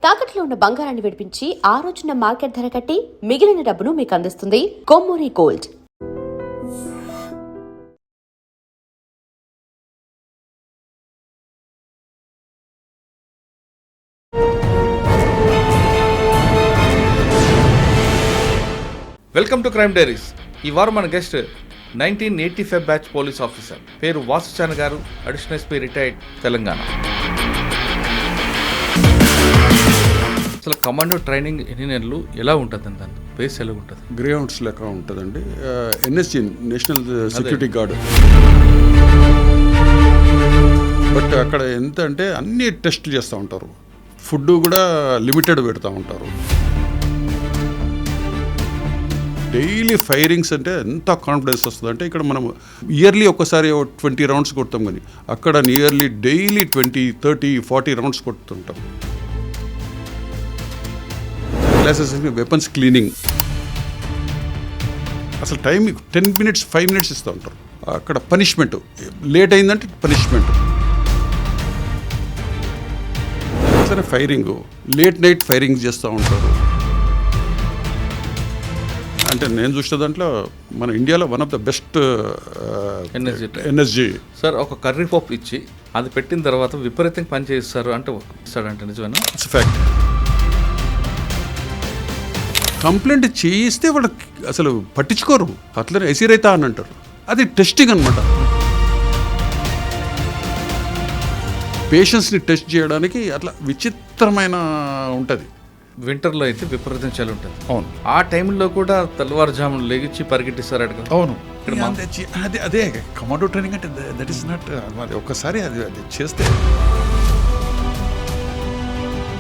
తాకట్లో ఉన్న బంగారాన్ని విడిపించి ఆ రోజున మార్కెట్ ధర కట్టి మిగిలిన డబ్బును మీకు అందిస్తుంది Kommuri gold. Welcome to crime diaries. ఈ వారం మన గెస్ట్ 1985 బ్యాచ్ పోలీస్ ఆఫీసర్, పేరు వాసుచాన్ గారు, అడిషనల్ ఎస్పీ రిటైర్డ్, తెలంగాణ. అసలు కమాండో ట్రైనింగ్ ఎన్ని నెలలు, ఎలా ఉంటుంది, దాని బేస్ ఎలా ఉంటుంది? గ్రే హౌండ్స్ లెక్క ఉంటుందండి. NSG, national security guard. But అక్కడ ఎంత అంటే అన్ని టెస్టులు చేస్తూ ఉంటారు, ఫుడ్ కూడా లిమిటెడ్ పెడతా ఉంటారు. డైలీ ఫైరింగ్స్ అంటే ఎంత కాన్ఫిడెన్స్ వస్తుంది అంటే, ఇక్కడ మనం ఇయర్లీ ఒక్కసారి 20 రౌండ్స్ కొడతాం, కానీ అక్కడ నియర్లీ డైలీ 20, 30, 40 రౌండ్స్ కొడుతుంటాం. క్లాసెస్, వెపన్స్ క్లీనింగ్, అసలు టైం 10 minutes 5 minutes ఇస్తూ ఉంటారు. అక్కడ పనిష్మెంట్, లేట్ అయిందంటే పనిష్మెంట్. సరే, ఫైరింగ్ లేట్ నైట్ ఫైరింగ్ చేస్తూ ఉంటారు. అంటే నేను చూసిన దాంట్లో మన ఇండియాలో one of the best NSG. Sir, ఒక కర్రీ పప్పు ఇచ్చి అది పెట్టిన తర్వాత విపరీతంగా పని చేస్తారు అంటే ఇస్తాడంటే నిజమేనా? It's fact. కంప్లైంట్ చేయిస్తే వాళ్ళకి అసలు పట్టించుకోరు, అట్లనే ఎసిరైతా అని అంటారు. అది టెస్టింగ్ అనమాట. పేషెంట్స్ని టెస్ట్ చేయడానికి అట్లా విచిత్రమైన ఉంటుంది. వింటర్లో అయితే విపరీతం చలి ఉంటుంది. అవును, ఆ టైంలో కూడా తెల్లవారుజామున లెగిచ్చి పరిగెట్టిస్తారు అడగ. అవును. అదే కమాండో ట్రైనింగ్ అంటే దట్ ఈస్ నాట్. ఒక్కసారి అది చేస్తే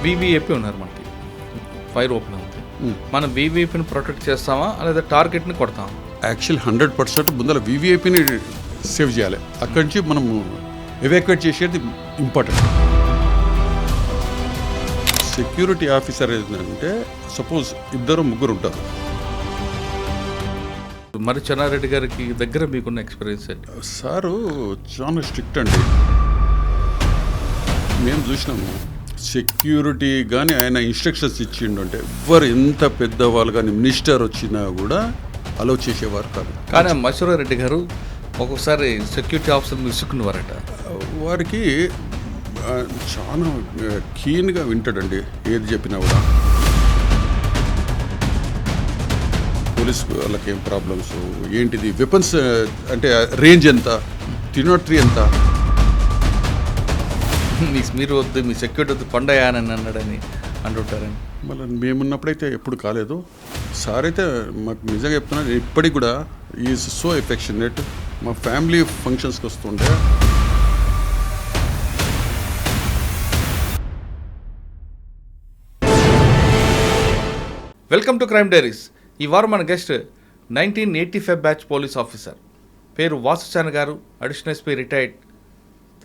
వివిఐపి ఉన్నారు మనకి, ఫైర్ ఓపెన్ అవుతుంది. మనం వివిఐపిని ప్రొటెక్ట్ చేస్తామా లేదా టార్గెట్ని కొడతామా? యాక్చువల్ 100% ముందర వివిఐపిని సేవ్ చేయాలి. అక్కడి నుంచి మనము ఎవాక్యుయేట్ చేసేది ఇంపార్టెంట్. సెక్యూరిటీ ఆఫీసర్ ఏంటంటే సపోజ్ 2-3 ఉంటారు. మరి చెన్నారెడ్డి గారికి దగ్గర మీకున్న ఎక్స్పీరియన్స్ ఏంటి? సారు చాలా స్ట్రిక్ట్ అండి. మేము చూసినాము సెక్యూరిటీ కానీ ఆయన ఇన్స్ట్రక్షన్స్ ఇచ్చిండు అంటే ఎవరు ఎంత పెద్దవాళ్ళు కానీ మినిస్టర్ వచ్చినా కూడా అలౌ చేసేవారు కాదు. కానీ మహేశ్వరరెడ్డి గారు ఒక్కొక్కసారి సెక్యూరిటీ ఆఫీసర్ విసుక్కునేవారట. వారికి చాలా కీన్గా వింటాడండి, ఏది చెప్పినా కూడా. పోలీస్ వాళ్ళకి ఏం ప్రాబ్లమ్స్ ఏంటిది, వెపన్స్ అంటే రేంజ్ ఎంత, 303 ఎంత, మీరు వద్దు, మీ సెక్యూరిటీ వద్దు, పండయానని అన్నాడని అంటుంటారని. మళ్ళీ మేమున్నప్పుడైతే ఎప్పుడు కాలేదు. సార్ అయితే మాకు నిజంగా చెప్తున్నాను, ఇప్పటికి కూడా ఈజ్ సో ఎఫెక్షనేట్. మా ఫ్యామిలీ ఫంక్షన్స్కి వస్తుంటే వెల్కమ్ టు క్రైమ్ డైరీస్. ఈ వారం మన గెస్ట్ 1985 బ్యాచ్ పోలీస్ ఆఫీసర్, పేరు వాసుచాన్ గారు, అడిషనల్ ఎస్పీ రిటైర్డ్,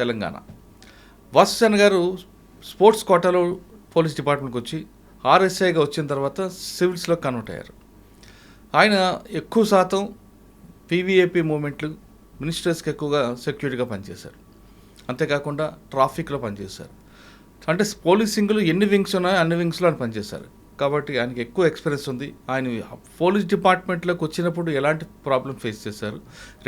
తెలంగాణ. వాసుచాన్ గారు స్పోర్ట్స్ కోటాలో పోలీస్ డిపార్ట్మెంట్కి వచ్చి ఆర్ఎస్ఐగా వచ్చిన తర్వాత సివిల్స్లో కన్వర్ట్ అయ్యారు. ఆయన ఎక్కువ శాతం పీవీఏపీ మూమెంట్లు, మినిస్టర్స్కి ఎక్కువగా సెక్యూరిటీగా పనిచేశారు. అంతేకాకుండా ట్రాఫిక్లో పనిచేశారు. అంటే పోలీసింగ్లో ఎన్ని వింగ్స్ ఉన్నాయో అన్ని వింగ్స్లో ఆయన పనిచేశారు. కాబట్టి ఆయనకి ఎక్కువ ఎక్స్పీరియన్స్ ఉంది. ఆయన పోలీస్ డిపార్ట్మెంట్లోకి వచ్చినప్పుడు ఎలాంటి ప్రాబ్లం ఫేస్ చేశారు,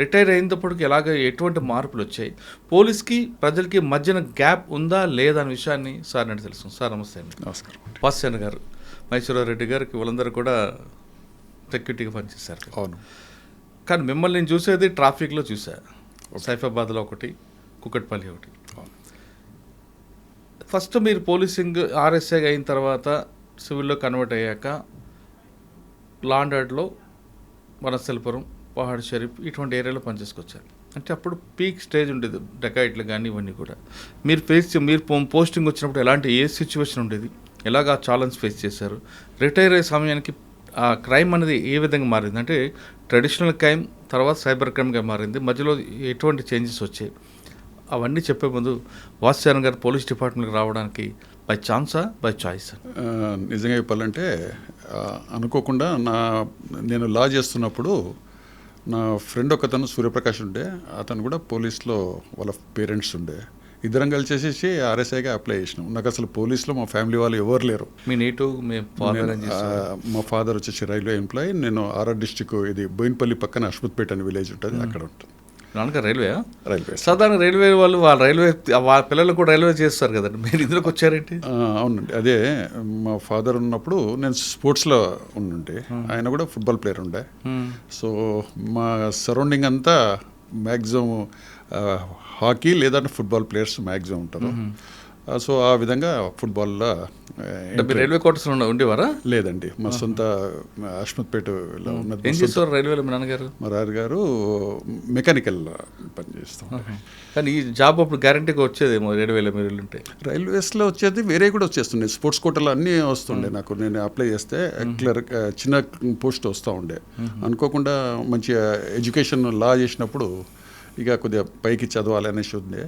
రిటైర్ అయినప్పటికి ఎటువంటి మార్పులు వచ్చాయి, పోలీస్కి ప్రజలకి మధ్యన గ్యాప్ ఉందా లేదా అనే విషయాన్ని సార్ అంటే తెలుసు. సార్ నమస్తే అండి. నమస్కారం. వాసుచాన్ గారు, మహేశ్వరరెడ్డి గారికి వాళ్ళందరూ కూడా సెక్యూరిటీగా పనిచేశారు. అవును. కానీ మిమ్మల్ని నేను చూసేది ట్రాఫిక్లో చూశాను. సైఫాబాద్లో ఒకటి, కుకట్పల్లి ఒకటి. ఫస్ట్ మీరు పోలీసింగ్ ఆర్ఎస్ఐగా అయిన తర్వాత సివిల్లో కన్వర్ట్ అయ్యాక లా అండ్ ఆర్డర్లో వనస్థలిపురం, పహాడ్ షరీఫ్ ఇటువంటి ఏరియాలో పనిచేసుకొచ్చారు. అంటే అప్పుడు పీక్ స్టేజ్ ఉండేది, డకాయిట్లు కానీ ఇవన్నీ కూడా. మీరు పోస్టింగ్ వచ్చినప్పుడు ఎలాంటి ఏ సిచ్యువేషన్ ఉండేది, ఎలాగా ఛాలెంజ్ ఫేస్ చేశారు, రిటైర్ అయ్యే సమయానికి ఆ క్రైమ్ అనేది ఏ విధంగా మారింది, అంటే ట్రెడిషనల్ క్రైమ్ తర్వాత సైబర్ క్రైమ్గా మారింది, మధ్యలో ఎటువంటి చేంజెస్ వచ్చాయి, అవన్నీ చెప్పే ముందు వాసుచాన్ గారు పోలీస్ డిపార్ట్మెంట్కి రావడానికి బై ఛాన్సా బై చాయిస్? నిజంగా చెప్పాలంటే అనుకోకుండా నేను లా చేస్తున్నప్పుడు నా ఫ్రెండ్ ఒకతను సూర్యప్రకాష్ ఉండే, అతను కూడా పోలీస్లో వాళ్ళ పేరెంట్స్ ఉండే. ఇద్దరం కలిసేసి ఆర్ఎస్ఐగా అప్లై చేసినాం. నాకు అసలు పోలీసులో మా ఫ్యామిలీ వాళ్ళు ఎవరు లేరు. మీ నేటివ్ మీ ఫాదర్ ఏం చేస్తారు? మా ఫాదర్ వచ్చేసి రైల్వే ఎంప్లాయీ. నేను ఆర్ఆర్ డిస్టిక్, ఇది బోయినపల్లి పక్కన అశ్మత్పేట అని విలేజ్ ఉంటుంది, అక్కడ ఉంటుంది. నాన్నగారు రైల్వే? రైల్వే. సాధారణ రైల్వే వాళ్ళు వాళ్ళ రైల్వే వాళ్ళ పిల్లలు కూడా రైల్వే చేస్తారు కదండి, మీరు ఇందులోకి వచ్చారేంటి? అవునండి, అదే మా ఫాదర్ ఉన్నప్పుడు నేను స్పోర్ట్స్లో ఉండుంటే, ఆయన కూడా ఫుట్బాల్ ప్లేయర్ ఉండే. సో మా సరౌండింగ్ అంతా మ్యాక్సిమం హాకీ లేదంటే ఫుట్బాల్ ప్లేయర్స్ మ్యాక్సిమం ఉంటారు. సో ఆ విధంగా ఫుట్బాల్లో రైల్వే క్వార్టర్స్ ఉండేవారా? లేదండి, మా సొంత అశ్మత్పేటలో ఉన్నది. ఏం చేస్తారు రైల్వేలో మీ నాన్నగారు? మా రాజుగారు మెకానికల్ పనిచేస్తాం. కానీ ఈ జాబ్ అప్పుడు గ్యారంటీగా వచ్చేదేమో రైల్వేలో మీరు ఉంటే. రైల్వేస్లో వచ్చేది వేరే కూడా వచ్చేస్తుండే, స్పోర్ట్స్ కోటాలో అన్నీ వస్తుండే నాకు. నేను అప్లై చేస్తే క్లర్క్ చిన్న పోస్ట్ వస్తూ ఉండే. అనుకోకుండా మంచిగా ఎడ్యుకేషన్ లా చేసినప్పుడు ఇక కొద్దిగా పైకి చదవాలి అనేసి ఉండే.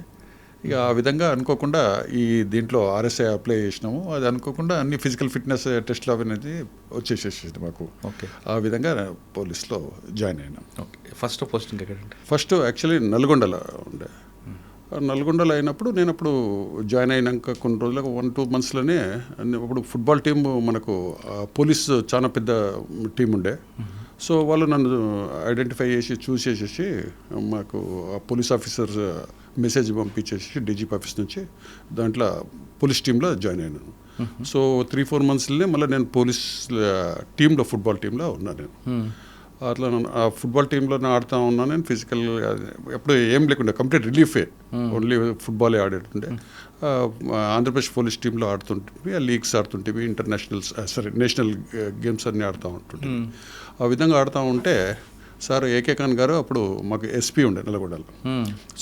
ఇక ఆ విధంగా అనుకోకుండా ఈ దీంట్లో ఆర్ఎస్ఐ అప్లై చేసినాము. అది అనుకోకుండా అన్ని ఫిజికల్ ఫిట్నెస్ టెస్ట్లు అనేది వచ్చేసేసి మాకు. ఓకే. ఆ విధంగా పోలీస్లో జాయిన్ అయినాం. ఓకే. ఫస్ట్ పోస్టింగ్ ఎక్కడంటే? ఫస్ట్ యాక్చువల్లీ నల్గొండలో ఉండే. నల్గొండలో అయినప్పుడు నేను అప్పుడు జాయిన్ అయినాక కొన్ని రోజులకు 1-2 మంత్స్లోనే అప్పుడు ఫుట్బాల్ టీం మనకు పోలీస్ చాలా పెద్ద టీం ఉండే. సో వాళ్ళు నన్ను ఐడెంటిఫై చేసి చూసేసేసి మాకు పోలీస్ ఆఫీసర్ మెసేజ్ పంపించేసి డీజీపీ ఆఫీస్ నుంచి దాంట్లో పోలీస్ టీంలో జాయిన్ అయినాను. సో 3-4 మంత్స్లోనే మళ్ళీ నేను పోలీస్ టీంలో ఫుట్బాల్ టీంలో ఉన్నాను. నేను అట్లా ఆ ఫుట్బాల్ టీంలో ఆడుతూ ఉన్నాను. నేను ఫిజికల్ ఎప్పుడు ఏం లేకుండా కంప్లీట్ రిలీఫే, ఓన్లీ ఫుట్బాలే ఆడేటుండే. ఆంధ్రప్రదేశ్ పోలీస్ టీంలో ఆడుతుంటే లీగ్స్ ఆడుతుంటే నేషనల్ గేమ్స్ అన్నీ ఆడుతూ ఉంటుంటే. ఆ విధంగా ఆడుతూ ఉంటే సార్ ఏకే ఖాన్ గారు అప్పుడు మాకు ఎస్పీ ఉండే నల్గొండలో.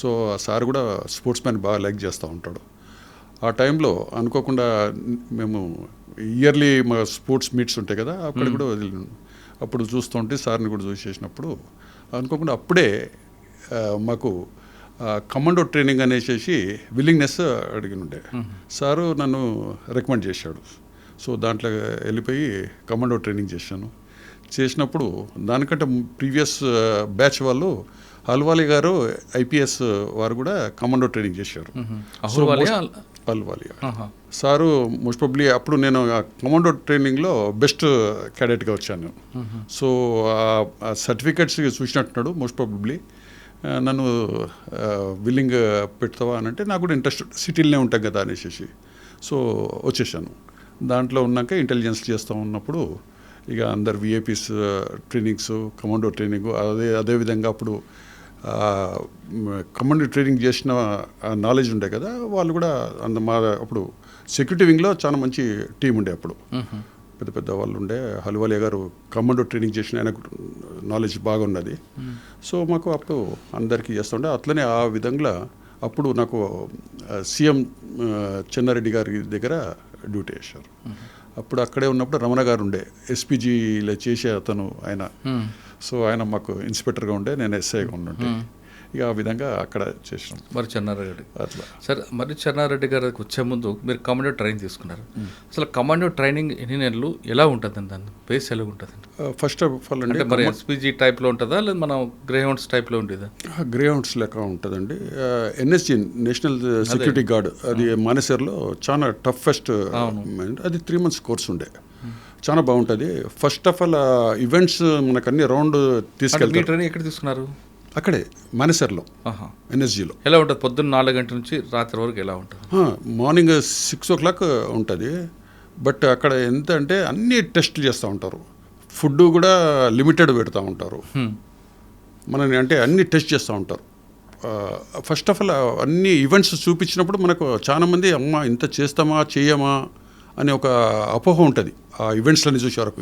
సో ఆ సార్ కూడా స్పోర్ట్స్ మ్యాన్ బాగా లైక్ చేస్తూ ఉంటాడు. ఆ టైంలో అనుకోకుండా మేము ఇయర్లీ మా స్పోర్ట్స్ మీట్స్ ఉంటాయి కదా, అక్కడ కూడా అప్పుడు చూస్తుంటే సార్ని కూడా చూసేసినప్పుడు అనుకోకుండా అప్పుడే మాకు కమాండో ట్రైనింగ్ అనేసి విల్లింగ్నెస్ అడిగినుండే. సారు నన్ను రికమెండ్ చేశాడు. సో దాంట్లో వెళ్ళిపోయి కమాండో ట్రైనింగ్ చేసినప్పుడు దానికంటే ప్రీవియస్ బ్యాచ్ వాళ్ళు అల్వాలి గారు ఐపీఎస్ వారు కూడా కమాండో ట్రైనింగ్ చేశారు. అల్వాలి సారు మోస్ట్ ప్రాబబ్లీ అప్పుడు నేను కమాండో ట్రైనింగ్లో బెస్ట్ క్యాడెట్గా వచ్చాను. సో ఆ సర్టిఫికెట్స్ చూసినట్టున్నాడు. మోస్ట్ ప్రాబబ్లీ నన్ను విల్లింగ్ పెడతావా అని అంటే నాకు కూడా ఇంట్రెస్ట్, సిటీలోనే ఉంటాం కదా అనేసి. సో వచ్చేసాను. దాంట్లో ఉన్నాక ఇంటెలిజెన్స్ చేస్తూ ఉన్నప్పుడు ఇక అందరు విఐపీస్ ట్రైనింగ్స్, కమాండో ట్రైనింగ్, అదేవిధంగా అప్పుడు కమాండో ట్రైనింగ్ చేసిన నాలెడ్జ్ ఉండే కదా, వాళ్ళు కూడా మా అప్పుడు సెక్యూరిటీ వింగ్లో చాలా మంచి టీం ఉండే. అప్పుడు పెద్ద పెద్ద వాళ్ళు ఉండే. హల్వాలియా గారు కమాండో ట్రైనింగ్ చేసిన ఆయనకు నాలెడ్జ్ బాగున్నది. సో మాకు అప్పుడు అందరికీ చేస్తుండే. అట్లనే ఆ విధంగా అప్పుడు నాకు సీఎం చెన్నారెడ్డి గారి దగ్గర డ్యూటీ చేశారు. అప్పుడు అక్కడే ఉన్నప్పుడు రమణ గారు ఉండే, ఎస్పీజీలో చేసే అతను ఆయన. సో ఆయన మాకు ఇన్స్పెక్టర్గా ఉండే, నేను ఎస్ఐగా ఉండే. ఇక ఆ విధంగా అక్కడ చేసినాం. మరి చెన్నారెడ్డి అట్లా సరే, మరి చెన్నారెడ్డి గారికి వచ్చే ముందు మీరు కమాండో ట్రైనింగ్ తీసుకున్నారు. అసలు కమాండో ట్రైనింగ్ ఎన్ని నెలలు ఎలా ఉంటుందండి? దాని బేస్ ఎలా ఉంటుందండి? ఫస్ట్ ఆఫ్ ఆల్ అండి, మరి ఎస్పీజీ టైప్లో ఉంటుందా లేదా మనం గ్రే హౌండ్స్ టైప్లో ఉండేదా? గ్రే హౌండ్స్ లెక్క ఉంటుందండి. ఎన్ఎస్జీ నేషనల్ సెక్యూరిటీ గార్డ్, అది మానేసర్లో చాలా టఫెస్ట్. అది 3 months కోర్స్ ఉండే, చాలా బాగుంటుంది. ఫస్ట్ ఆఫ్ ఆల్ ఈవెంట్స్ మనకు అన్ని రౌండ్ తీసుకెళ్తారు. ట్రైనింగ్ ఎక్కడ తీసుకున్నారు? అక్కడే మానేసర్లో ఎన్ఎస్జీలో. ఎలా ఉంటుంది? పొద్దున్న 4 గంటల నుంచి రాత్రి వరకు ఎలా ఉంటుంది? మార్నింగ్ 6 o'clock ఉంటుంది. బట్ అక్కడ ఎంత అంటే అన్ని టెస్టులు చేస్తూ ఉంటారు. ఫుడ్ కూడా లిమిటెడ్ పెడతా ఉంటారు. మనని అంటే అన్ని టెస్ట్ చేస్తూ ఉంటారు. ఫస్ట్ ఆఫ్ ఆల్ అన్ని ఈవెంట్స్ చూపించినప్పుడు మనకు చాలామంది అమ్మ ఇంత చేస్తామా చేయమా అనే ఒక అపోహ ఉంటుంది. ఆ ఈవెంట్స్లన్నీ చూసే వరకు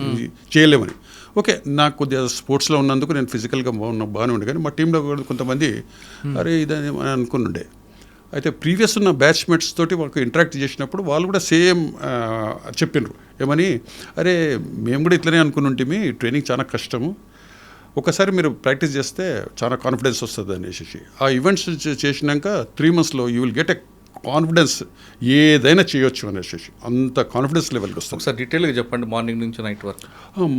చేయలేమని. ఓకే, నాకు కొద్దిగా స్పోర్ట్స్లో ఉన్నందుకు నేను ఫిజికల్గా బాగానే ఉండే, కానీ మా టీంలో కొంతమంది అరే ఇదని అనుకుని. అయితే ప్రీవియస్ ఉన్న బ్యాచ్మేట్స్ తోటి వాళ్ళకి ఇంటరాక్ట్ చేసినప్పుడు వాళ్ళు కూడా సేమ్ చెప్పినారు. ఏమని, అరే మేము కూడా ఇట్లనే అనుకుని ఉంటే ట్రైనింగ్ చాలా కష్టము, ఒకసారి మీరు ప్రాక్టీస్ చేస్తే చాలా కాన్ఫిడెన్స్ వస్తుంది అనేసి. ఆ ఈవెంట్స్ చేసినాక 3 monthsలో you will get a confidence, ఏదైనా చేయొచ్చు అనేసి అంత కాన్ఫిడెన్స్ లెవెల్కి వస్తుంది. ఒకసారి డీటెయిల్గా చెప్పండి, మార్నింగ్ నుంచి నైట్ వరకు.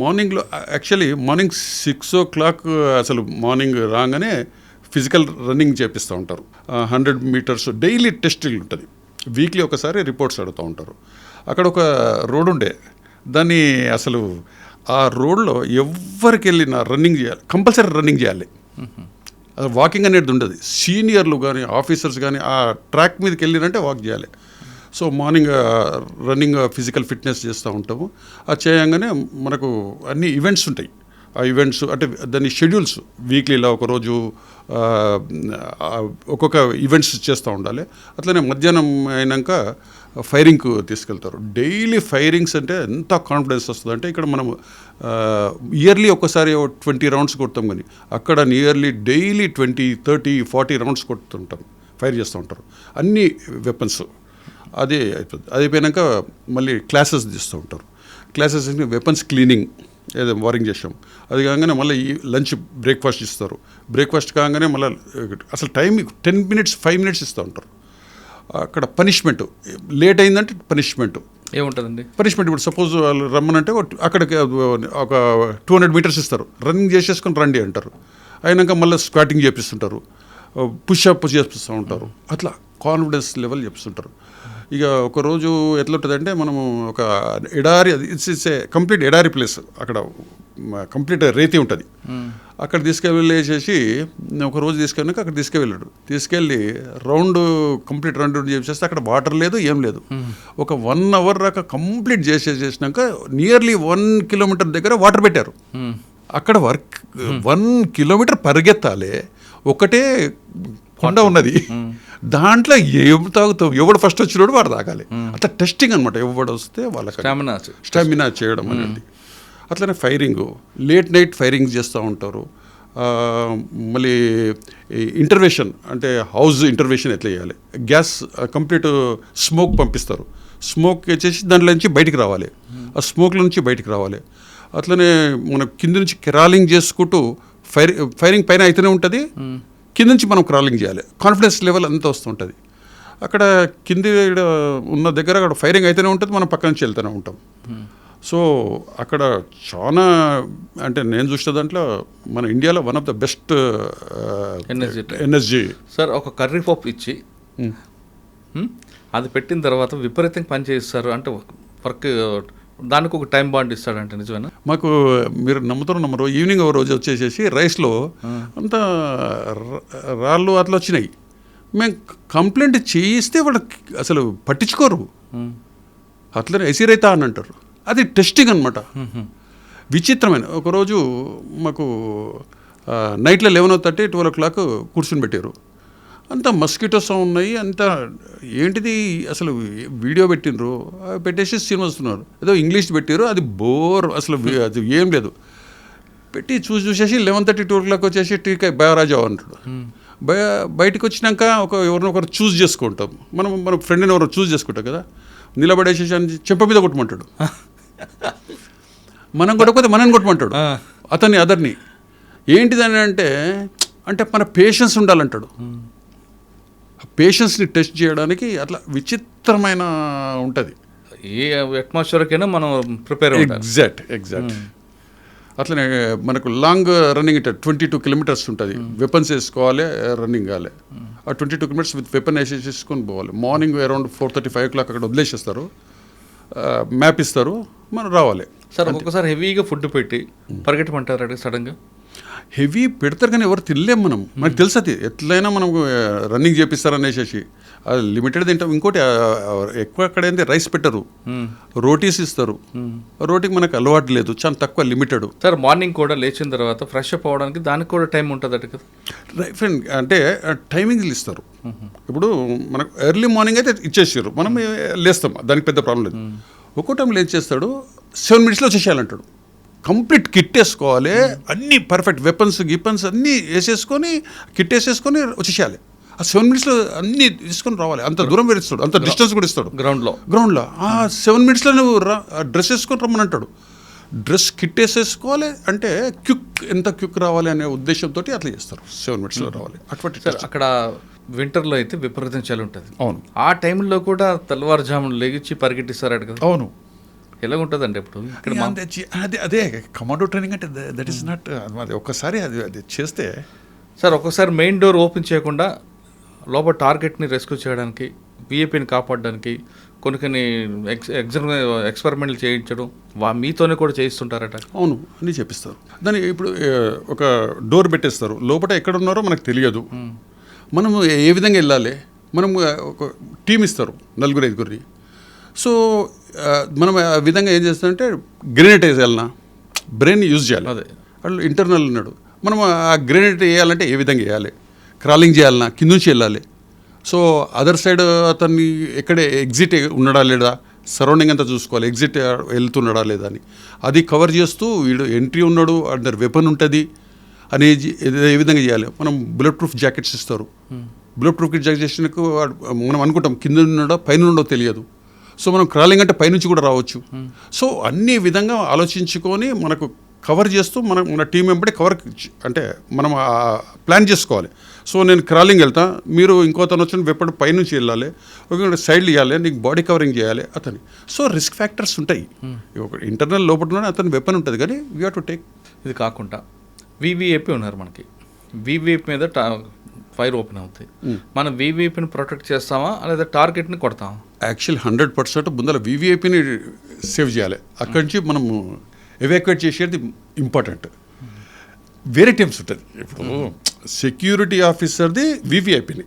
మార్నింగ్లో యాక్చువల్లీ మార్నింగ్ 6 o'clock అసలు మార్నింగ్ రాగానే ఫిజికల్ రన్నింగ్ చేపిస్తూ ఉంటారు. 100 మీటర్స్ డైలీ టెస్టింగ్ ఉంటుంది. వీక్లీ ఒకసారి రిపోర్ట్స్ అడుగుతూ ఉంటారు. అక్కడ ఒక రోడ్ ఉండే, దాన్ని అసలు ఆ రోడ్లో ఎవరికి వెళ్ళినా రన్నింగ్ చేయాలి, కంపల్సరీ రన్నింగ్ చేయాలి. అది వాకింగ్ అనేది ఉండదు. సీనియర్లు కానీ ఆఫీసర్స్ కానీ ఆ ట్రాక్ మీదకి వెళ్ళినంటే వాక్ చేయాలి. So morning running physical fitness చేస్తూ ఉంటాము. అది చేయంగానే మనకు అన్ని ఈవెంట్స్ ఉంటాయి. ఆ ఈవెంట్స్ అంటే దాని షెడ్యూల్స్ వీక్లీలో ఒకరోజు ఒక్కొక్క ఈవెంట్స్ చేస్తూ ఉండాలి. అట్లనే మధ్యాహ్నం అయినాక ఫైరింగ్కు తీసుకెళ్తారు. డైలీ ఫైరింగ్స్ అంటే ఎంత కాన్ఫిడెన్స్ వస్తుంది అంటే, ఇక్కడ మనం ఇయర్లీ ఒక్కసారి 20 రౌండ్స్ కొడతాం, కానీ అక్కడ నియర్లీ డైలీ 20, 30, 40 రౌండ్స్ కొడుతుంటాం, ఫైర్ చేస్తూ ఉంటారు అన్ని వెపన్స్. అది అయిపోతుంది. అది అయిపోయాక మళ్ళీ క్లాసెస్ తీస్తూ ఉంటారు. క్లాసెస్ వెపన్స్ క్లీనింగ్ ఏదో వారింగ్ చేసాం. అది కాగానే మళ్ళీ ఈ లంచ్ బ్రేక్ఫాస్ట్ ఇస్తారు. బ్రేక్ఫాస్ట్ కాగానే మళ్ళీ అసలు టైం 10 minutes 5 minutes ఇస్తూ ఉంటారు. అక్కడ పనిష్మెంట్ లేట్ అయిందంటే పనిష్మెంట్ ఏముంటుందండి? పనిష్మెంట్ ఇప్పుడు సపోజ్ వాళ్ళు రమ్మనంటే అక్కడికి ఒక 200 meters ఇస్తారు, రన్నింగ్ చేసేసుకొని రండి అంటారు. అయినాక మళ్ళీ స్క్వాటింగ్ చేపిస్తుంటారు, పుషప్ చేపిస్తూ ఉంటారు. అట్లా కాన్ఫిడెన్స్ లెవెల్ చేపిస్తుంటారు. ఇక ఒకరోజు ఎట్లా ఉంటుందంటే, మనము ఒక ఎడారి, ఇట్స్ ఏ కంప్లీట్ ఎడారి ప్లేస్, అక్కడ కంప్లీట్ రేతి ఉంటుంది. అక్కడ తీసుకెళ్ళేసేసి ఒకరోజు తీసుకెళ్ళినాక అక్కడ తీసుకెళ్ళి కంప్లీట్ రౌండ్ చేసేస్తే అక్కడ వాటర్ లేదు, ఏం లేదు. ఒక 1 hour దాకా కంప్లీట్ చేసేసినాక నియర్లీ 1 kilometer దగ్గర వాటర్ పెట్టారు. అక్కడ 1 kilometer పరిగెత్తాలి, ఒకటే కొండ ఉన్నది, దాంట్లో ఏం తాగుతావు, ఎవడు ఫస్ట్ వచ్చినోడు వాడు తాగాలి. అట్లా టెస్టింగ్ అనమాట. ఎవడు వస్తే వాళ్ళకి స్టామినా చేయడం అనేది. అట్లనే ఫైరింగ్, లేట్ నైట్ ఫైరింగ్ చేస్తూ ఉంటారు. మళ్ళీ ఇంటర్వెన్షన్ అంటే హౌస్ ఇంటర్వెన్షన్ ఎట్లా చేయాలి, గ్యాస్ కంప్లీట్ స్మోక్ పంపిస్తారు, స్మోక్ వచ్చేసి దాంట్లో నుంచి బయటికి రావాలి, ఆ స్మోక్ల నుంచి బయటికి రావాలి. అట్లనే మనం కింద నుంచి క్రాలింగ్ చేసుకుంటూ ఫైరింగ్ పైన అయితేనే ఉంటుంది, కింద నుంచి మనం క్రాలింగ్ చేయాలి. కాన్ఫిడెన్స్ లెవెల్ అంతా వస్తుంటుంది. అక్కడ కింది ఉన్న దగ్గర అక్కడ ఫైరింగ్ అయితేనే ఉంటుంది, మనం పక్క నుంచి వెళ్తూనే ఉంటాం. సో అక్కడ చాలా అంటే నేను చూసిన దాంట్లో మన ఇండియాలో one of the best energy. Sir, ఒక కర్రీ పప్పు ఇచ్చి అది పెట్టిన తర్వాత విపరీతంగా పని చేయిస్తారు అంటే వర్క్, దానికి ఒక టైం బాండ్ ఇస్తాడంటే నిజమేనా? మాకు మీరు నమ్మరు, ఈవినింగ్ ఒక రోజు వచ్చేసేసి రైస్లో అంతా రాళ్ళు అట్లా వచ్చినాయి. మేము కంప్లైంట్ చేయిస్తే వాళ్ళకి అసలు పట్టించుకోరు. అట్లనే ఎసిరైతా అని అంటారు. అది టెస్టింగ్ అనమాట. విచిత్రమైన ఒకరోజు మాకు నైట్లో 11:30, 12 o'clock కూర్చుని పెట్టారు. అంతా మస్కిటోస్ ఉన్నాయి, అంతా ఏంటిది అసలు వీడియో పెట్టినరు, పెట్టేసి సినిమా వస్తున్నారు. ఏదో ఇంగ్లీష్ పెట్టారు, అది బోర్, అసలు అది ఏం లేదు. పెట్టి చూసేసి 11:30, 12 o'clock వచ్చేసి టీకా బయరాజా అంటాడు. బయటకు వచ్చినాక ఎవరినొకరు చూస్ చేసుకుంటాం, మన ఫ్రెండ్ని ఎవరు చూస్ చేసుకుంటాం కదా, నిలబడేసేసి అని చెంప మీద కొట్టమంటాడు. మనం కొట్టకపోతే మనని కొట్టమంటాడు అతన్ని, అదర్ని. ఏంటిదని అంటే మన పేషెన్స్ ఉండాలంటాడు. పేషెన్స్ని టెస్ట్ చేయడానికి అట్లా విచిత్రమైన ఉంటుంది. ఏ అట్మాస్ఫియర్కైనా మనం ప్రిపేర్ ఎగ్జాక్ట్. అట్లనే మనకు లాంగ్ రన్నింగ్ 22 kilometers ఉంటుంది. వెపన్స్ వేసుకోవాలి, రన్నింగ్ కావాలి. ఆ 22 kilometers విత్ వెపన్ వేసేసుకొని పోవాలి. మార్నింగ్ అరౌండ్ 4:30, 5 o'clock అక్కడ వదిలేసేస్తారు, మ్యాప్ ఇస్తారు, మనం రావాలి. సార్, ఒక్కొక్కసారి హెవీగా ఫుడ్ పెట్టి పరిగెట్టమంటారు అక్కడ సడన్గా. హెవీ పెడతారు కానీ ఎవరు తినలేము మనం. మనకు తెలుసు అది ఎట్లయినా మనం రన్నింగ్ చేపిస్తారనేసి అది లిమిటెడ్ తింటాం. ఇంకోటి ఎక్కువ అక్కడ ఏంటి రైస్ పెట్టరు, రోటీస్ ఇస్తారు. రోటీకి మనకు అలవాటు లేదు, చాలా తక్కువ, లిమిటెడ్. సార్, మార్నింగ్ కూడా లేచిన తర్వాత ఫ్రెష్ అప్ అవ్వడానికి దానికి కూడా టైం ఉంటుంది అట కదా? ఫ్రెండ్ అంటే టైమింగ్లు ఇస్తారు. ఇప్పుడు మనకు ఎర్లీ మార్నింగ్ అయితే ఇచ్చేసారు, మనం లేస్తాం, దానికి పెద్ద ప్రాబ్లం లేదు. ఒక్కో టైం ఏం చేస్తాడు, 7 minutesలో వచ్చేసేయాలంటాడు. కంప్లీట్ కిట్ వేసుకోవాలి, అన్నీ పర్ఫెక్ట్ వెపన్స్ అన్నీ వేసేసుకొని కిట్ వేసేసుకొని వచ్చేసేయాలి. ఆ 7 minutesలో అన్నీ తీసుకొని రావాలి. అంత దూరం వేస్తాడు, అంత డిస్టెన్స్ కూడా ఇస్తాడు. గ్రౌండ్లో ఆ 7 minutesలో నువ్వు డ్రెస్ వేసుకొని రమ్మని అంటాడు. డ్రెస్ కిట్ వేసేసుకోవాలి అంటే ఎంత క్విక్ రావాలి అనే ఉద్దేశంతో అట్లా చేస్తారు. 7 minutesలో రావాలి. అటువంటి అక్కడ వింటర్లో అయితే విపరీతం చలి ఉంటుంది. అవును. ఆ టైంలో కూడా తెల్లవారుజామును లెగిచ్చి పరిగెట్టిస్తారు కదా? అవును. ఎలా ఉంటుందండి ఇప్పుడు ఇక్కడ? అదే కమాండో ట్రైనింగ్ అంటే దట్ ఈస్ నాట్. అది ఒక్కసారి అది చేస్తే సార్ ఒక్కోసారి మెయిన్ డోర్ ఓపెన్ చేయకుండా లోపల టార్గెట్ని రెస్క్యూ చేయడానికి విఐపిని కాపాడడానికి కొన్ని ఎక్స్పెరిమెంట్లు చేయించడం మీతోనే కూడా చేయిస్తుంటారట. అవును, అన్నీ చెప్పిస్తారు. దాన్ని ఇప్పుడు ఒక డోర్ పెట్టేస్తారు, లోపల ఎక్కడ ఉన్నారో మనకు తెలియదు. మనము ఏ విధంగా వెళ్ళాలి, మనం ఒక టీం ఇస్తారు 4-5. సో మనం ఆ విధంగా ఏం చేస్తామంటే గ్రెనేట్ వేసేయాలన్నా బ్రెయిన్ యూజ్ చేయాలి. అదే వాళ్ళు ఇంటర్నల్ ఉన్నాడు, మనం ఆ గ్రెనేట్ వేయాలంటే ఏ విధంగా వేయాలి, క్రాలింగ్ చేయాలన్నా కింద నుంచి వెళ్ళాలి. సో అదర్ సైడ్ అతన్ని ఎక్కడే ఎగ్జిట్ ఉన్నాడా లేదా, సరౌండింగ్ అంతా చూసుకోవాలి, ఎగ్జిట్ వెళ్తున్నాడా లేదా అని. అది కవర్ చేస్తూ వీడు ఎంట్రీ ఉన్నాడు, అందరు వెపన్ ఉంటుంది అనేది ఏ విధంగా చేయాలి. మనం బుల్లెట్ ప్రూఫ్ జాకెట్స్ ఇస్తారు. బుల్లెట్ ప్రూఫ్ జాకెట్స్కు మనం అనుకుంటాం కింద ఉన్నాడో పైన ఉండో తెలియదు. సో మనం క్రాలింగ్ అంటే పైనుంచి కూడా రావచ్చు. సో అన్ని విధంగా ఆలోచించుకొని మనకు కవర్ చేస్తూ మన టీం వెంబడి కవర్ అంటే మనం ప్లాన్ చేసుకోవాలి. సో నేను క్రాలింగ్ వెళ్తా, మీరు ఇంకోతను వచ్చిన వెప్పటి పైనుంచి వెళ్ళాలి, ఒక సైడ్లు ఇవ్వాలి, నీకు బాడీ కవరింగ్ చేయాలి అతని. సో రిస్క్ ఫ్యాక్టర్స్ ఉంటాయి. ఒక ఇంటర్నల్ లోపలనే అతని వెపన్ ఉంటుంది, కానీ వీ హ్యావ్ టు టేక్. ఇది కాకుండా వివిఐపి ఉన్నారు మనకి, వివిఐపి మీద ఫైర్ ఓపెన్ అవుతాయి. మనం వివిఐపిని ప్రొటెక్ట్ చేస్తామా లేదా టార్గెట్ని కొడతామా? యాక్చువల్ 100% ముందర వివిఐపిని సేవ్ చేయాలి. అక్కడి నుంచి మనము ఎవాక్యుయేట్ చేసేది ఇంపార్టెంట్. వేరే టీమ్స్ ఉంటుంది. ఇప్పుడు సెక్యూరిటీ ఆఫీసర్ది వివిఐపిని,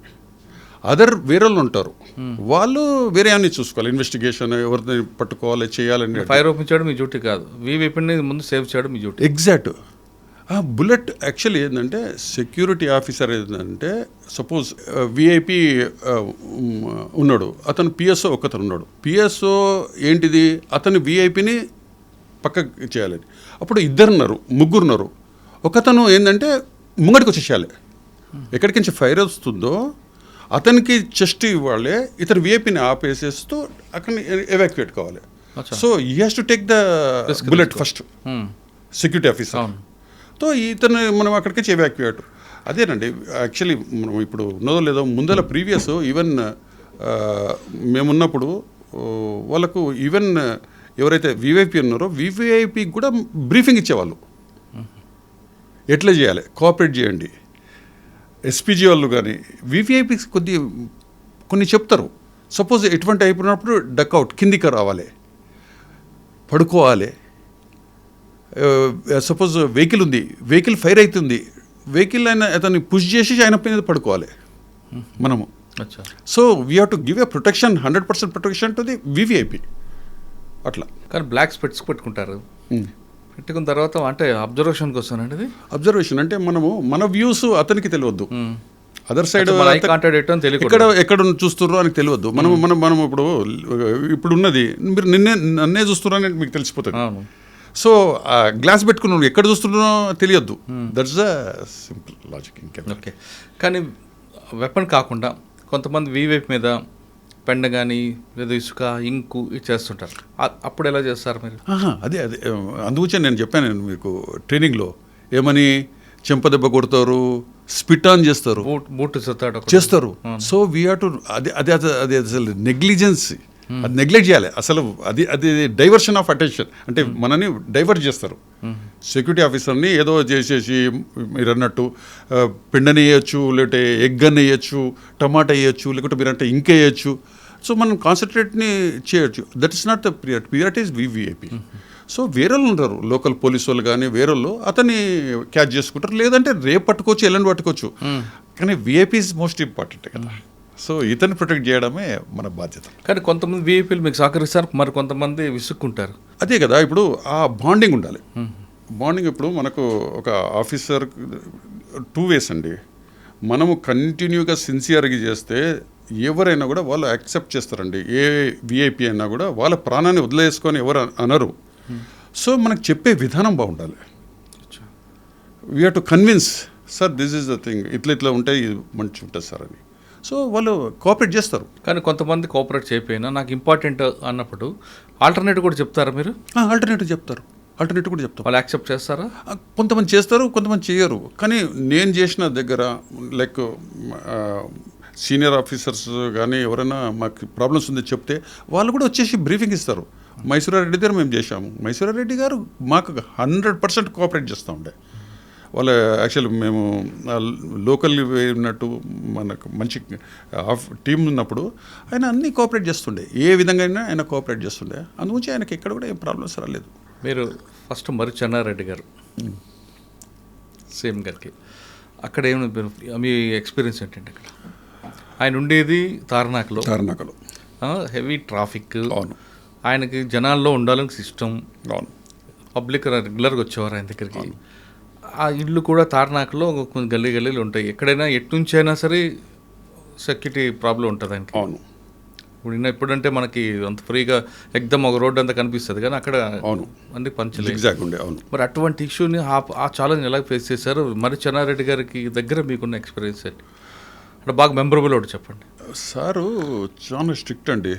వేరే వాళ్ళు ఉంటారు, వాళ్ళు వేరే అన్ని చూసుకోవాలి, ఇన్వెస్టిగేషన్ ఎవరిని పట్టుకోవాలి చేయాలని. ఫైర్ ఓపెన్ చేయడం మీ డ్యూటీ కాదు, వివిఐపిని ముందు సేవ్ చేయడం మీ డ్యూటీ. ఎగ్జాక్ట్. బుల్లెట్ యాక్చువల్లీ ఏంటంటే సెక్యూరిటీ ఆఫీసర్ ఏంటంటే సపోజ్ విఐపి ఉన్నాడు, అతను పిఎస్ఓ ఒకతను ఉన్నాడు. పిఎస్ఓ ఏంటిది, అతను విఐపిని పక్కకి చేయాలని. అప్పుడు 2 ముగ్గురున్నారు. ఒకతను ఏంటంటే ముంగడికి వచ్చేసేయాలి, ఎక్కడికి నుంచి ఫైర్ వస్తుందో అతనికి చెస్ట్ ఇవ్వాలి, ఇతను విఐపిని ఆపేసేస్తూ అక్కడ ఎవాక్యుయేట్ కావాలి. So he has to take the bullet first, security officer. So ఇతను మనం అక్కడికి ఎవాక్యుయేట్. అదేనండి యాక్చువల్లీ మనం ఇప్పుడు ఉన్నదో లేదో ముందర ప్రీవియస్ ఈవెన్ మేమున్నప్పుడు వాళ్ళకు ఈవెన్ ఎవరైతే వివిఐపి ఉన్నారో వివిఐపికి కూడా బ్రీఫింగ్ ఇచ్చేవాళ్ళు, ఎట్లా చేయాలి, కోఆపరేట్ చేయండి. ఎస్పీజీ వాళ్ళు కానీ వివిఐపి కొన్ని చెప్తారు. సపోజ్ ఎటువంటి అయిపోయినప్పుడు డక్అవుట్, కిందికి రావాలి, పడుకోవాలి. సపోజ్ వెహికల్ ఉంది, వెహికల్ ఫైర్ అవుతుంది, వెహికల్ అయినా అతన్ని పుష్ చేసి ఆయన పైన పడుకోవాలి మనము. So we have to give a protection, 100% protection to the VVIP. అట్లా. కానీ బ్లాక్ స్పెట్స్ పెట్టుకుంటారు, పెట్టుకున్న తర్వాత అంటే అబ్జర్వేషన్కి వస్తానండి. ఇది అబ్జర్వేషన్ అంటే మన వ్యూస్ అతనికి తెలియద్దు, అదర్ సైడ్ ఎక్కడ చూస్తుర్రో అని తెలియద్దు. మనం ఇప్పుడు ఉన్నది మీరు నన్నే చూస్తున్నారని మీకు తెలిసిపోతుంది. సో గ్లాస్ పెట్టుకున్నాను, ఎక్కడ చూస్తున్నారో తెలియద్దు. That's the simple logic. Okay. కానీ వెపన్ కాకుండా కొంతమంది వివైపు మీద పెండ కానీ లేదా ఇసుక, ఇంకు ఇది చేస్తుంటారు. అప్పుడు ఎలా చేస్తారు మీరు? అదే అందుగురించి నేను చెప్పాను మీకు ట్రైనింగ్లో, ఏమని చెంపదెబ్బ కొడతారు, స్పిట్ ఆన్ చేస్తారు, బూట్ చేస్తారు. సో వీ హ్యావ్ టు అది అసలు నెగ్లిజెన్సీ, అది నెగ్లెక్ట్ చేయాలి అసలు. అది డైవర్షన్ ఆఫ్ అటెన్షన్, అంటే మనని డైవర్ట్ చేస్తారు. సెక్యూరిటీ ఆఫీసర్ని ఏదో చేసేసి మీరు అన్నట్టు పెండని వేయచ్చు, లేకపోతే ఎగ్ అని వేయచ్చు, టమాటా వేయచ్చు, లేకపోతే మీరంటే ఇంకేయచ్చు. సో మనం కాన్సన్ట్రేట్ని చేయొచ్చు. That is not the priority is VVIP. So వేరే వాళ్ళు ఉంటారు, లోకల్ పోలీసు వాళ్ళు కానీ వేరే వాళ్ళు అతన్ని క్యాచ్ చేసుకుంటారు, లేదంటే రేపు పట్టుకోవచ్చు, ఎల్లుండి పట్టుకోవచ్చు. కానీ విఐపి ఈజ్ మోస్ట్ ఇంపార్టెంట్ కదా. సో ఇతన్ని ప్రొటెక్ట్ చేయడమే మన బాధ్యత. కానీ కొంతమంది విఐపీలు మీకు సహకరిస్తారు, మరి కొంతమంది విసుక్కుంటారు. అదే కదా, ఇప్పుడు ఆ బాండింగ్ ఉండాలి. బాండింగ్ ఇప్పుడు మనకు ఒక ఆఫీసర్ 2 ways అండి. మనము కంటిన్యూగా సిన్సియర్గా చేస్తే ఎవరైనా కూడా వాళ్ళు యాక్సెప్ట్ చేస్తారండి. ఏ విఐపి అయినా కూడా వాళ్ళ ప్రాణాన్ని వదిలేసుకొని ఎవరు అనరు. సో మనకు చెప్పే విధానం బాగుండాలి. We have to convince, sir this is the thing, ఇట్లా ఉంటే ఇది మంచి ఉంటుంది సార్ అని. సో వాళ్ళు కోఆపరేట్ చేస్తారు. కానీ కొంతమంది కోఆపరేట్ చేయకపోయినా నాకు ఇంపార్టెంట్ అన్నప్పుడు ఆల్టర్నేటివ్ కూడా చెప్తారా మీరు? ఆల్టర్నేటివ్ చెప్తారు, ఆల్టర్నేటివ్ కూడా చెప్తారు. వాళ్ళు యాక్సెప్ట్ చేస్తారా? కొంతమంది చేస్తారు, కొంతమంది చేయరు. కానీ నేను చేసిన దగ్గర లైక్ సీనియర్ ఆఫీసర్స్ కానీ ఎవరైనా మాకు ప్రాబ్లమ్స్ ఉంది చెప్తే వాళ్ళు కూడా వచ్చేసి బ్రీఫింగ్ ఇస్తారు. మైసూరారెడ్డి దగ్గర మేము చేశాము, మైసూరారెడ్డి గారు మాకు 100% కోఆపరేట్ చేస్తూ ఉండే. వాళ్ళ యాక్చువల్లీ మేము లోకల్ ఉన్నట్టు మనకు మంచి టీం ఉన్నప్పుడు ఆయన అన్నీ కోఆపరేట్ చేస్తుండే, ఏ విధంగా అయినా ఆయన కోఆపరేట్ చేస్తుండే. అందుగురించి ఆయనకి ఎక్కడ కూడా ఏం ప్రాబ్లమ్స్ రాలేదు. మీరు ఫస్ట్ మరి చెన్నారెడ్డి గారు సేమ్ గారికి అక్కడ ఏమైనా మీ ఎక్స్పీరియన్స్ ఏంటంటే అక్కడ ఆయన ఉండేది తార్నాకలో హెవీ ట్రాఫిక్. అవును. ఆయనకి జనాల్లో ఉండాలని సిస్టమ్. అవును. పబ్లిక్ రెగ్యులర్గా వచ్చేవారు ఆయన దగ్గరికి. ఆ ఇళ్ళు కూడా తార్నాకలో కొన్ని గల్లీలు ఉంటాయి. ఎక్కడైనా ఎట్నుంచి అయినా సరే సెక్యూరిటీ ప్రాబ్లం ఉంటుంది ఆయనకి. అవును. ఇప్పుడంటే మనకి అంత ఫ్రీగా ఎగ్దమ్ ఒక రోడ్డు అంతా కనిపిస్తుంది, కానీ అక్కడ అవును అన్ని పంచలేదు. ఎగ్జాక్ట్ ఉండే. అవును. మరి అటువంటి ఇష్యూని ఆ ఛాలెంజ్ ఎలా ఫేస్ చేశారు? మరి చెన్నారెడ్డి గారికి దగ్గర మీకున్న ఎక్స్పీరియన్స్ ఏంటి? అంటే బాగా మెమరబుల్ ఒకటి చెప్పండి. సారు చాలా స్ట్రిక్ట్ అండి.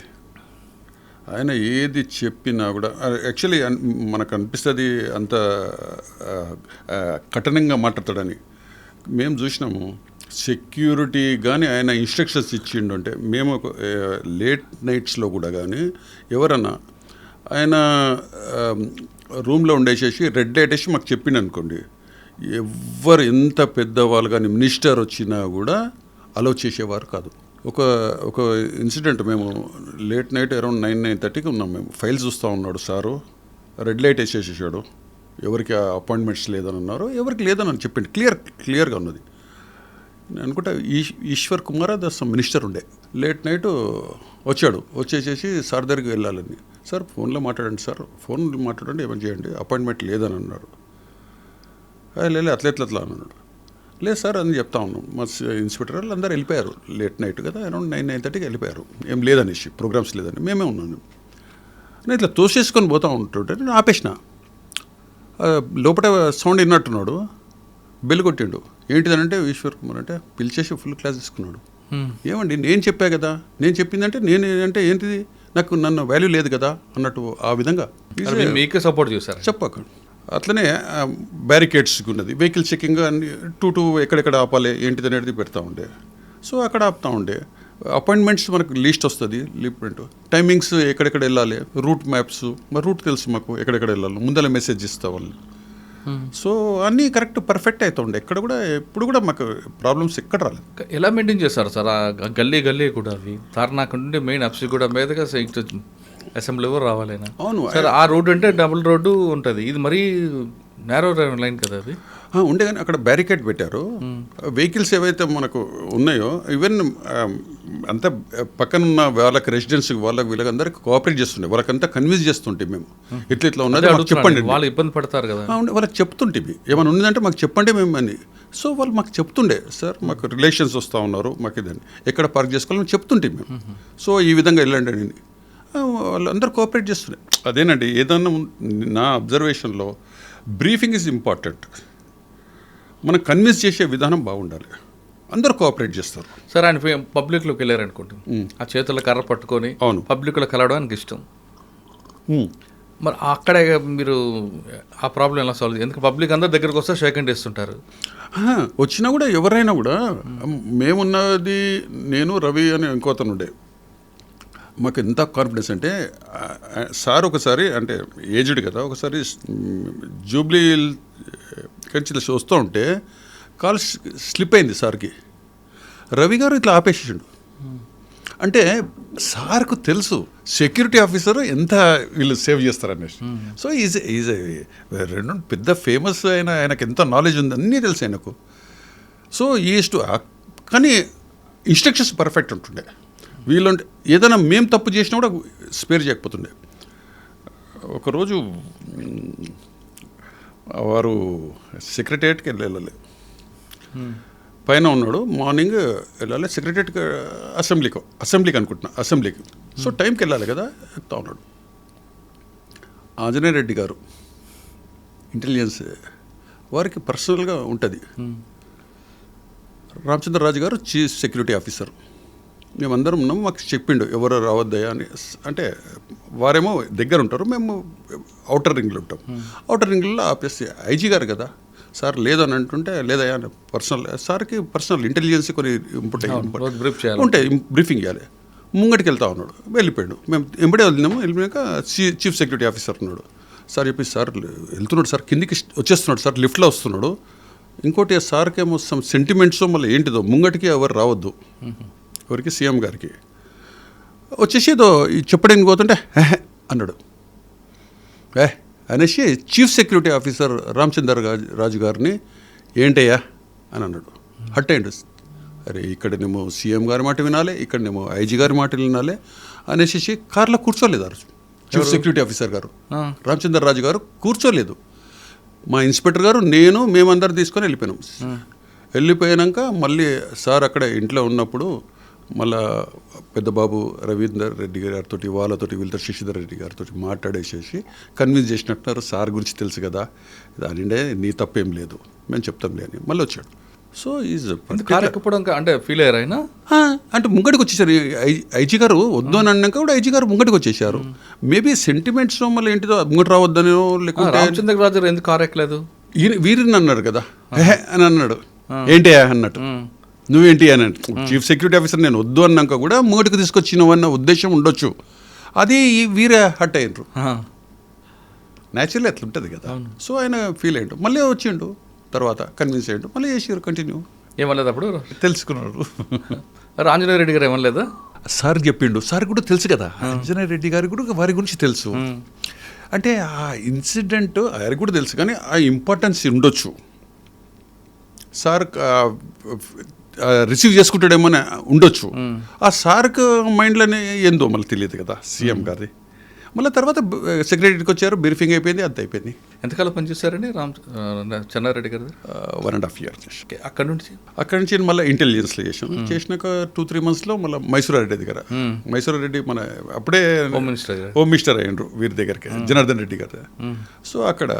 ఆయన ఏది చెప్పినా కూడా యాక్చువల్లీ మనకు అనిపిస్తుంది అంత కఠినంగా మాట్లాడతాడని. మేము చూసినాము సెక్యూరిటీ కానీ ఆయన ఇన్స్ట్రక్షన్స్ ఇచ్చిండు అంటే మేము లేట్ నైట్స్లో కూడా కానీ ఎవరన్నా ఆయన రూమ్లో ఉండేసేసి రెడ్ లైట్ వేసి మాకు చెప్పిండు అనుకోండి, ఎవరు ఎంత పెద్దవాళ్ళు కానీ మినిస్టర్ వచ్చినా కూడా అలౌ చేసేవారు కాదు. ఒక ఇన్సిడెంట్, మేము లేట్ నైట్ అరౌండ్ 9-9:30కి ఉన్నాం. మేము ఫైల్స్ చూస్తూ ఉన్నాడు సారు, రెడ్ లైట్ వేసేసేసాడు. ఎవరికి అపాయింట్మెంట్స్ లేదని అన్నారు, ఎవరికి లేదని చెప్పిండు. క్లియర్గా ఉన్నది. నేను అనుకుంటా ఈశ్వర్ కుమార్ దాస్ మినిస్టర్ ఉండే. లేట్ నైట్ వచ్చేసేసి సార్ దగ్గరికి వెళ్ళాలని, సార్ ఫోన్లో మాట్లాడండి, సార్ ఫోన్లో మాట్లాడండి, ఏమైనా చేయండి, అపాయింట్మెంట్ లేదని అన్నాడు. లేదు అట్లా అన్నాడు. లేదు సార్ అని చెప్తా ఉన్నాం. మా ఇన్స్పెక్టర్ వాళ్ళు అందరూ వెళ్ళిపోయారు. లేట్ నైట్ కదా, అరౌండ్ 9-9:30కి వెళ్ళిపోయారు. ఏం లేదనేసి, ప్రోగ్రామ్స్ లేదని. మేమే ఉన్నాను. నేను ఇట్లా తోసేసుకొని పోతూ ఉంటుంటే నేను ఆపేసిన. లోపల సౌండ్ విన్నట్టున్నాడు, బెల్ కొట్టిండు. ఏంటిదనంటే ఈశ్వర్ కుమార్ అంటే పిలిచేసి ఫుల్ క్లాస్ తీసుకున్నాడు. ఏమండి నేను చెప్పా కదా, నేను చెప్పిందంటే నేను అంటే ఏంటిది, నన్ను వాల్యూ లేదు కదా అన్నట్టు ఆ విధంగా మీకే సపోర్ట్ చేశారు. చెప్పక అట్లనే బ్యారికేడ్స్ ఉన్నది, వెహికల్ చెకింగ్ అన్ని 2 ఎక్కడెక్కడ ఆపాలి ఏంటిది అనేది పెడతా ఉండే. సో అక్కడ ఆపుతా ఉండే. అపాయింట్మెంట్స్ మనకు లిస్ట్ వస్తుంది, టైమింగ్స్ ఎక్కడెక్కడ వెళ్ళాలి, రూట్ మ్యాప్స్, మరి రూట్ తెలుసు మాకు ఎక్కడెక్కడ వెళ్ళాలి, ముందర మెసేజ్ ఇస్తా వాళ్ళు. సో అన్నీ కరెక్ట్ పర్ఫెక్ట్ అవుతుండే. ఎక్కడ కూడా ఎప్పుడు కూడా మాకు ప్రాబ్లమ్స్ ఎక్కడ రాలేదు. ఎలా మెయింటైన్ చేస్తారు సార్ ఆ గల్లీ కూడా? అవి తార్నాక నుండి మెయిన్ అప్సి కూడా మీదగా అసెంబ్లీ ఎవరు రావాలైనా. అవును సార్, ఆ రోడ్డు అంటే డబుల్ రోడ్డు ఉంటుంది, ఇది మరీ నేరో లైన్ కదా అది. ఉండే కానీ అక్కడ బ్యారికేడ్ పెట్టారు. వెహికల్స్ ఏవైతే మనకు ఉన్నాయో ఈవెన్ అంతా పక్కన ఉన్న వాళ్ళకి రెసిడెన్స్ వీళ్ళకి అందరికి కోఆపరేట్ చేస్తుండే, వాళ్ళకంతా కన్విన్స్ చేస్తుంటే మేము ఇట్లా ఉన్నది చెప్పండి, వాళ్ళు ఇబ్బంది పడతారు కదా, వాళ్ళకి చెప్తుంటే ఏమైనా ఉన్నదంటే మాకు చెప్పండి మేము అని. సో వాళ్ళు మాకు చెప్తుండే, సార్ మాకు రిలేషన్స్ వస్తూ ఉన్నారు, మాకు ఇదని ఎక్కడ పార్క్ చేసుకోవాలని చెప్తుంటే మేము. సో ఈ విధంగా వెళ్ళండి అని వాళ్ళందరూ కోఆపరేట్ చేస్తుండే. అదేనండి, ఏదన్నా నా అబ్జర్వేషన్లో బ్రీఫింగ్ ఈజ్ ఇంపార్టెంట్. మనం కన్విన్స్ చేసే విధానం బాగుండాలి, అందరూ కోఆపరేట్ చేస్తారు. సార్ ఆయన పబ్లిక్లోకి వెళ్ళారు అనుకుంటాం, ఆ చేతుల్లో కర్ర పట్టుకొని అవును పబ్లిక్లో కలవడానికి ఇష్టం. మరి అక్కడే మీరు ఆ ప్రాబ్లం ఎలా సాల్వ్? ఎందుకంటే పబ్లిక్ అందరు దగ్గరకు వస్తే షేక్ హ్యాండ్ ఇస్తుంటారు. వచ్చినా కూడా ఎవరైనా కూడా మేమున్నది, నేను రవి అని ఇంకోతను ఉండే, మాకు ఎంత కాన్ఫిడెన్స్ అంటే సార్ ఒకసారి అంటే ఏజ్డ్ కదా, ఒకసారి జూబ్లీ కంచి వస్తూ ఉంటే కాల్ స్లిప్ అయింది సార్కి. రవి గారు ఇట్లా ఆపేసేసిండు. అంటే సార్కు తెలుసు సెక్యూరిటీ ఆఫీసర్ ఎంత వీళ్ళు సేవ్ చేస్తారనేసి. సో ఈజ్ రెండు పెద్ద ఫేమస్ అయిన ఆయనకు ఎంత నాలెడ్జ్ ఉంది అన్నీ తెలుసు ఆయనకు. సో కానీ ఇన్స్ట్రక్షన్స్ పర్ఫెక్ట్ ఉంటుండే. వీళ్ళంటే ఏదైనా మేము తప్పు చేసినా కూడా స్పేర్ చేయకపోతుండే. ఒకరోజు వారు సెక్రటేరియట్కి వెళ్ళాలి, పైన ఉన్నాడు, మార్నింగ్ వెళ్ళాలి సెక్రటేరియట్కి, అసెంబ్లీకి అనుకుంటున్నా, అసెంబ్లీకి. సో టైంకి వెళ్ళాలి కదా, చెప్తా ఉన్నాడు. ఆంజనేయ రెడ్డి గారు ఇంటెలిజెన్స్ వారికి పర్సనల్గా ఉంటుంది, రామచంద్రరాజు గారు చీఫ్ సెక్యూరిటీ ఆఫీసర్. మేమందరం ఉన్నాము, మాకు చెప్పిండు ఎవరు రావద్దయా అని. అంటే వారేమో దగ్గర ఉంటారు, మేము అవుటర్ రింగ్లో ఉంటాం. అవుటర్ రింగ్లో ఆపేసి ఐజీ గారు కదా సార్ లేదని అంటుంటే, లేదయా పర్సనల్ సార్కి పర్సనల్ ఇంటెలిజెన్స్ కొన్ని ఉంటాయి, బ్రీఫింగ్ చేయాలి. ముంగటికి వెళ్తా ఉన్నాడు, వెళ్ళిపోయాడు. మేము ఎంబడే వెళ్ళినాక చీఫ్ సెక్యూరిటీ ఆఫీసర్ ఉన్నాడు. సార్ చెప్పి, సార్ వెళ్తున్నాడు సార్, కిందికి వచ్చేస్తున్నాడు సార్, లిఫ్ట్లో వస్తున్నాడు, ఇంకోటి సార్కేమో సమ్ సెంటిమెంట్స్ మళ్ళీ ఏంటిదో ముంగటికి ఎవరు రావద్దు, ఎవరికి సీఎం గారికి వచ్చేసి ఏదో చెప్పడానికి పోతుంటే అన్నాడు. అనేసి చీఫ్ సెక్యూరిటీ ఆఫీసర్ రామచందర్ రాజు గారిని ఏంటయ్యా అని అన్నాడు. హట్ అయ్యండు. అరే ఇక్కడనేమో సీఎం గారి మాట వినాలి, ఇక్కడనేమో ఐజీ గారి మాటలు వినాలి అనేసి కార్లో కూర్చోలేదు ఆ రోజు. చీఫ్ సెక్యూరిటీ ఆఫీసర్ గారు రామచందర్ రాజు గారు కూర్చోలేదు. మా ఇన్స్పెక్టర్ గారు మేమందరం తీసుకొని వెళ్ళిపోయినాం. వెళ్ళిపోయాక మళ్ళీ సార్ అక్కడ ఇంట్లో ఉన్నప్పుడు మళ్ళా పెద్దబాబు రవీందర్ రెడ్డి గారితో వీళ్ళతో శశిధర్ రెడ్డి గారితో మాట్లాడేసేసి కన్విన్స్ చేసినట్టున్నారు. సార్ గురించి తెలుసు కదా, దానిండే నీ తప్పేం లేదు, మేము చెప్తాంలే అని మళ్ళీ వచ్చాడు. సో ఈజ్ అంటే ఫీల్ అయ్యారు ఆయన. అంటే ముంగడికి వచ్చేసారు. ఐజీ గారు వద్దు అని అన్నాక కూడా ఐజీ గారు ముంగడికి వచ్చేసారు. మేబీ సెంటిమెంట్స్ మళ్ళీ ఏంటిదో ముంగటి రావద్దనో లేకుంటే రామచంద్ర రాజు ఎందుకు కారు ఎక్కలేదు వీరిని అన్నాడు కదా అని అన్నాడు. ఏంటి అన్నట్టు నువ్వేంటి అని చీఫ్ సెక్యూరిటీ ఆఫీసర్ నేను వద్దు అన్నాక కూడా ముంగటికి తీసుకొచ్చినవన్న ఉద్దేశం ఉండొచ్చు. అది వీరే హట్ అయ్యారు. న్యాచురల్ అట్లా ఉంటుంది కదా. సో ఆయన ఫీల్ అయ్యాడు. మళ్ళీ వచ్చిండు, తర్వాత కన్విన్స్ అయ్యాడు, మళ్ళీ చేసారు కంటిన్యూ. ఏమలేదు అప్పుడు తెలుసుకున్నారు. ఆంజనేయ రెడ్డి గారు ఏమనలేదా? సార్ చెప్పిండు. సార్ కూడా తెలుసు కదా, ఆంజనేయ రెడ్డి గారికి కూడా వారి గురించి తెలుసు. అంటే ఆ ఇన్సిడెంట్ ఆయనకు కూడా తెలుసు, కానీ ఆ ఇంపార్టెన్స్ ఉండొచ్చు. సార్ రిసీవ్ చేసుకుంటాడేమో ఉండొచ్చు. ఆ సార్కి మైండ్లోనే ఏందో మళ్ళీ తెలియదు కదా సీఎం గారి. మళ్ళీ తర్వాత సెక్రటరీకి వచ్చారు, బ్రీఫింగ్ అయిపోయింది, అంత అయిపోయింది. ఎంతకాలం పనిచేశారండి చెన్నారెడ్డి గారు? 1.5 years. అక్కడ నుంచి మళ్ళీ ఇంటెలిజెన్స్లో చేసినాక 2-3 monthsలో మళ్ళీ మైసూరా రెడ్డి దగ్గర. మైసూరా రెడ్డి మన అప్పుడే హోమ్ మినిస్టర్ అయ్యిండ్రు వీరి దగ్గరికి, జనార్దన్ రెడ్డి గారు. సో అక్కడ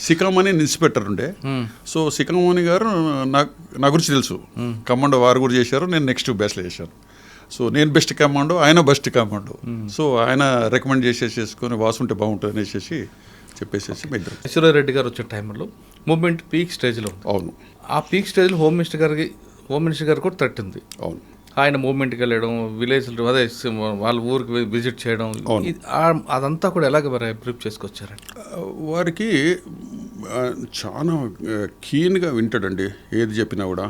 సికామణి ఇన్స్పెక్టర్ ఉండే. సో సికామణి గారు నా గురించి తెలుసు, కమాండో వారు కూడా చేశారు, నేను నెక్స్ట్ బ్యాచ్లో చేశాను. సో నేను బెస్ట్ కమాండో, ఆయన బెస్ట్ కమాండో. సో ఆయన రికమెండ్ చేసుకొని వాసుంటే బాగుంటుంది అనేసి చెప్పేసేసి రెడ్డి గారు వచ్చిన టైంలో మూవ్మెంట్ పీక్ స్టేజ్లో ఉంది. అవును. ఆ పీక్ స్టేజ్లో హోమ్ మినిస్టర్ గారు కూడా థ్రెట్ ఉంది. అవును. ఆయన మూవ్మెంట్కి వెళ్ళడం, విలేజ్ అదే వాళ్ళ ఊరికి విజిట్ చేయడం, అదంతా కూడా ఎలాగ బ్రీఫ్ చేసుకొచ్చారండి? వారికి చాలా కీన్గా వింటాడండి, ఏది చెప్పినా కూడా.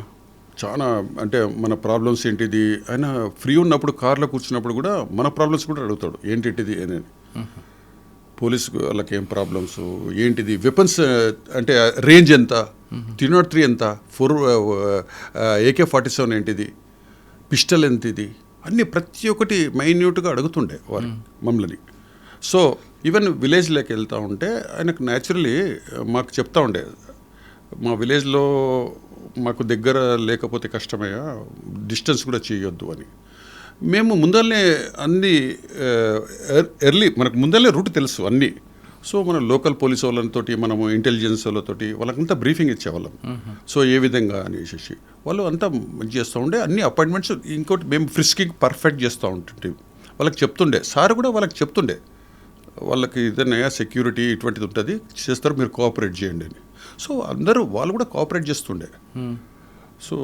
చాలా అంటే మన ప్రాబ్లమ్స్ ఏంటిది, ఆయన ఫ్రీ ఉన్నప్పుడు కార్లో కూర్చున్నప్పుడు కూడా మన ప్రాబ్లమ్స్ కూడా అడుగుతాడు, ఏంటిది అని. పోలీసు వాళ్ళకి ఏం ప్రాబ్లమ్స్ ఏంటిది, వెపన్స్ అంటే రేంజ్ ఎంత, 303 ఎంత, 4 AK-47 ఏంటిది, పిస్టల్ ఎంత, ఇది అన్నీ ప్రతి ఒక్కటి మైన్యూట్గా అడుగుతుండే వారు మమ్మల్ని. సో ఈవెన్ విలేజ్లోకి వెళ్తూ ఉంటే ఆయనకు న్యాచురలీ మాకు చెప్తా ఉండే, మా విలేజ్లో మాకు దగ్గర లేకపోతే కష్టమయ్యా, డిస్టెన్స్ కూడా చేయొద్దు అని. మేము ముందరనే అన్ని ఎర్లీ మనకు ముందరనే రూట్ తెలుసు అన్నీ. సో మన లోకల్ పోలీస్ వాళ్ళతోటి, మనము ఇంటెలిజెన్స్ వాళ్ళతోటి వాళ్ళకంతా బ్రీఫింగ్ ఇచ్చేవాళ్ళం. సో ఏ విధంగా అనేసి వాళ్ళు అంతా మంచి చేస్తూ ఉండే. అన్ని అపాయింట్మెంట్స్, ఇంకోటి మేము ఫ్రిస్కింగ్ పర్ఫెక్ట్ చేస్తూ ఉంటుంటే వాళ్ళకి చెప్తుండే. సార్ కూడా వాళ్ళకి చెప్తుండే, వాళ్ళకి ఇదన్నయ్యా సెక్యూరిటీ ఇటువంటిది ఉంటుంది, చేస్తారు, మీరు కోఆపరేట్ చేయండి అని. సో అందరూ వాళ్ళు కూడా కోఆపరేట్ చేస్తుండే. సో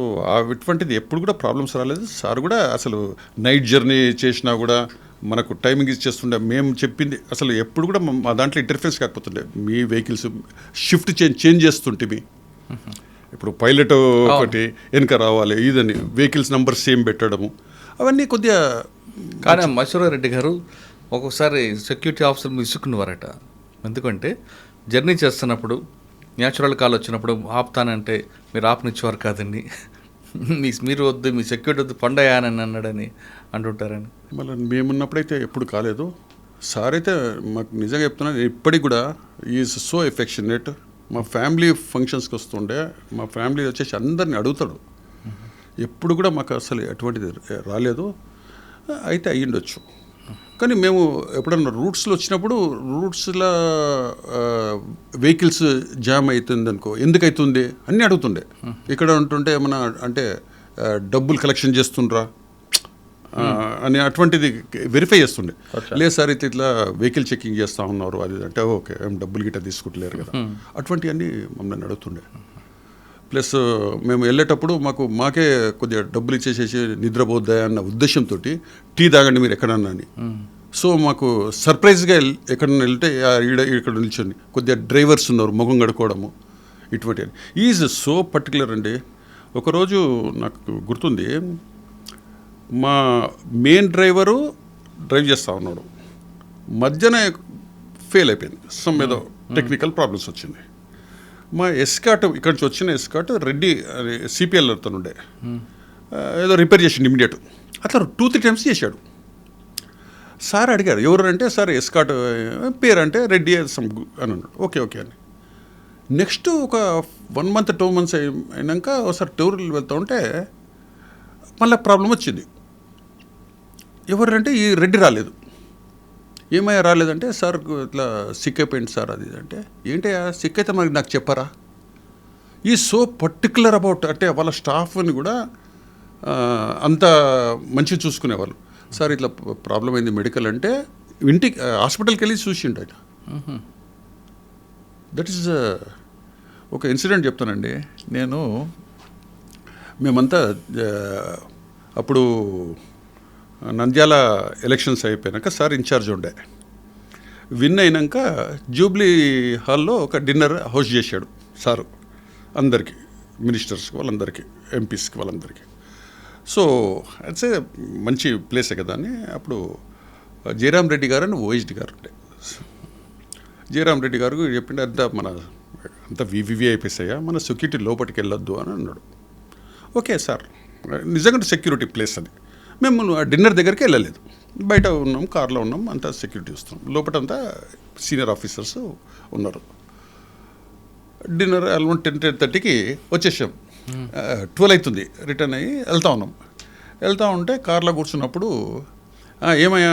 ఇటువంటిది ఎప్పుడు కూడా ప్రాబ్లమ్స్ రాలేదు. సార్ కూడా అసలు నైట్ జర్నీ చేసినా కూడా మనకు టైమింగ్ ఇచ్చేస్తుండే. మేము చెప్పింది అసలు ఎప్పుడు కూడా మా దాంట్లో ఇంటర్ఫరెన్స్ కాకపోతుండే. మీ వెహికల్స్ షిఫ్ట్ చేంజ్ చేస్తుంటే ఇప్పుడు పైలట్ ఒకటి వెనక రావాలి, ఇదని వెహికల్స్ నెంబర్ సేమ్ పెట్టడము, అవన్నీ కొద్దిగా. కానీ మైసూరా రెడ్డి గారు ఒక్కొక్కసారి సెక్యూరిటీ ఆఫీసర్ విసుక్కునేవారట. ఎందుకంటే జర్నీ చేస్తున్నప్పుడు న్యాచురల్ కాల్ వచ్చినప్పుడు ఆపుతానంటే మీరు ఆపనిచ్చేవారు కాదండి, మీరు వద్దు, మీ సెక్యూరిటీ వద్దు, పండయానని అన్నాడని అంటుంటారని. మళ్ళీ మేమున్నప్పుడైతే ఎప్పుడు కాలేదు. సార్ అయితే మాకు నిజంగా చెప్తున్నాను, ఇప్పటికి కూడా ఈజ్ సో ఎఫెక్షనేట్. మా ఫ్యామిలీ ఫంక్షన్స్కి వస్తుండే, మా ఫ్యామిలీ వచ్చేసి అందరిని అడుగుతాడు. ఎప్పుడు కూడా మాకు అసలు ఎటువంటిది రాలేదు. అయితే అయ్యిండొచ్చు, కానీ మేము ఎప్పుడన్నా రూట్స్లో వచ్చినప్పుడు రూట్స్లో వెహికల్స్ జామ్ అవుతుంది అనుకో, ఎందుకు అవుతుంది అన్నీ అడుగుతుండే. ఇక్కడ ఉంటుంటే ఏమన్నా అంటే డబ్బులు కలెక్షన్ చేస్తుండ్రా అని అటువంటిది వెరిఫై చేస్తుండే. లేదు సార్ అయితే ఇట్లా వెహికల్ చెకింగ్ చేస్తూ ఉన్నారు అది అంటే, ఓకే ఏం డబ్బులు గిట్ట తీసుకుంటలేరు కదా, అటువంటివన్నీ మమ్మల్ని అడుగుతుండే. ప్లస్ మేము వెళ్ళేటప్పుడు మాకే కొద్దిగా డబ్బులు ఇచ్చేసేసి నిద్రపోద్దా అన్న ఉద్దేశంతో టీ తాగండి మీరు ఎక్కడన్నా అని. సో మాకు సర్ప్రైజ్గా ఎక్కడన్నా వెళ్తే ఇక్కడ నిల్చొని కొద్దిగా డ్రైవర్స్ ఉన్నారు, ముఖం కడుక్కోవడము, ఇటువంటి ఈజ్ సో పర్టికులర్ అండి. ఒకరోజు నాకు గుర్తుంది, మా మెయిన్ డ్రైవరు డ్రైవ్ చేస్తూ ఉన్నాడు, మధ్యన ఫెయిల్ అయిపోయింది, సమ్ ఏదో టెక్నికల్ ప్రాబ్లమ్స్ వచ్చింది. మా ఎస్కాట్ ఇక్కడ నుంచి వచ్చిన ఎస్కాట్ రెడ్డి సిపిఎల్ అతను ఉండే, ఏదో రిపేర్ చేసిండు ఇమీడియట్. అట్లా 2-3 టైమ్స్ చేశాడు. సార్ అడిగారు ఎవరు అంటే, సార్ ఎస్కాట్ పేరు అంటే రెడ్డి సమ్ అని అన్నాడు. ఓకే ఓకే అని. నెక్స్ట్ ఒక 1 month 2 months అయినాక ఒకసారి టూర్లు వెళ్తూ ఉంటే మళ్ళీ ప్రాబ్లం వచ్చింది. ఎవరంటే ఈ రెడ్డి రాలేదు. ఏమయ్యా రాలేదంటే, సార్ ఇట్లా సిక్ అయిపోయింది సార్ అది అంటే. ఏంటయ్యా సిక్ అయితే మరి నాకు చెప్పారా? ఈ సో పర్టికులర్ అబౌట్, అంటే వాళ్ళ స్టాఫ్ని కూడా అంత మంచిగా చూసుకునేవాళ్ళు. సార్ ఇట్లా ప్రాబ్లం అయింది మెడికల్ అంటే, ఇంటికి హాస్పిటల్కి వెళ్ళి చూసిండు ఆయన. దట్ ఈస్ ఒక ఇన్సిడెంట్ చెప్తానండి. మేమంతా అప్పుడు నంద్యాల ఎలక్షన్స్ అయిపోయాక సార్ ఇన్ఛార్జ్ ఉండే. విన్ అయినాక జూబ్లీ హాల్లో ఒక డిన్నర్ హోస్ట్ చేశాడు సారు, అందరికీ, మినిస్టర్స్కి వాళ్ళందరికీ, ఎంపీస్కి వాళ్ళందరికీ. సో ఇట్స్ ఏ మంచి ప్లేసే కదా అని. అప్పుడు జయరాం రెడ్డి గారు అని ఓఎస్డి గారు ఉండే. జయరాం రెడ్డి గారు చెప్పిండే, అంత వివివి అయిపోయాయా, మన సెక్యూరిటీ లోపలికి వెళ్ళొద్దు అని అన్నాడు. ఓకే సార్, నిజంగా సెక్యూరిటీ ప్లేస్ అది. మేము ఆ డిన్నర్ దగ్గరికి వెళ్ళలేదు, బయట ఉన్నాం, కార్లో ఉన్నాం, అంతా సెక్యూరిటీ ఇస్తాం. లోపలంతా సీనియర్ ఆఫీసర్స్ ఉన్నారు. డిన్నర్ అరౌండ్ 10-10:30కి వచ్చేసాం. 12 అవుతుంది, రిటర్న్ అయ్యి వెళ్తా ఉంటే కార్లో కూర్చున్నప్పుడు, ఏమయ్యా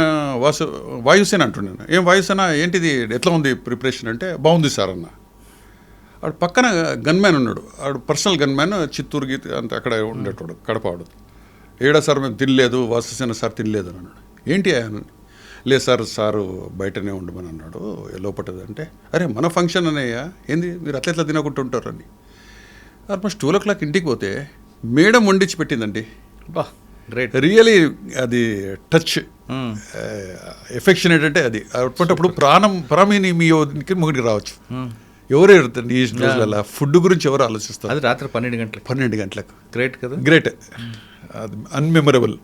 వాయుసేన అంటున్నాను. ఏం వాయుసేన ఏంటిది, ఎట్లా ఉంది ప్రిపరేషన్ అంటే, బాగుంది సార్ అన్న. ఆడు పక్కన గన్మ్యాన్ ఉన్నాడు, ఆడు పర్సనల్ గన్మ్యాన్, చిత్తూరు గీత అంత అక్కడ ఉండేటోడు, కడపవాడు. ఏడా సార్ మేము తినలేదు, వాసుసేన సార్ తినలేదు అని అన్నాడు. ఏంటి అని, లేదు సారు బయటనే ఉండమని అన్నాడు లోపటది అంటే. అరే మన ఫంక్షన్ అనేయ్యా, ఏంది మీరు అట్లా తినకుంటూ ఉంటారు అని. ఆల్మోస్ట్ 12 o'clock ఇంటికి పోతే మేడం వండించి పెట్టిందండి. బా గ్రేట్, రియలీ అది టచ్, ఎఫెక్షనేట్ అంటే అది. అప్పుడు ప్రామిని మీ ముగిడికి రావచ్చు. ఎవరు ఎడుతుంది ఈ రోజులలో ఫుడ్ గురించి ఎవరు ఆలోచిస్తారు? అది రాత్రి 12 గంటలకు. గ్రేట్ కదా, గ్రేట్, అది అన్మెమరబుల్.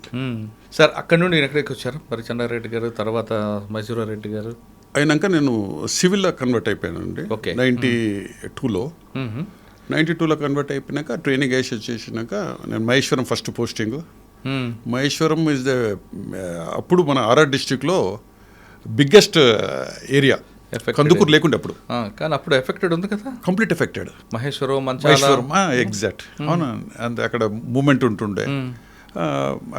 సార్ అక్కడ నుండి ఎక్కడికి వచ్చారు మరి? చెన్నారెడ్డి గారు, తర్వాత మైసూరారెడ్డి గారు అయినాక నేను సివిల్లో కన్వర్ట్ అయిపోయానండి. 92లో 92లో కన్వర్ట్ అయిపోయినాక ట్రైనింగ్ చేసినాక నేను Maheshwaram first posting. Maheshwaram is the అప్పుడు మన ఆర్ఆర్ డిస్ట్రిక్ట్లో బిగ్గెస్ట్ ఏరియా. కందుకూరు లేకుండే అప్పుడు, కానీ అప్పుడు ఎఫెక్టెడ్ ఉంది కదా, కంప్లీట్ ఎఫెక్టెడ్. మహేశ్వరం ఎగ్జాక్ట్, అవును. అంతే, అక్కడ మూమెంట్ ఉంటుండే,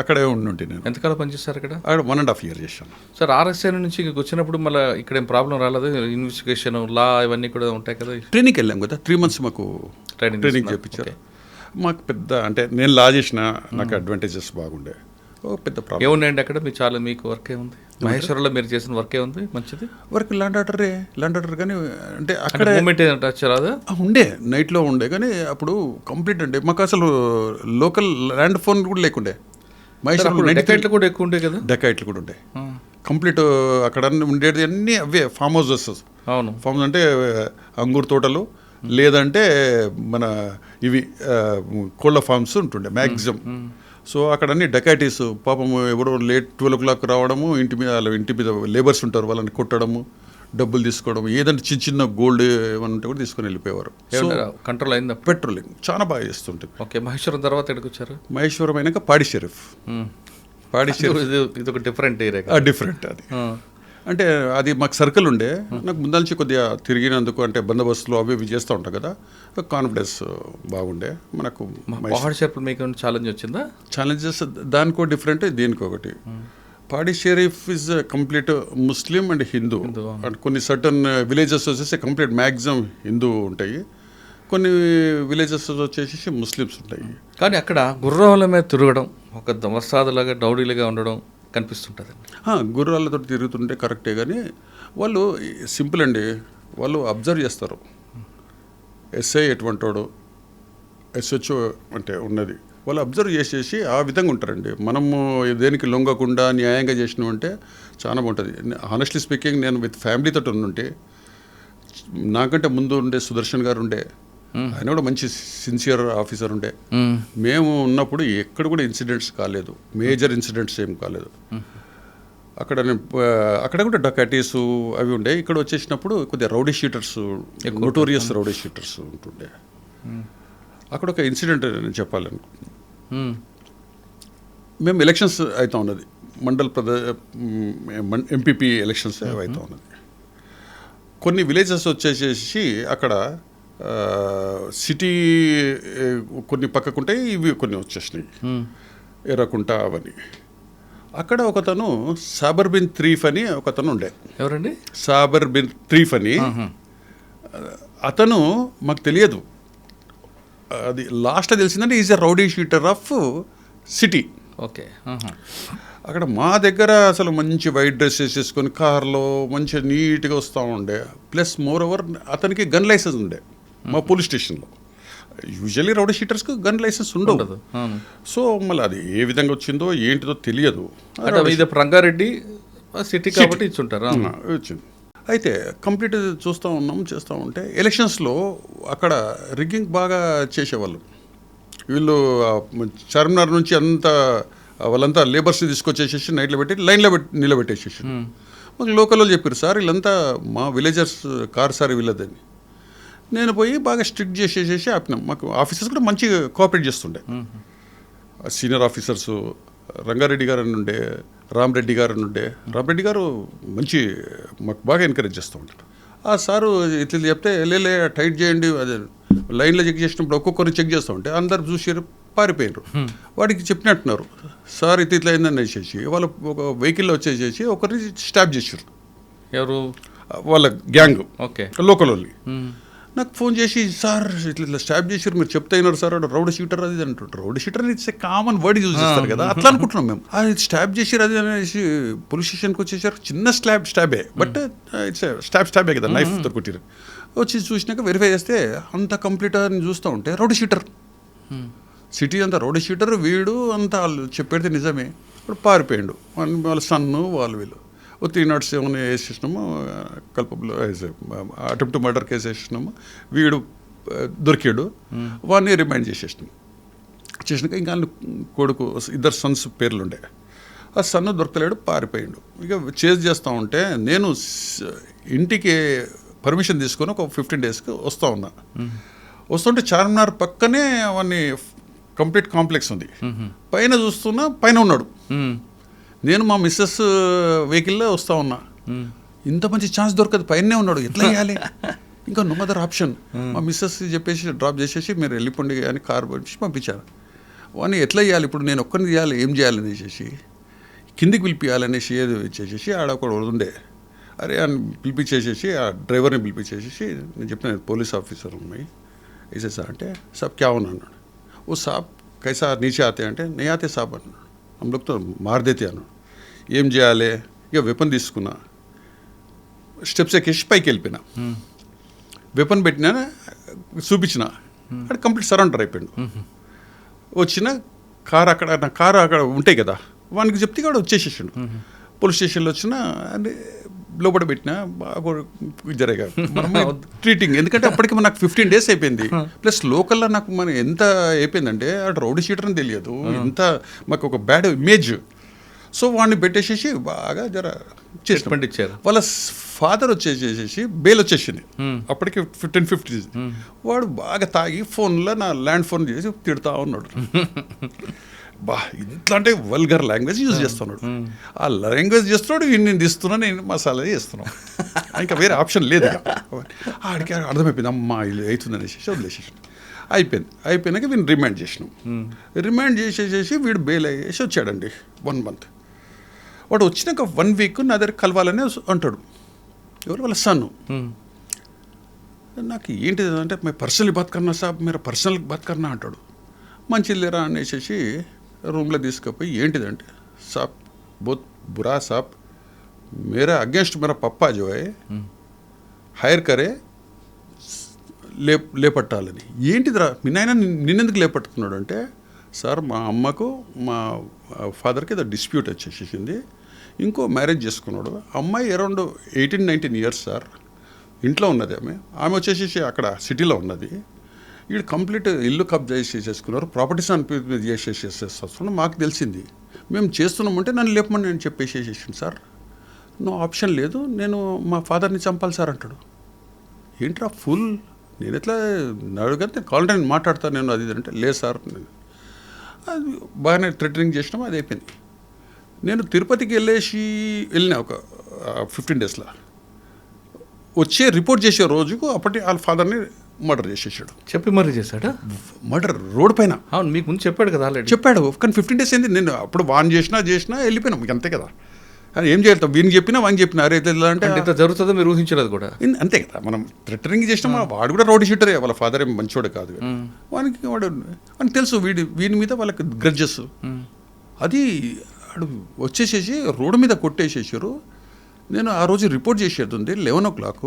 అక్కడే ఉండి నేను. ఎంతకాలం పనిచేస్తారు అక్కడ? 1.5 years చేశాను సార్. ఆర్ఎస్ఐ నుంచి ఇక్కడికి వచ్చినప్పుడు మళ్ళీ ఇక్కడ ఏం ప్రాబ్లం రాలేదు? ఇన్వెస్టిగేషన్, లా ఇవన్నీ కూడా ఉంటాయి కదా. ట్రైనింగ్కి వెళ్ళాం కదా, 3 months మాకు ట్రైనింగ్ చేయించారు. మాకు పెద్ద, అంటే నేను లా చేసిన, నాకు అడ్వాంటేజెస్ బాగుండే. పెద్ద ప్రాబ్లం ఏమున్నాయండి అక్కడ? మీకు చాలా, మీకు వర్క్ ఏముంది మహేశ్వరంలో? మీరు చేసిన వర్క్ ఏముంది మంచిది? వర్క్ ల్యాండ్ ఆర్డర్ కానీ, అంటే అక్కడ మూమెంట్ రాదా? ఉండే, నైట్లో ఉండే, కానీ అప్పుడు కంప్లీట్ అండి. మాకు అసలు లోకల్ ల్యాండ్ ఫోన్ కూడా లేకుండే. మహేశ్వరం డెకాయిట్లు కూడా ఎక్కువ ఉండే కదా. డెకాయిట్లు కూడా ఉండే కంప్లీట్. అక్కడ ఉండేది అన్నీ అవే ఫామ్ హౌసెస్. అవును, ఫామ్ అంటే అంగూరు తోటలు, లేదంటే మన ఇవి కోళ్ళ ఫార్మ్స్ ఉంటుండే మ్యాక్సిమం. సో అక్కడ అన్ని డకాయిటీస్, పాపం ఎవరో లేట్ 12 o'clock రావడము, ఇంటి మీద లేబర్స్ ఉంటారు, వాళ్ళని కొట్టడము, డబ్బులు తీసుకోవడం, ఏదంటే చిన్న గోల్డ్ ఏమైనా ఉంటే కూడా తీసుకొని వెళ్ళిపోయేవారు. సో కంట్రోల్ అయిందా? పెట్రోలింగ్ చాలా బాగా చేస్తుంటుంది. ఓకే, మహేశ్వరం తర్వాత ఎక్కడికి వచ్చారు? మహేశ్వరం అయినాక పాడి షరీఫ్. ఇది ఒక డిఫరెంట్ ఏరియా. డిఫరెంట్ అది, అంటే అది మాకు సర్కిల్ ఉండే. నాకు ముందు నుంచి కొద్దిగా తిరిగినందుకు, అంటే బందోబస్తులు అవి ఇవి చేస్తూ ఉంటాం కదా, కాన్ఫిడెన్స్ బాగుండే మనకు. పహాడ్ షరీఫ్లో మీకు ఛాలెంజ్ వచ్చిందా? ఛాలెంజెస్ దానికో డిఫరెంట్, దీనికి ఒకటి. పాడి Sharif is complete Muslim and Hindu. And కొన్ని సర్టన్ విలేజెస్ వచ్చేసి కంప్లీట్ మ్యాక్సిమం హిందూ ఉంటాయి, కొన్ని విలేజెస్ వచ్చేసి ముస్లిమ్స్ ఉంటాయి. కానీ అక్కడ గుర్రాల మీద తిరగడం, ఒక దమస్తాదులాగా డౌడీలుగా ఉండడం కనిపిస్తుంటుంది. గుర్రాలతో తిరుగుతుంటే కరెక్టే, కానీ వాళ్ళు సింపుల్ అండి, వాళ్ళు అబ్జర్వ్ చేస్తారు. ఎస్ఐ ఎటువంటి వాడు, ఎస్హెచ్ఓ అంటే ఉన్నది, వాళ్ళు అబ్జర్వ్ చేసేసి ఆ విధంగా ఉంటారండి. మనము దేనికి లొంగకుండా న్యాయంగా చేసినామంటే చాలా బాగుంటుంది. హానెస్ట్లీ స్పీకింగ్, నేను విత్ ఫ్యామిలీతో ఉంటే, నాకంటే ముందు ఉండే సుదర్శన్ గారు ఉండే, ఆయన కూడా మంచి సిన్సియర్ ఆఫీసర్ ఉండే. మేము ఉన్నప్పుడు ఎక్కడ కూడా ఇన్సిడెంట్స్ కాలేదు, మేజర్ ఇన్సిడెంట్స్ ఏం కాలేదు. అక్కడ కూడా డకాటీస్ అవి ఉండే. ఇక్కడ వచ్చేసినప్పుడు కొద్దిగా rowdy sheeters, notorious rowdy sheeters ఉంటుండే. అక్కడ ఒక ఇన్సిడెంట్ నేను చెప్పాలనుకుంటున్నాను. మేము ఎలక్షన్స్ అవుతా ఉన్నది, ఎంపీపీ ఎలక్షన్స్ అవుతా ఉన్నది. కొన్ని విలేజెస్ వచ్చేసేసి అక్కడ సిటీ కొన్ని పక్కకుంటాయి, ఇవి కొన్ని వచ్చేసినాయి, ఎర్రకుంట అవన్నీ. అక్కడ ఒకతను సాబర్ బిన్ త్రీఫ్ అని ఒకతను ఉండే. ఎవరండి? సాబర్ బిన్ త్రీఫ్ అని. అతను మాకు తెలియదు, అది లాస్ట్ తెలిసిందంటే is a rowdy sheeter of city. Okay. అక్కడ మా దగ్గర అసలు మంచి వైట్ డ్రెస్ వేసేసుకొని కార్లో మంచిగా నీట్గా వస్తూ ఉండే. ప్లస్ మోర్ ఓవర్ అతనికి గన్ లైసెన్స్ ఉండే మా పోలీస్ స్టేషన్లో. యూజువల్లీ రౌడీ షీటర్స్కి గన్ లైసెన్స్ ఉండదు. సో మళ్ళీ అది ఏ విధంగా వచ్చిందో ఏంటిదో తెలియదు. రంగారెడ్డి సిటీ కాబట్టి ఇచ్చుంటారు, వచ్చింది. అయితే కంప్లీట్ చేస్తూ ఉంటే ఎలక్షన్స్లో అక్కడ రిగ్గింగ్ బాగా చేసేవాళ్ళు. వీళ్ళు చార్మినార్ నుంచి వాళ్ళంతా లేబర్స్ని తీసుకొచ్చేసేసి నైట్లో పెట్టి లైన్లో నిలబెట్టేసేసి మాకు లోకల్ వాళ్ళు చెప్పారు, సార్ వీళ్ళంతా మా విలేజర్స్ కార్ సార్ వీళ్ళదని. నేను పోయి బాగా స్ట్రిక్ట్ చేసేసేసి ఆపినాం. మాకు ఆఫీసర్స్ కూడా మంచిగా కోఆపరేట్ చేస్తుండే. సీనియర్ ఆఫీసర్స్ రంగారెడ్డి గారు అని ఉండే, రామరెడ్డి గారు అని ఉండే. రామరెడ్డి గారు మంచి మాకు బాగా ఎంకరేజ్ చేస్తూ ఉంటారు. ఆ సారు ఇట్లా చెప్తే లే టైట్ చేయండి, అదే లైన్లో చెక్ చేసినప్పుడు ఒక్కొక్కరిని చెక్ చేస్తూ ఉంటే అందరు చూసి పారిపోయినారు. వాడికి చెప్పినట్టున్నారు, సార్ ఇట్లా అయిందని వేసేసి వాళ్ళు ఒక వెహికల్లో వచ్చేసేసి ఒకరిని స్టాప్ చేశారు. ఎవరు? వాళ్ళ గ్యాంగ్. ఓకే. లోకల్ వాళ్ళు నాకు ఫోన్ చేసి, సార్ ఇట్లా స్టాప్ చేశారు, మీరు చెప్తే అయినారు సార్, రౌడీ షీటర్ అది అంటుంటారు. Rowdy sheeter it's a common word use చేస్తారు కదా, అట్లా అనుకుంటున్నాం మేము. అది స్టాప్ చేసారు అది అనేసి పోలీస్ స్టేషన్కి వచ్చేసారు. చిన్న స్టాబే, బట్ ఇట్స్ స్టాబే కదా, నైఫ్తో కొట్టిరు. వచ్చి చూసినాక వెరిఫై చేస్తే అంత కంప్లీట్ అని చూస్తూ ఉంటే రౌడీ షీటర్. సిటీ అంతా రౌడీ షీటర్, వీడు అంతా వాళ్ళు చెప్పేది నిజమే. ఇప్పుడు పారిపోయాడు. వాళ్ళ సన్ను వీళ్ళు 307 వేసేసినాము, కల్పబుల్ అటెంప్ట్ మర్డర్ కేసు వేసేసినాము. వీడు దొరికాడు, వాడిని రిమైండ్ చేసేసినాం. చేసినాక ఇంకా కొడుకు 2 సన్స్ పేర్లు ఉండే. ఆ సన్ను దొరకలేడు, పారిపోయాడు. ఇక చేజ్ చేస్తూ ఉంటే నేను ఇంటికి పర్మిషన్ తీసుకొని ఒక 15 డేస్కి వస్తూ ఉన్నా. వస్తుంటే చార్మినార్ పక్కనే అవన్నీ కంప్లీట్ కాంప్లెక్స్ ఉంది. పైన చూస్తున్నా, పైన ఉన్నాడు. నేను మా మిస్సెస్ వెహికల్లో వస్తూ ఉన్నా. ఇంత మంచి ఛాన్స్ దొరకదు, పైనే ఉన్నాడు, ఎట్లా చేయాలి? ఇంకా నో అదర్ ఆప్షన్. మా మిస్సెస్ చెప్పేసి డ్రాప్ చేసేసి మీరు వెళ్ళిపోండి అని కార్ పంపించారు. వాడిని ఎట్లా చేయాలి ఇప్పుడు, నేను ఒక్కరిని చేయాలి, ఏం చేయాలని చేసేసి కిందికి పిలిపియాలనేసి ఏది చేసేసి ఆడ ఒకడు ఉండే. అరే అని పిలిపించేసేసి ఆ డ్రైవర్ని పిలిపించేసేసి నేను చెప్పిన పోలీస్ ఆఫీసర్ ఉన్నాయి ऐसे సార్ అంటే సాబ్ క్యా ఉన్నా అన్నాడు. ఓ సాబ్ కైసా నీచే ఆతే అంటే నే ఆతే సాబ్ అన్నాడు. हम लोग तो मार देते అన్నాడు. ఏం చేయాలి? ఇక వెపన్ తీసుకున్నా, స్టెప్స్ ఎక్కేసి పైకి వెళ్ళిపోయినా, వెపన్ పెట్టినా, చూపించిన, అక్కడ కంప్లీట్ సరెండర్ అయిపోయాడు. వచ్చిన నా కారు అక్కడ ఉంటాయి కదా, వానికి చెప్తే కూడా వచ్చేసేసాడు. పోలీస్ స్టేషన్లో వచ్చిన లోపల పెట్టినా బాగా జరగా ట్రీటింగ్. ఎందుకంటే అప్పటికి నాకు 15 డేస్ అయిపోయింది. ప్లస్ లోకల్లో నాకు మన ఎంత అయిపోయిందంటే అటు రౌడీ షీటర్ అని తెలియదు, ఎంత మాకు ఒక బ్యాడ్ ఇమేజ్. సో వాడిని పెట్టేసేసి బాగా చేసి ఇచ్చారు. వాళ్ళ ఫాదర్ వచ్చేసేసి బెయిల్ వచ్చేసింది అప్పటికి 10-15. వాడు బాగా తాగి ఫోన్లో నా ల్యాండ్ ఫోన్ చేసి తిడతా ఉన్నాడు. ఇంట్లో అంటే వల్గర్ లాంగ్వేజ్ యూజ్ చేస్తున్నాడు. ఆ లాంగ్వేజ్ చేస్తున్నాడు, నేను తీస్తున్నా, నేను మసాలా చేస్తున్నాను. ఇంకా వేరే ఆప్షన్ లేదు. ఆడికి అర్థమైపోయింది, అమ్మా ఇది అవుతుంది అనేసి వదిలేసేసి అయిపోయినాక వీడిని రిమాండ్ చేసినాం. రిమాండ్ చేసేసేసి వీడు బెయిల్ అయ్యేసి వచ్చాడండి 1 month. వాడు వచ్చినాక 1 week నా దగ్గర కలవాలని అంటాడు. ఎవరు? వాళ్ళ సన్ను. నాకు ఏంటిది అంటే మై పర్సనల్ బాత్ కన్నా సాబ్, మీరు పర్సనల్ బాత్ కన్నా అంటాడు. మంచి లేరా అనేసి రూమ్లో తీసుకుపోయి ఏంటిదంటే సాబ్ బహుత్ బురా సాబ్, మేరా అగేంస్ట్ మేరా పప్పా జో హై హైర్ కరే లేపట్టాలని. ఏంటిదిరా మీ నాయన నిన్నెందుకు లేపట్టుకున్నాడు అంటే, సార్ మా అమ్మకు మా ఫాదర్కి ఏదో డిస్ప్యూట్ వచ్చేసేసింది, ఇంకో మ్యారేజ్ చేసుకున్నాడు. అమ్మాయి అరౌండ్ 18-19 years సార్, ఇంట్లో ఉన్నది ఆమె వచ్చేసేసి అక్కడ సిటీలో ఉన్నది. వీడు కంప్లీట్ ఇల్లు కబ్జా చేసేసుకున్నారు, ప్రాపర్టీస్ అని చేసేసేస్తున్నా. మాకు తెలిసింది, మేము చేస్తున్నామంటే నన్ను లేపమని నేను చెప్పేసేసాను. సార్ నో ఆప్షన్ లేదు, నేను మా ఫాదర్ని చంపాలి సార్ అంటాడు. ఏంట్రా ఫుల్, నేను ఎట్లా అడిగితే కావాలంటే నేను మాట్లాడతాను నేను అది అంటే, లేదు సార్ అది బాగానే థ్రెటనింగ్ చేసినాము, అది అయిపోయింది. నేను తిరుపతికి వెళ్ళిన ఒక 15 డేస్లో వచ్చే రిపోర్ట్ చేసే రోజుకు అప్పటి వాళ్ళ ఫాదర్ని మర్డర్ చేసేసాడు. చెప్పి మరీ చేశాడా? మర్డర్ రోడ్ పైన. అవును, మీకు ముందు చెప్పాడు కదా ఆల్రెడీ. చెప్పాడు, కానీ 15 డేస్ అయింది. నేను అప్పుడు వాన్ చేసినా వెళ్ళిపోయినాం, మీకు అంతే కదా. అని ఏం చేయాలి, వీని చెప్పినా వాని చెప్పినా, అరే అంటే ఇంత జరుగుతుందో మీరు ఊహించలేదు కూడా. అంతే కదా, మనం థ్రెటనింగ్ చేసినా వాడు కూడా రోడ్ షీటరే, వాళ్ళ ఫాదర్ ఏం మంచివాడు కాదు. వానికి తెలుసు వీని మీద వాళ్ళకి గ్రడ్జెస్. అది వాడు వచ్చేసేసి రోడ్డు మీద కొట్టేసేసారు. నేను ఆ రోజు రిపోర్ట్ చేసేది ఉంది 11 o'clock.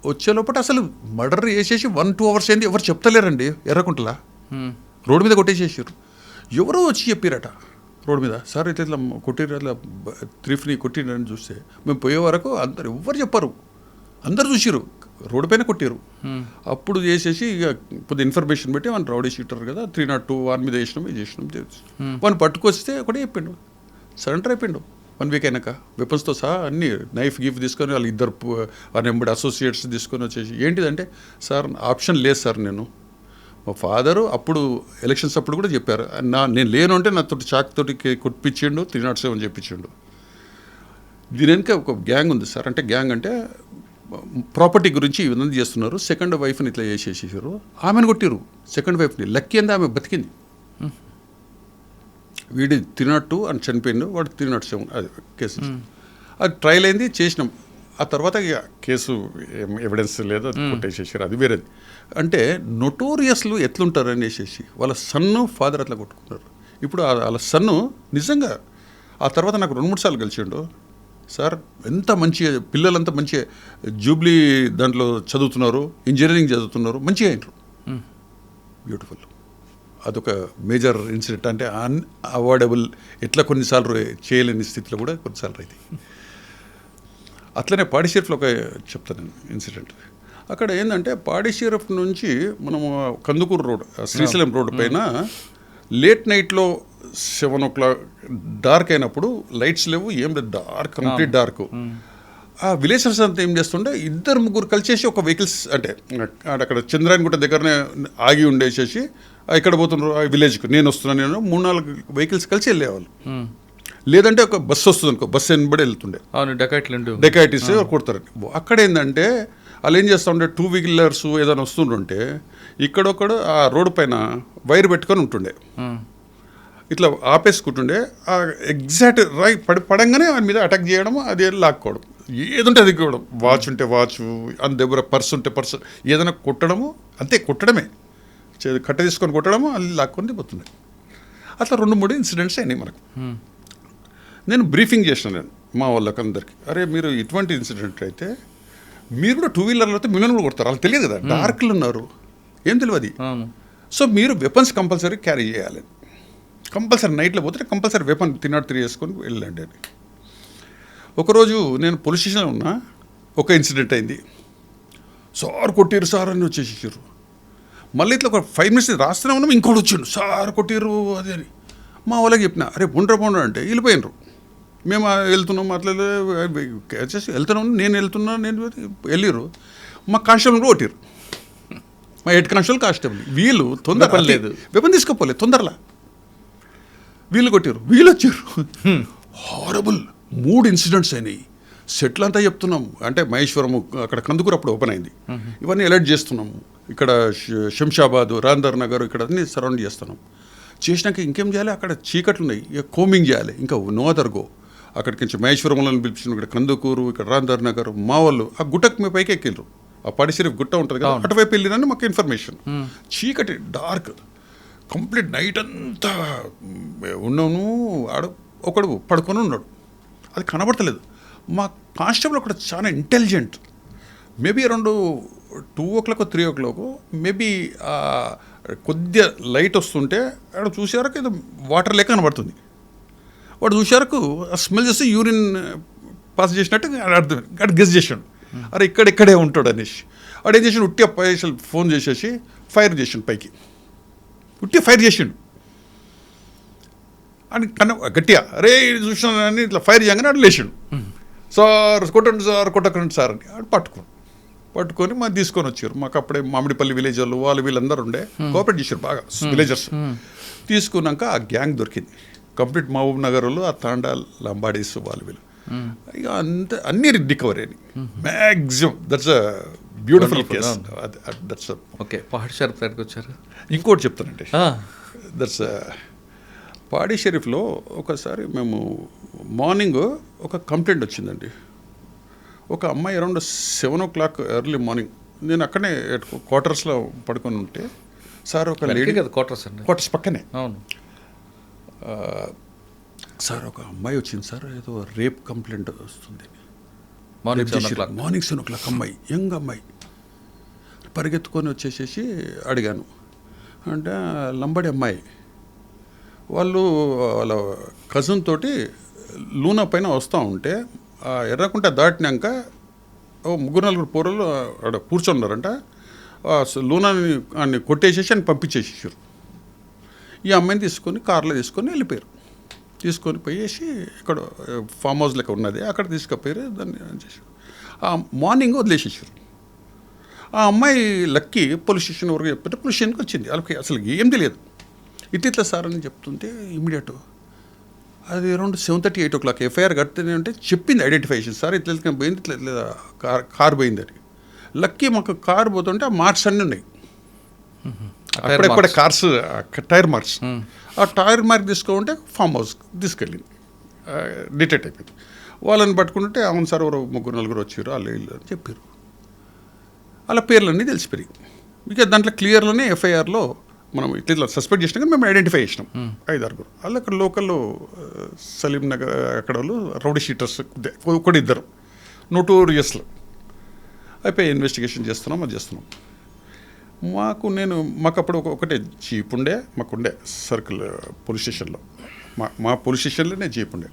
వచ్చే లోపల అసలు మర్డర్ చేసేసి 1-2 hours అయింది, ఎవరు చెప్తలేరండి. ఎర్రకుంటలా రోడ్డు మీద కొట్టేసేసారు. ఎవరో వచ్చి చెప్పారట రోడ్డు మీద, సార్ ఇట్లా ఇట్లా కొట్టిరు, అట్లా 3 కొట్టిరని చూస్తే మేము పోయే వరకు అందరు ఎవ్వరు చెప్పారు, అందరు చూసిరు రోడ్డు పైన కొట్టారు. అప్పుడు చేసేసి ఇక కొద్ది ఇన్ఫర్మేషన్ పెట్టి వాడిని రౌడీ షీటర్ కదా 302 వాని మీద చేసినాం వాడిని పట్టుకొస్తే ఒకటే చెప్పిండు, సరెండర్ అయిపోయిండు 1 week అయినాక. వెపన్స్తో సహా అన్ని నైఫ్ గిఫ్ తీసుకొని వాళ్ళు ఇద్దరు వాని ఎంబడి అసోసియేట్స్ తీసుకొని వచ్చేసి, ఏంటిదంటే సార్ ఆప్షన్ లేదు సార్, నేను మా ఫాదరు అప్పుడు ఎలక్షన్స్ అప్పుడు కూడా చెప్పారు, నేను లేను అంటే నాతో చాక్ తోటి కొట్టించిండు, 307 చెప్పించిండు. దీని వెనుక ఒక గ్యాంగ్ ఉంది సార్. అంటే గ్యాంగ్ అంటే ప్రాపర్టీ గురించి ఈ విధంగా చేస్తున్నారు. సెకండ్ వైఫ్ని ఇట్లా చేసేసారు, ఆమెను కొట్టిరు సెకండ్ వైఫ్ని. లక్కీ అంతా ఆమె బతికింది. వీడి 302 అని చనిపోయిండు, వాడు 307 అది కేసు. అది ట్రయల్ అయింది, చేసినాం. ఆ తర్వాత ఇక కేసు ఎవిడెన్స్ లేదు, అది కొట్టేసేసారు, అది వేరేది. అంటే నొటోరియస్లు ఎట్లుంటారు అనేసి వాళ్ళ సన్ను ఫాదర్ అట్లా కొట్టుకున్నారు. ఇప్పుడు వాళ్ళ సన్ను నిజంగా ఆ తర్వాత నాకు 2-3 సార్లు కలిసిండు. సార్ ఎంత మంచి పిల్లలంతా మంచి జూబ్లీ దాంట్లో చదువుతున్నారు, ఇంజనీరింగ్ చదువుతున్నారు, మంచిగా అయినారు, బ్యూటిఫుల్. అదొక మేజర్ ఇన్సిడెంట్. అంటే అన్అవాయిడబుల్, ఎట్లా కొన్నిసార్లు చేయలేని స్థితిలో కూడా కొన్నిసార్లు అయితే. అట్లనే పాడిషెఫ్లో ఒక చెప్తాను ఇన్సిడెంట్. అక్కడ ఏంటంటే పాడిషెఫ్ నుంచి మనము కందుకూరు రోడ్, శ్రీశైలం రోడ్డు పైన లేట్ నైట్లో 7 o'clock డార్క్ అయినప్పుడు లైట్స్ లేవు, ఏం లేదు, డార్క్, కంప్లీట్ డార్క్. ఆ విలేజర్స్ అంతా ఏం చేస్తుంటే 2-3 కలిసేసి ఒక వెహికల్స్, అంటే అక్కడ చంద్రాయనగుట్ట దగ్గరనే ఆగి ఉండేసేసి ఇక్కడ పోతున్నారు ఆ విలేజ్కి, నేను వస్తున్నాను, నేను 3-4 వెహికల్స్ కలిసి వెళ్ళేవాళ్ళు. లేదంటే ఒక బస్సు వస్తుంది అనుకో, బస్సు వెనబడి వెళ్తుండే. అవును, డెకాయిటీస్ కొడతారు. అక్కడ ఏంటంటే వాళ్ళు ఏం చేస్తూ ఉండే, 2 wheelers ఏదైనా వస్తుంటుంటే ఇక్కడొక్కడు ఆ రోడ్డు పైన వైర్ పెట్టుకొని ఉంటుండే, ఇట్లా ఆపేసుకుంటుండే. ఆ ఎగ్జాక్ట్ పడంగానే వాని మీద అటాక్ చేయడం, అది లాక్కోవడం, ఏదంటే అది ఇవ్వడం, వాచ్ ఉంటే వాచ్, అంత దగ్గర పర్స్ ఉంటే పర్సు, ఏదైనా కొట్టడము, అంతే, కొట్టడమే, కట్ట తీసుకొని కొట్టడము, అది లాక్కొని పోతుంది. అట్లా 2-3 ఇన్సిడెంట్స్ అయినాయి మనకు. నేను బ్రీఫింగ్ చేసినాను నేను మా వాళ్ళకి అందరికీ, అరే మీరు ఇటువంటి ఇన్సిడెంట్ అయితే మీరు కూడా 2 wheelerలో అయితే మిమ్మల్ని కూడా కొడతారు, వాళ్ళకి తెలియదు కదా, డార్క్లు ఉన్నారు, ఏం తెలియదు. సో మీరు వెపన్స్ కంపల్సరీ క్యారీ చేయాలి, కంపల్సరీ నైట్లో పోతే కంపల్సరీ వెపన్ 303 వేసుకొని వెళ్ళండి అని. ఒకరోజు నేను పోలీస్ స్టేషన్లో ఉన్నా, ఒక ఇన్సిడెంట్ అయింది. సార్ కొట్టిరు సార్ అని వచ్చేసారు. మళ్ళీ ఇట్లా ఒక 5 minutes రాస్తూనే ఉన్నాం, ఇంకోటి వచ్చిండు, సార్ కొట్టిరు అది అని. మా వాళ్ళకి చెప్పిన, అరే బొండ్ర అంటే వెళ్ళిపోయినరు. మేము వెళ్తున్నాం, అట్లా వచ్చేసి వెళ్తున్నాం, నేను వెళ్ళిరు. మా కానిస్టేబుల్ కొట్టిరు, మా హెడ్ కానిస్టేబుల్. వీళ్ళు తొందర లేదు, వెపన్ తీసుకోపోలేదు తొందరలా, వీళ్ళు కొట్టారు, వీళ్ళు వచ్చారు. హారబుల్ 3 ఇన్సిడెంట్స్ అయినాయి. సెట్లు అంతా చెప్తున్నాము, అంటే మహేశ్వరము అక్కడ కందుకూరు అప్పుడు ఓపెన్ అయింది, ఇవన్నీ అలర్ట్ చేస్తున్నాము. ఇక్కడ శంషాబాదు, రాందర్ నగర్, ఇక్కడ అన్నీ సరౌండ్ చేస్తున్నాం. చేసినాక ఇంకేం చేయాలి, అక్కడ చీకట్లు ఉన్నాయి, ఇక కోమింగ్ చేయాలి, ఇంకా నో అదర్ గో. అక్కడికి నుంచి మహేశ్వరంలో పిలిచిన, ఇక్కడ కందుకూరు, ఇక్కడ రాందర్ నగర్, మా వాళ్ళు ఆ గుట్టకు మీ పైకి ఎక్కిండ్రు. ఆ పాడిషెఫ్ గుట్ట ఉంటుంది కదా, అటువైపు వెళ్ళిరని మాకు ఇన్ఫర్మేషన్. చీకటి డార్క్, కంప్లీట్ నైట్ అంతా ఉన్నాను. ఒకడు పడుకొని ఉన్నాడు, అది కనబడతలేదు. మా కానిస్టేబుల్ ఒకటి చాలా intelligent, maybe around 2 o'clock 3 o'clock maybe కొద్దిగా లైట్ వస్తుంటే ఆడ చూసేవరకు ఏదో వాటర్ లేక కనబడుతుంది. వాడు చూసేవరకు ఆ స్మెల్ చేస్తే యూరిన్ పాస్ చేసినట్టు అర్థం, అక్కడ గెస్ చేశాడు, అరే ఇక్కడే ఉంటాడు అనేసి. వాడు ఏం చేసిండు, ఉట్టి పైసలు ఫోన్ చేసేసి ఫైర్ చేసిండు పైకి, ఉట్టి ఫైర్ చేసిండు అని కన్నా గట్టిగా, అరే చూసినానని ఇట్లా ఫైర్ చేయగానే వాడు లేచిండు. సార్ కొట్టకండి సార్ అని వాడు పట్టుకొని మాకు తీసుకొని వచ్చారు. మాకు అప్పుడే మామిడిపల్లి విలేజ్ వాళ్ళు వీళ్ళందరూ ఉండే, కోఆపరేట్ చేశారు బాగా విలేజర్స్. తీసుకున్నాక ఆ గ్యాంగ్ దొరికింది కంప్లీట్, మహబూబ్ నగర్లో ఆ తాండా లంబాడీస్ వీళ్ళు ఇక అంతే అన్ని రికవరీ అని maximum. That's a beautiful case. That's okay. Pahad Sharif దగ్గరికి వచ్చారు. ఇంకోటి చెప్తానండి, దట్స్ పాడి షరీఫ్లో ఒకసారి మేము మార్నింగ్ ఒక కంప్లైంట్ వచ్చిందండి. ఒక అమ్మాయి అరౌండ్ 7 o'clock ఎర్లీ మార్నింగ్, నేను అక్కడనే క్వార్టర్స్లో పడుకొని ఉంటే, సార్ ఒక లేడీ కదా క్వార్టర్స్ అండి, క్వార్టర్స్ పక్కనే, అవును సార్ ఒక అమ్మాయి వచ్చింది సార్, ఏదో రేప్ కంప్లైంట్ వస్తుంది. మార్నింగ్ 7 o'clock అమ్మాయి, యంగ్ అమ్మాయి. పరిగెత్తుకొని వచ్చేసేసి అడిగాను, అంటే లంబడి అమ్మాయి వాళ్ళు వాళ్ళ కజిన్ తోటి లూనా పైన వస్తూ ఉంటే ఎర్రకుంట దాటినాక 3-4 పోరలు అక్కడ కూర్చొన్నారంట. లూనాని కొట్టేసేసి అని పంపించేసేసారు. ఈ అమ్మాయిని తీసుకొని కార్లో తీసుకొని వెళ్ళిపోయారు. తీసుకొని పోయేసి ఇక్కడ ఫామ్ హౌస్ లెక్క ఉన్నది అక్కడ తీసుకుపోయారు. దాన్ని చేశారు. ఆ మార్నింగ్ వదిలేసేసారు. ఆ అమ్మాయి లక్కీ పోలీస్ స్టేషన్ వరకు చెప్తుంటే పోలీస్ స్టేషన్కి వచ్చింది. వాళ్ళకి అసలు ఏం తెలియదు. ఇట్లా సార్ అని చెప్తుంటే ఇమీడియట్ అది అరౌండ్ 7:30, 8 o'clock ఎఫ్ఐఆర్ కడితేనే అంటే చెప్పింది ఐడెంటిఫికేషన్, సార్ ఇట్లా పోయింది, ఇట్లా కార్ పోయిందని. లక్కీ మాకు కార్ పోతుంటే ఆ మార్క్స్ అన్నీ ఉన్నాయి, అక్కడెక్కడ కార్స్ టైర్ మార్క్స్. ఆ టైర్ మార్క్ తీసుకుంటే ఫామ్ హౌస్ తీసుకెళ్ళింది, డిటెక్ట్ అయిపోయింది. వాళ్ళని పట్టుకుంటే అవును సార్ ఎవరు 3-4 వచ్చారు వాళ్ళు ఇల్లు అని చెప్పారు. అలా పేర్లన్నీ తెలిసిపోయి ఇక దాంట్లో క్లియర్లోనే ఎఫ్ఐఆర్లో మనం ఇట్లా సస్పెక్ట్ చేసినా కానీ మేము ఐడెంటిఫై చేసినాం 5-6. వాళ్ళు అక్కడ లోకల్లో సలీం నగర్ అక్కడ వాళ్ళు రౌడీ షీటర్స్ ఒకటిద్దరు నోటోరియస్లో అయిపోయి ఇన్వెస్టిగేషన్ చేస్తున్నాం, అది చేస్తున్నాం. మాకు అప్పుడు ఒకటే జీప్ ఉండే, మాకుండే సర్కిల్ పోలీస్ స్టేషన్లో, మా పోలీస్ స్టేషన్లోనే జీప్ ఉండే.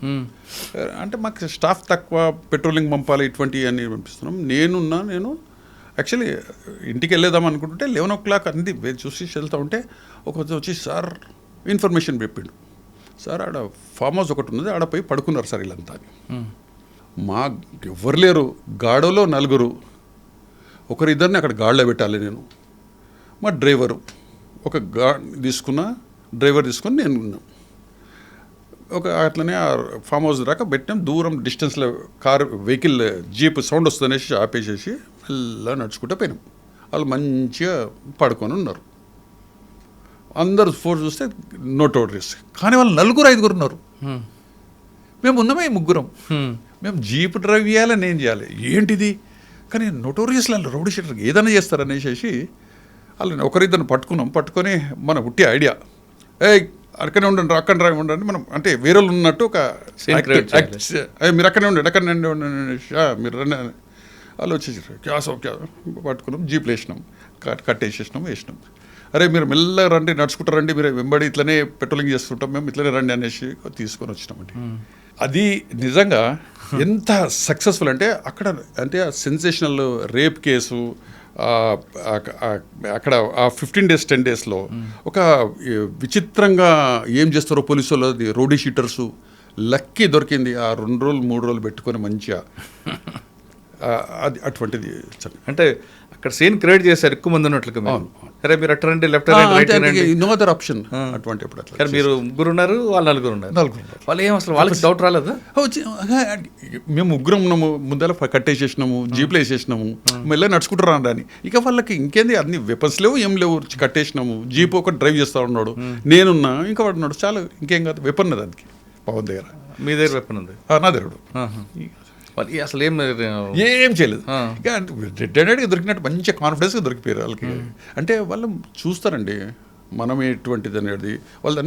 అంటే మాకు స్టాఫ్ తక్కువ, పెట్రోలింగ్ పంపాలి, ఇటువంటివి అన్నీ పంపిస్తున్నాం. నేను యాక్చువల్లీ ఇంటికి వెళ్ళేద్దాం అనుకుంటుంటే 11 o'clock అన్ని చూసి వెళ్తూ ఉంటే ఒక వచ్చి సార్ ఇన్ఫర్మేషన్ చెప్పిండు, సార్ ఆడ ఫామ్ హౌస్ ఒకటి ఉన్నది ఆడ పోయి పడుకున్నారు సార్ వీళ్ళంతా అని. మా ఎవరు లేరు, గాడలో 4, ఒకరిద్దరిని అక్కడ గాడిలో పెట్టాలి నేను, మా డ్రైవరు ఒక డ్రైవర్ తీసుకుని నేను ఉన్నాం. అట్లనే ఆ ఫామ్ హౌస్ దాకా పెట్టాం. దూరం డిస్టెన్స్లో వెహికల్ జీప్ సౌండ్ వస్తుందనేసి ఆపేసేసి మెల్లగా నడుచుకుంటూ పోయినాం. వాళ్ళు మంచిగా పడుకొని ఉన్నారు. అందరూ ఫోర్ చూస్తే నోటోరియస్, కానీ వాళ్ళు 4-5 ఉన్నారు. మేము ఉన్నామే 3. మేము జీప్ డ్రైవ్ చేయాలి, నేను చేయాలి, ఏంటిది కానీ నోటోరియస్ వాళ్ళు రౌడీ షీటర్ ఏదైనా చేస్తారనేసి వాళ్ళని ఒకరిద్దరిని పట్టుకొని మన ఉట్టి ఐడియా, అక్కడనే ఉండండి, అక్కడ ఉండండి మనం, అంటే వేరే ఉన్నట్టు ఒక మీరు అక్కడనే ఉండండి మీరు రండి వాళ్ళు వచ్చేసారు. క్యాస్ పట్టుకున్నాం, జీప్లు వేసినాం, వేసినాం. అరే మీరు మెల్లగా రండి, నడుచుకుంటూ రండి, మీరు వెంబడి ఇట్లనే పెట్రోలింగ్ చేస్తుంటాం, మేము ఇట్లనే రండి అనేసి తీసుకొని వచ్చినామండి. అది నిజంగా ఎంత సక్సెస్ఫుల్ అంటే అక్కడ అంటే సెన్సేషనల్ రేప్ కేసు అక్కడ ఆ 15 days 10 daysలో ఒక విచిత్రంగా ఏం చేస్తారో పోలీసు వాళ్ళు, రౌడీ షీటర్సు లక్కీ దొరికింది. ఆ 2 రోజులు 3 రోజులు పెట్టుకొని మంచిగా అది అటువంటిది. అంటే అక్కడ సీన్ క్రియేట్ చేశారు ఎక్కువ మంది ఉన్నట్లుగా. అరే మీరు అటు రండి, లెఫ్ట్ నో అదర్ ఆప్షన్. అటువంటి మీరు 3 ఉన్నారు, వాళ్ళు 4 ఉన్నారు. వాళ్ళు ఏం అసలు వాళ్ళకి డౌట్ రాలేదా? మేము 3 ఉన్నాము, ముందర కట్టేసేసినాము, జీప్లో వేసేసినాము, మెల్లగా నడుచుకుంటారు అని. ఇక వాళ్ళకి ఇంకేంది, అన్ని వెపన్స్ లేవు, ఏం లేవు, కట్టేసినాము. జీప్ ఒకటి డ్రైవ్ చేస్తూ ఉన్నాడు, నేనున్నా, ఇంకా వాడు ఉన్నాడు, చాలా ఇంకేం కాదు. వెపన్ దానికి పవన్ దగ్గర. మీ దగ్గర వెపన్ ఉంది? నా దగ్గర అసలు ఏం చేయలేదు. ఇక డెడ్ అండెడ్గా దొరికినట్టు మంచిగా కాన్ఫిడెన్స్గా దొరికిపోయారు వాళ్ళకి. అంటే వాళ్ళు చూస్తారండి మనం ఎటువంటిది అనేది, వాళ్ళు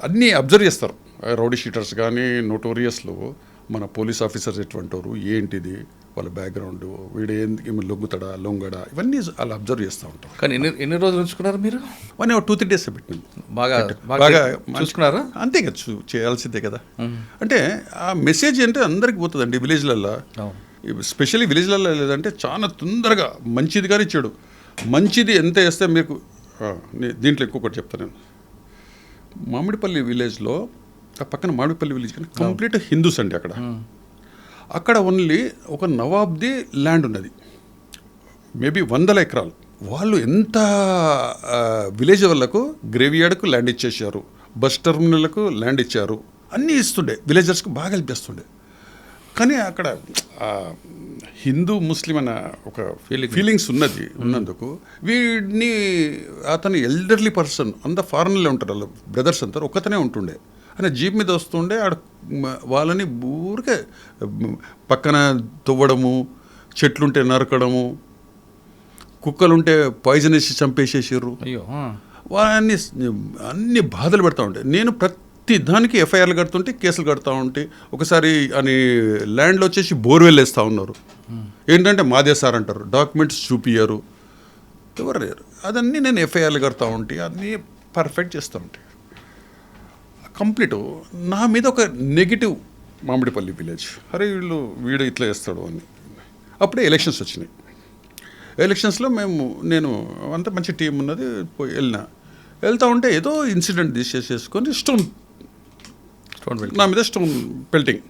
అన్నీ అబ్జర్వ్ చేస్తారు. రౌడీ షీటర్స్ కానీ నోటోరియస్లో మన పోలీస్ ఆఫీసర్స్ ఎటువంటి వారు, ఏంటిది వాళ్ళ బ్యాక్గ్రౌండ్, వీడు ఏమి లొంగుతాడా లొంగడా, ఇవన్నీ వాళ్ళు అబ్జర్వ్ చేస్తూ ఉంటారు. కానీ ఎన్ని రోజులు ఉంచుకున్నారు మీరు? 2-3 days పెట్టినాం. బాగా చూసుకున్నారా? అంతే కదా, చేయాల్సిందే కదా. అంటే ఆ మెసేజ్ అంటే అందరికి పోతుందండి విలేజ్లలో. స్పెషల్లీ విలేజ్లలో లేదంటే చాలా తొందరగా మంచిది కానీ చెడు. మంచిది ఎంత వేస్తే మీకు దీంట్లో ఇంకొకటి చెప్తాను నేను. మామిడిపల్లి విలేజ్లో ఆ పక్కన మామిడిపల్లి విలేజ్ కానీ కంప్లీట్ హిందూస్ అండి అక్కడ ఓన్లీ ఒక నవాబ్ది ల్యాండ్ ఉన్నది, మేబీ 100 ఎకరాలు. వాళ్ళు ఎంత విలేజ్ వాళ్ళకు గ్రేవియార్డ్కు ల్యాండ్ ఇచ్చేసారు, బస్ టెర్మినల్కు ల్యాండ్ ఇచ్చారు, అన్నీ ఇస్తుండే, విలేజర్స్కి బాగా హెల్ప్ చేస్తుండే. కానీ అక్కడ హిందూ ముస్లిం అన్న ఒక ఫీలింగ్స్ ఉన్నందుకు వీడిని అతను ఎల్డర్లీ పర్సన్ అంతా ఫారెన్లో ఉంటారు, వాళ్ళ బ్రదర్స్ అంతా ఒక్కతనే ఉంటుండే. ఆయన జీప్ మీద వస్తుండే, ఆడ వాళ్ళని ఊరికే పక్కన తవ్వడము, చెట్లుంటే నరకడము, కుక్కలుంటే పాయిజన్ వేసి చంపేసేసారు. అయ్యో, వాళ్ళని అన్ని బాధలు పెడతా ఉంటే నేను ప్రతి దానికి ఎఫ్ఐఆర్లు కడుతుంటే కేసులు కడతా ఉంటే, ఒకసారి అని ల్యాండ్లో వచ్చేసి బోర్వెల్ వేస్తూ ఉన్నారు. ఏంటంటే మాదే సార్ అంటారు, డాక్యుమెంట్స్ చూపియ్యారు, ఎవరు లేరు. అదన్నీ నేను ఎఫ్ఐఆర్లు కడతా ఉంటే అన్నీ పర్ఫెక్ట్ చేస్తూ ఉంటాయి. కంప్లీట్ నా మీద ఒక నెగిటివ్ మామిడిపల్లి విలేజ్, అరే వీడు ఇట్లా చేస్తాడు అని. అప్పుడే ఎలక్షన్స్ వచ్చినాయి. ఎలక్షన్స్లో నేను అంత మంచి టీం ఉన్నది, వెళ్తా ఉంటే ఏదో ఇన్సిడెంట్ తీసేసుకొని స్టోన్ నా మీద స్టోన్ పెల్టింగ్.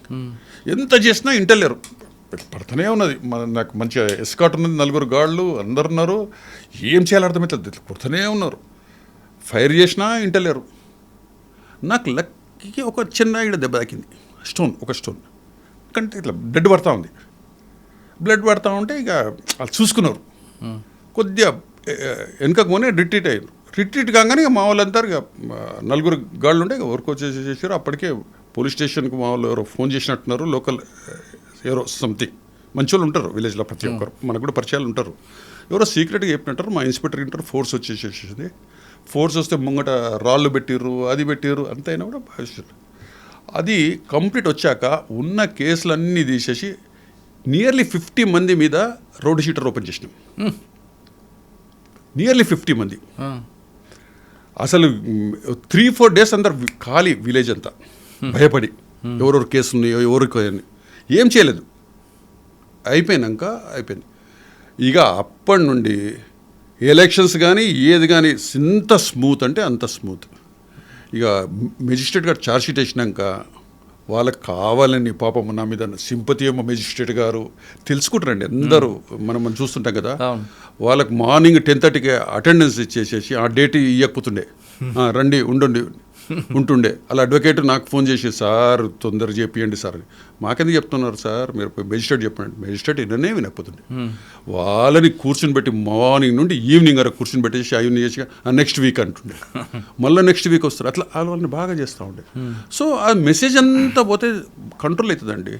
ఎంత చేసినా ఇంటలేరు, పడుతూనే ఉన్నది. నాకు మంచిగా ఎస్కాట్ ఉన్నది, 4 గాళ్ళు అందరు ఉన్నారు, ఏం చేయాలి అర్థమవుతుంది, కొడుతూనే ఉన్నారు. ఫైర్ చేసినా ఇంటలేరు. నాకు లక్కీకి ఒక చిన్న దెబ్బ తాకింది, ఒక స్టోన్ కంటే ఇట్లా బ్లడ్ పడతా ఉంటే ఇక వాళ్ళు చూసుకున్నారు. కొద్దిగా వెనుకకు పోనీ రిట్రీట్ కాగానే ఇక మా వాళ్ళంతా ఇక 4 గాళ్ళు ఉంటే ఇక వర్క్ వచ్చేసేసారు. అప్పటికే పోలీస్ స్టేషన్కి మా వాళ్ళు ఎవరో ఫోన్ చేసినట్టున్నారు, లోకల్ ఎవరో సంథింగ్ మంచి వాళ్ళు ఉంటారు విలేజ్లో, ప్రతి ఒక్కరు మనకు కూడా పరిచయాలు ఉంటారు. ఎవరో సీక్రెట్గా చెప్పినట్టారు, మా ఇన్స్పెక్టర్ ఇంటారు, ఫోర్స్ వచ్చేసేసింది. ఫోర్స్ వస్తే ముంగట రాళ్ళు పెట్టిర్రు, అది పెట్టిర్రు, అంత అయినా కూడా భావిస్తారు. అది కంప్లీట్ వచ్చాక ఉన్న కేసులన్నీ తీసేసి నియర్లీ 50 మంది మీద రోడ్ షీటర్ ఓపెన్ చేసినాం. నియర్లీ 50 మంది. అసలు 3-4 డేస్ అందరు ఖాళీ విలేజ్ అంతా, భయపడి ఎవరెవరు కేసు ఉన్నాయో ఎవరికి ఏం చేయలేదు. అయిపోయింది. ఇక అప్పటి నుండి ఎలక్షన్స్ కానీ ఏది కానీ ఇంత స్మూత్ అంటే అంత స్మూత్. ఇక మెజిస్ట్రేట్ గారు ఛార్జ్షీట్ వేసినాక వాళ్ళకి కావాలని పాపం నా మీద సింపతి ఏమో మెజిస్ట్రేట్ గారు తెలుసుకుంటారండి అందరూ, మనం చూస్తుంటాం కదా. వాళ్ళకి మార్నింగ్ 10:30కి అటెండెన్స్ ఇచ్చేసేసి ఆ డేట్ ఇవ్వకపోతుండే, రండి ఉంటుండే. అలా అడ్వకేట్ నాకు ఫోన్ చేసి, సార్ తొందరగా చెప్పియండి సార్. మాకెందుకు చెప్తున్నారు సార్, మీరు మెజిస్ట్రేట్ చెప్పండి. మెజిస్ట్రేట్ వినకపోతుండే. వాళ్ళని కూర్చుని పెట్టి మార్నింగ్ నుండి ఈవినింగ్ వరకు కూర్చుని పెట్టేసి అవన్నీ చేసి నెక్స్ట్ వీక్ అంటుండే, మళ్ళీ నెక్స్ట్ వీక్ వస్తారు. అట్లా వాళ్ళని బాగా చేస్తూ ఉండే. సో ఆ మెసేజ్ అంతా పోతే కంట్రోల్ అవుతుందండి.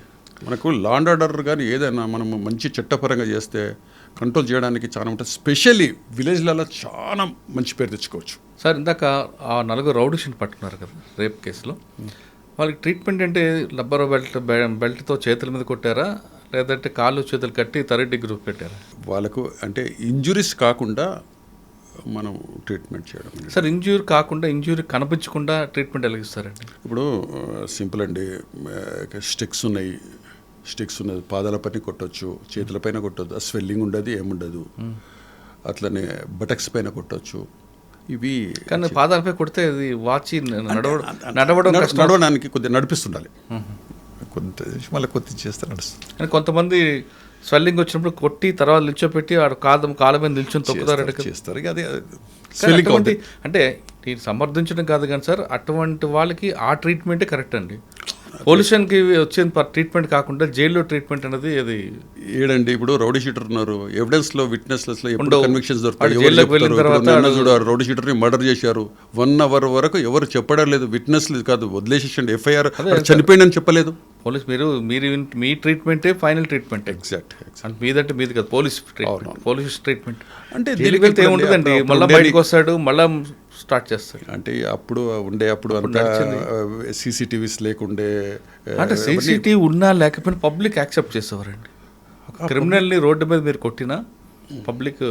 మనకు లా అండ్ ఆర్డర్ కానీ ఏదైనా మనము మంచి చట్టపరంగా చేస్తే కంట్రోల్ చేయడానికి చాలా ఉంటుంది. స్పెషల్లీ విలేజ్లలో చాలా మంచి పేరు తెచ్చుకోవచ్చు. సార్ ఇందాక ఆ 4 రౌడీస్ని పట్టుకున్నారు కదా రేప్ కేసులో, వాళ్ళకి ట్రీట్మెంట్ అంటే రబ్బర్ బెల్ట్తో చేతుల మీద కొట్టారా, లేదంటే కాళ్ళు చేతులు కట్టి థర్డ్ డిగ్రీ పెట్టారా? వాళ్ళకు అంటే ఇంజురీస్ కాకుండా మనం ట్రీట్మెంట్ చేయడం. సార్ ఇంజూరీ కనిపించకుండా ట్రీట్మెంట్ ఎలా ఇస్తారండి? ఇప్పుడు సింపుల్ అండి, స్టిక్స్ ఉన్నది, పాదాలపైన కొట్టవచ్చు, చేతులపైన కొట్టవచ్చు, ఆ స్వెల్లింగ్ ఉండదు, ఏముండదు. అట్లనే బటక్స్ పైన కొట్టవచ్చు. ఇవి కానీ పాదాలపై కొడితే అది వాచి నడవడానికి కొద్దిగా నడిపిస్తుండాలి, మళ్ళీ కొద్ది చేస్తే నడుస్తుంది. కానీ కొంతమంది స్వెల్లింగ్ వచ్చినప్పుడు కొట్టి తర్వాత నిల్చోపెట్టి కాళ్ళ మీద నిల్చొని తొక్కుతారు చేస్తారు. ఇక అది అంటే నేను సమర్థించడం కాదు కానీ సార్, అటువంటి వాళ్ళకి ఆ ట్రీట్మెంటే కరెక్ట్ అండి. పొల్యూషన్కి వచ్చిన ట్రీట్మెంట్ కాకుండా జైల్లో ట్రీట్మెంట్ అనేది అది ఏడండి. ఇప్పుడు రౌడీ షీటర్ ఉన్నారు, ఎవిడెన్స్లో విట్నెస్లో ఎప్పుడు కన్విక్షన్స్ దొరుకుతాయి. రౌడీ షీటర్ని మర్డర్ చేశారు, 1 hour వరకు ఎవరు చెప్పడం లేదు, విట్నెస్లు కాదు వదిలేసేసండి, ఎఫ్ఐఆర్ చనిపోయిందని చెప్పలేదు. పోలీస్ మీరు మీ ట్రీట్మెంటే ఫైనల్ ట్రీట్మెంట్. ఎగ్జాక్ట్. మీదంటే మీది కాదు, పోలీస్ ట్రీట్మెంట్ అంటే దీనికి ఏముంటుందండి, మళ్ళీ బయటకు వస్తాడు, మళ్ళీ స్టార్ట్ చేస్తాడు. అంటే అప్పుడు అంతా సీసీటీవీస్ లేకుండే, అంటే సీసీటీవీ ఉన్నా లేకపోయినా పబ్లిక్ యాక్సెప్ట్ చేసేవారండి. క్రిమినల్ని రోడ్డు మీద మీరు కొట్టినా పబ్లిక్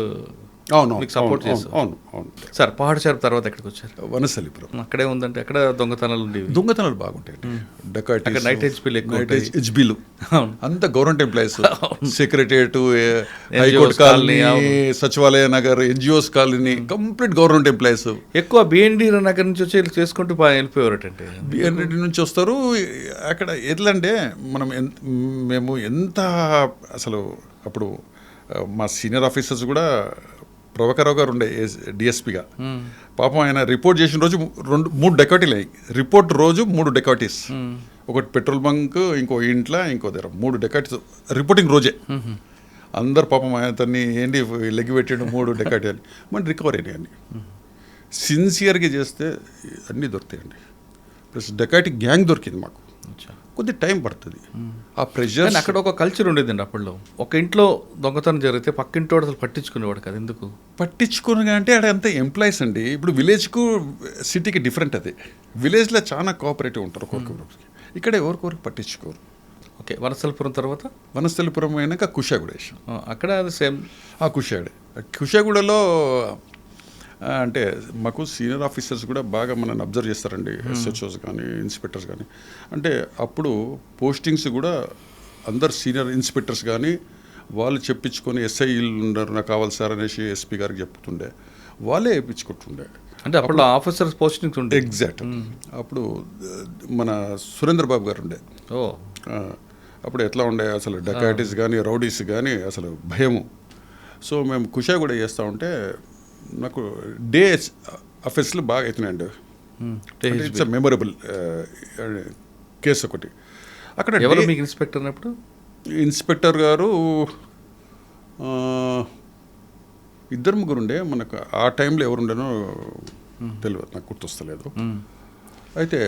అవును మీకు సపోర్ట్ చేస్తారు. అవును అవును. సార్ పహాడ్చారు తర్వాత ఎక్కడికి వచ్చారు? వనస్థలిపురం. అక్కడే ఉందంటే ఎక్కడ దొంగతనాలు ఉండేవి? దొంగతనాలు బాగుంటాయండి. డకాయిటీస్, అక్కడ నైట్ హెచ్పీలు ఎక్కువ నైట్ ఉంటాయి. హెచ్బీలు అవును. అంత government employees, secretariat, high court colony, Sachivalaya Nagar, NGOs colony, complete government employees. ఎక్కువ బిఎన్డి నగర్ నుంచి వచ్చి చేసుకుంటూ వెళ్ళిపోయేవారటంటే. బిఎన్రెడ్డి నుంచి వస్తారు. అక్కడ ఎట్లా అంటే మేము ఎంత అసలు అప్పుడు మా సీనియర్ ఆఫీసర్స్ కూడా ప్రభాకరరావు గారు ఉండే డిఎస్పీగా. పాపం ఆయన రిపోర్ట్ చేసిన రోజు 3 డెకాటీలు అయ్యాయి. రిపోర్ట్ రోజు 3 డెకాటీస్. ఒకటి పెట్రోల్ బంక్, ఇంకో ఇంట్లో, ఇంకో దగ్గర 3 డెకాటీస్ రిపోర్టింగ్ రోజే. అందరు పాపం అతన్ని ఏంటి లెగ్గి పెట్టాడు 3 డెకాటీ అని. మన రికవరీ అయ్యాయండి. సిన్సియర్గా చేస్తే అన్నీ దొరుకుతాయండి. ప్లస్ డెకాటీ గ్యాంగ్ దొరికింది మాకు. కొద్ది టైం పడుతుంది. ఆ ప్రెషర్ అక్కడ ఒక కల్చర్ ఉండేదండి అప్పట్లో. ఒక ఇంట్లో దొంగతనం జరిగితే పక్కింటోడు అసలు పట్టించుకునేవాడు కదా. ఎందుకు పట్టించుకుని అంటే అక్కడ అంతా ఎంప్లాయీస్ అండి. ఇప్పుడు విలేజ్కు సిటీకి డిఫరెంట్. అది విలేజ్లో చాలా కోఆపరేటివ్ ఉంటారు ఒక్కొక్కరికి. ఇక్కడ ఎవరికొరికి పట్టించుకోరు. ఓకే. వనస్థలిపురం తర్వాత వనస్థలిపురం అయినాక కుషాగూడ వేసాం. అక్కడ అది సేమ్. కుషాగూడలో అంటే మాకు సీనియర్ ఆఫీసర్స్ కూడా బాగా మనల్ని అబ్జర్వ్ చేస్తారండి. ఎస్హెచ్ఓస్ కానీ ఇన్స్పెక్టర్స్ కానీ. అంటే అప్పుడు పోస్టింగ్స్ కూడా అందరు సీనియర్ ఇన్స్పెక్టర్స్ కానీ వాళ్ళు చెప్పించుకొని ఎస్ఐలు ఉన్నారు నాకు కావాలి సార్ అనేసి ఎస్పీ గారికి చెప్తుండే, వాళ్ళే వేయించుకుంటుండే. అంటే అప్పుడు ఆఫీసర్స్ పోస్టింగ్స్ ఉండే. ఎగ్జాక్ట్. అప్పుడు మన సురేంద్ర బాబు గారు ఉండే. అప్పుడు ఎట్లా ఉండే అసలు డకాయిటీస్ కానీ రౌడీస్ కానీ అసలు భయము. సో మేము కుషాగూడ చేస్తూ ఉంటే నాకు డే అఫెన్స్లు బాగా అవుతున్నాయండి. ఇట్స్ మెమొరబుల్ కేసు ఒకటి. అక్కడ ఎవరు మీకు ఇన్స్పెక్టర్ అన్నప్పుడు? ఇన్స్పెక్టర్ గారు 2-3 ఉండే. మనకు ఆ టైంలో ఎవరు ఉండేనో తెలియదు, నాకు గుర్తొస్తలేదు. అయితే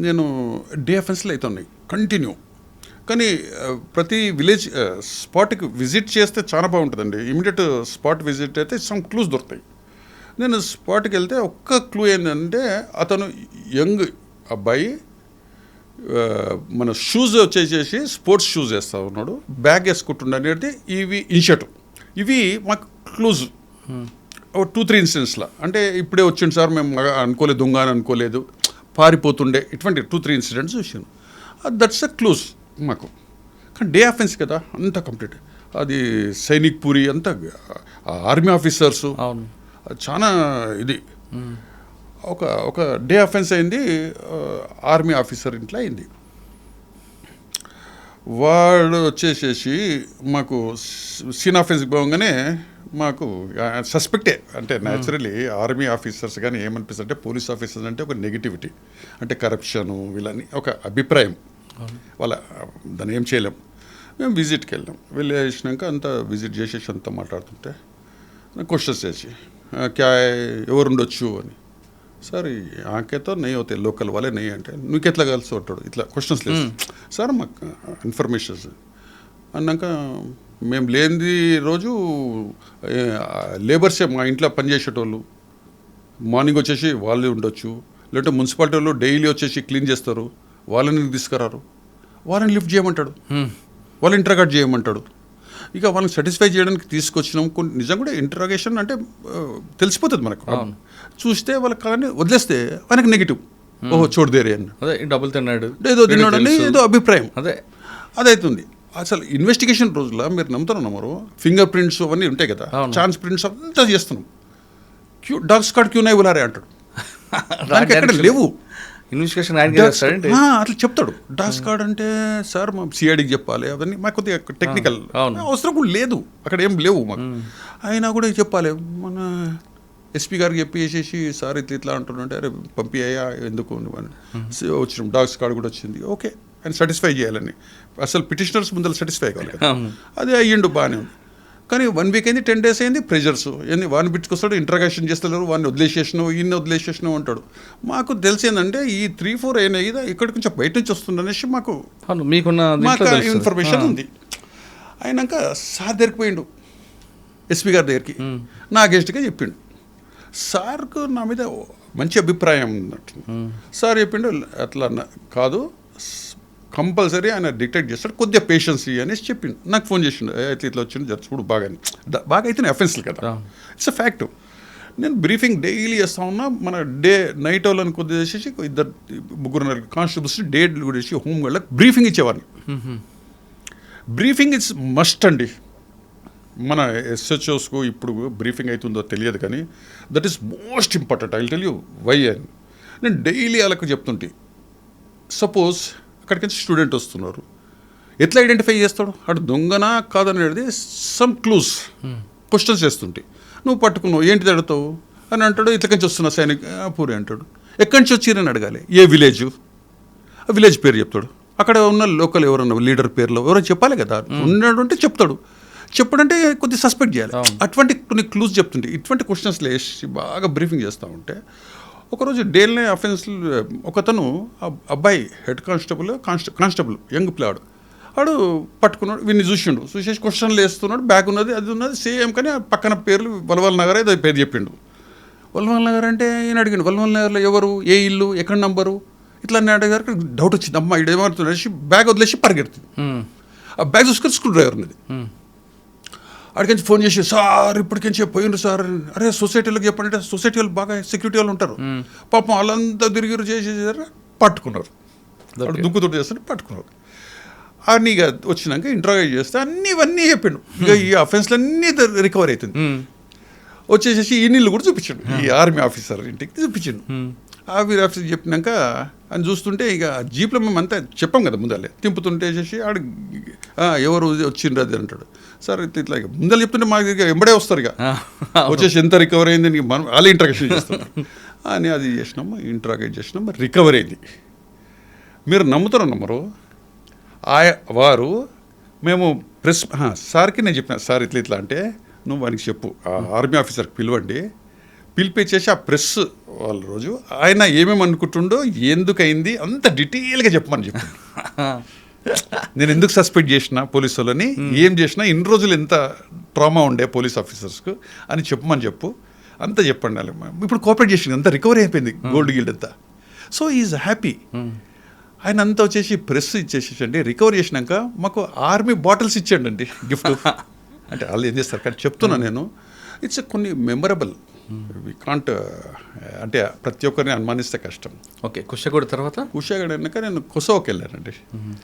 నేను డే అఫెన్స్లో అవుతున్నాయి కంటిన్యూ. కానీ ప్రతి విలేజ్ స్పాట్కి విజిట్ చేస్తే చాలా బాగుంటుందండి. ఇమీడియట్ స్పాట్ విజిట్ అయితే సమ్ క్లూస్ దొరుకుతాయి. నేను స్పాట్కి వెళ్తే ఒక్క క్లూ ఏంటంటే అతను యంగ్ అబ్బాయి మన షూస్ వచ్చేసేసి స్పోర్ట్స్ షూస్ వేస్తూ ఉన్నాడు, బ్యాగ్ వేసుకుంటుండే అనేది ఇవి ఇన్షర్ట్. ఇవి మాకు క్లూజ్ 2-3 ఇన్సిడెంట్స్లో. అంటే ఇప్పుడే వచ్చింది సార్ మేము అనుకోలేదు, దొంగ అని అనుకోలేదు, పారిపోతుండే, ఇటువంటి 2-3 ఇన్సిడెంట్స్ చూసాను. దట్స్ అ క్లూజ్ మాకు. కానీ డే అఫెన్స్ కదా అంతా కంప్లీట్. అది సైనిక్ పూరి అంతా ఆర్మీ ఆఫీసర్సు చాలా ఇది. ఒక డే అఫెన్స్ అయింది, ఆర్మీ ఆఫీసర్ ఇంట్లో అయింది. వాడు వచ్చేసేసి మాకు సీన్ అఫెన్స్కి పోగానే మాకు సస్పెక్టే. అంటే న్యాచురలీ ఆర్మీ ఆఫీసర్స్ కానీ ఏమనిపిస్తుంది అంటే పోలీస్ ఆఫీసర్స్ అంటే ఒక నెగిటివిటీ, అంటే కరప్షను వీళ్ళని ఒక అభిప్రాయం. వాళ్ళ దాన్ని ఏం చేయలేం. మేము విజిట్కి వెళ్ళేసినాక అంతా విజిట్ చేసేసి అంతా మాట్లాడుతుంటే క్వశ్చన్స్ చేసి క్యా ఎవరు ఉండొచ్చు అని. సార్ ఆకేతో నెయ్యి అవుతాయి, లోకల్ వాళ్ళే నెయ్యి అంటే నువ్వు ఎట్లా కలిసి ఉంటాడు ఇట్లా క్వశ్చన్స్ లేదు సార్ మాకు ఇన్ఫర్మేషన్స్ అన్నాక. మేము లేని రోజు లేబర్సే మా ఇంట్లో పనిచేసేటోళ్ళు మార్నింగ్ వచ్చేసి వాళ్ళు ఉండొచ్చు, లేదంటే మున్సిపాలిటీ వాళ్ళు డైలీ వచ్చేసి క్లీన్ చేస్తారు, వాళ్ళని తీసుకురారు, వాళ్ళని లిఫ్ట్ చేయమంటాడు, వాళ్ళని ఇంటరాగేట్ చేయమంటాడు. ఇక వాళ్ళని సాటిస్ఫై చేయడానికి తీసుకొచ్చినాం. కొన్ని నిజం కూడా ఇంటరాగేషన్ అంటే తెలిసిపోతుంది మనకు. చూస్తే వాళ్ళకి కానీ వదిలేస్తే ఆయనకు నెగిటివ్, ఓహో చూడదేరే అని, అదే డబ్బులు తిన్నాడు, ఏదో తిన్నాడని ఏదో అభిప్రాయం అదే అదవుతుంది. అసలు ఇన్వెస్టిగేషన్ రోజుల్లో మీరు నమ్ముతారు ఫింగర్ ప్రింట్స్ అవన్నీ ఉంటాయి కదా, ఛాన్స్ ప్రింట్స్ అంతా చేస్తున్నాం. డాగ్స్ కార్డ్ క్యూ నై బులారే అంటాడు, దానికి ఎక్కడ లేవు. ఇన్వెస్టిగేషన్ అట్లా చెప్తాడు. డాగ్స్ కార్డ్ అంటే సార్ మా సిఐడికి చెప్పాలి, అవన్నీ మాకు కొద్దిగా టెక్నికల్ అవసరం కూడా లేదు, అక్కడ ఏం లేవు మాకు. అయినా కూడా చెప్పాలి. మన ఎస్పీ గారికి చెప్పేసేసి సార్ ఇట్లా అంటుంటే అరే పంపి అయ్యా ఎందుకు వచ్చినాం, డాగ్స్ కార్డ్ కూడా వచ్చింది, ఓకే ఆయన సాటిస్ఫై చేయాలని. అసలు పిటిషనర్స్ ముందర సాటిస్ఫై కావాలి కదా, అదే అయ్యిండు బాగానే ఉంది. కానీ 1 వీక్ అయింది, 10 days అయింది, ప్రెజర్స్ ఏంది వాడిని బిట్టుకొస్తాడు, ఇంట్రాగేషన్ చేస్తలేరు, వాడిని వదిలేసేసినావు, ఈయన్ని వదిలేసేసినావు అంటాడు. మాకు తెలిసిందంటే ఈ 3-4 అయినాయి ఇక్కడ కొంచెం బయట నుంచి వస్తుంది అనేసి మాకు ఇన్ఫర్మేషన్ ఉంది. అయినాక సార్ దగ్గరికి పోయిండు, ఎస్పీ గారి దగ్గరికి, నా గెస్ట్గా చెప్పిండు. సార్కు నా మీద మంచి అభిప్రాయం ఉన్నట్టు. సార్ చెప్పిండు అట్లా కాదు, కంపల్సరీ ఆయన డిటెక్ట్ చేస్తాడు, కొద్దిగా పేషెన్స్ అనేసి చెప్పిండు. నాకు ఫోన్ చేసిండు, అయితే ఇట్లా వచ్చిండు జడ్జి చూడు బాగా అయితే అఫెన్స్లు కదా, ఇట్స్ అ ఫ్యాక్ట్. నేను బ్రీఫింగ్ డైలీ చేస్తా ఉన్నా. మన నైట్ వాళ్ళని కొద్దిగా చేసేసి ముగ్గురు కానిస్టేబుల్స్ డే కూడా చేసి హోమ్ గార్డ్లకు బ్రీఫింగ్ ఇచ్చేవాడిని. బ్రీఫింగ్ ఇట్స్ మస్ట్ అండి. మన ఎస్హెచ్ఓస్కు ఇప్పుడు బ్రీఫింగ్ అవుతుందో తెలియదు కానీ that is most important. I will tell you why అని. నేను డైలీ వాళ్ళకు చెప్తుంటే, సపోజ్ అక్కడికి స్టూడెంట్ వస్తున్నారు, ఎట్లా ఐడెంటిఫై చేస్తాడు అటు దొంగనా కాదనేది సమ్ క్లూస్ క్వశ్చన్స్ చేస్తుంటే, నువ్వు పట్టుకున్నావు ఏంటి అడుగుతావు అని అంటాడు, ఇట్లకించి వస్తున్నా సైనిక్ పూరి అంటాడు. ఎక్కడి నుంచి వచ్చిరని అడగాలి, ఏ విలేజ్, ఆ విలేజ్ పేరు చెప్తాడు. అక్కడ ఉన్న లోకల్ ఎవరన్నా లీడర్ పేర్లో ఎవరో చెప్పాలి కదా, ఉన్నాడు అంటే చెప్తాడు. చెప్పడంటే కొద్దిగా సస్పెక్ట్ చేయాలి. అటువంటి కొన్ని క్లూస్ చెప్తుంటే ఇటువంటి క్వశ్చన్స్లో వేసి బాగా బ్రీఫింగ్ చేస్తూ ఉంటే, ఒకరోజు డేల్నే అఫెన్స్ ఒకతను అబ్బాయి హెడ్ కానిస్టేబుల్ యంగ్ ప్లేవాడు, వాడు పట్టుకున్నాడు, వీడిని చూసేసి క్వశ్చన్లు వేస్తున్నాడు. బ్యాగ్ ఉన్నది అది ఉన్నది సేమ్, కానీ పక్కన పేర్లు వల్వల్ నగర్ ఏదో పేరు చెప్పిండు. వల్వల్ నగర్ అంటే ఈయన అడిగిండు, వల్వల్ నగర్లో ఎవరు, ఏ ఇల్లు, ఎక్కడ నంబరు, ఇట్లా అన్నీ అడిగారు. డౌట్ వచ్చింది, అమ్మ ఇడేమవుతుంది, బ్యాగ్ వదిలేసి పరిగెడుతుంది. ఆ బ్యాగ్ చూసుకొని స్క్రూ డ్రైవర్ ఉన్నది. అడిగించి ఫోన్ చేసి, సార్ ఇప్పటికించి పోయిండ్రు సార్. అరే సొసైటీలోకి చెప్పండి, సొసైటీ వాళ్ళు బాగా సెక్యూరిటీ వాళ్ళు ఉంటారు, పాపం వాళ్ళంతా తిరిగి చేసేసారు, పట్టుకున్నారు. దుంకుతుడు చేస్తే పట్టుకున్నారు. అన్నీ ఇక వచ్చినాక ఇంటర్వ్యూ చేస్తే ఇవన్నీ చెప్పిండు. ఇక ఈ అఫెన్స్లు అన్నీ రికవర్ అవుతుంది. వచ్చేసేసి ఈ నీళ్ళు కూడా చూపించాడు, ఈ ఆర్మీ ఆఫీసర్ ఇంటికి చూపించాడు. ఆర్మీ ఆఫీసర్ చెప్పినాక అని చూస్తుంటే ఇక జీప్లో మేము అంతా చెప్పాం కదా ముందలే, తింపుతుంటే వేసేసి ఆడు ఎవరు వచ్చిండ్రు అది అంటాడు. సార్ ఇట్లా ఇక ముందర చెప్తుంటే మాకు ఇక ఎంబడే వస్తారు, ఇక వచ్చేసి ఎంత రికవర్ అయింది మనం వాళ్ళే ఇంట్రాగేషన్ చేస్తున్నారు అని అది చేసినాము. ఇంట్రాగేట్ చేసినాము, రికవర్ అయింది. మీరు నమ్మరు, వారు మేము ప్రెస్ సార్కి నేను చెప్పిన, సార్ ఇట్లా అంటే నువ్వు వానికి చెప్పు, ఆర్మీ ఆఫీసర్కి పిలవండి, పిలిపించేసి ఆ ప్రెస్ వాళ్ళ రోజు ఆయన ఏమేమి అనుకుంటుండో ఎందుకయింది అంత డీటెయిల్గా చెప్పమని చెప్పు. నేను ఎందుకు సస్పెక్ట్ చేసిన పోలీసు వాళ్ళని, ఏం చేసినా ఇన్ని రోజులు ఎంత ట్రామా ఉండే పోలీస్ ఆఫీసర్స్కు అని చెప్పమని చెప్పు, అంతా చెప్పండి. ఇప్పుడు కోఆపరేట్ చేసింది, అంతా రికవరీ అయిపోయింది, గోల్డ్ గిల్డ్ అంతా. So is happy. ఆయన అంతా వచ్చేసి ప్రెస్ ఇచ్చేసేసండి, రికవర్ చేసినాక మాకు ఆర్మీ బాటిల్స్ ఇచ్చాడు అండి గిఫ్ట్. అంటే వాళ్ళు ఏం చేస్తారు కానీ చెప్తున్నా నేను, ఇట్స్ కొన్ని మెమరబుల్. వి కాంట్ అంటే ప్రతి ఒక్కరిని అనుమానిస్తే కష్టం. ఓకే, కుషాగూడ తర్వాత కుషాగూడ అయినాక నేను కొసోకి వెళ్ళానండి.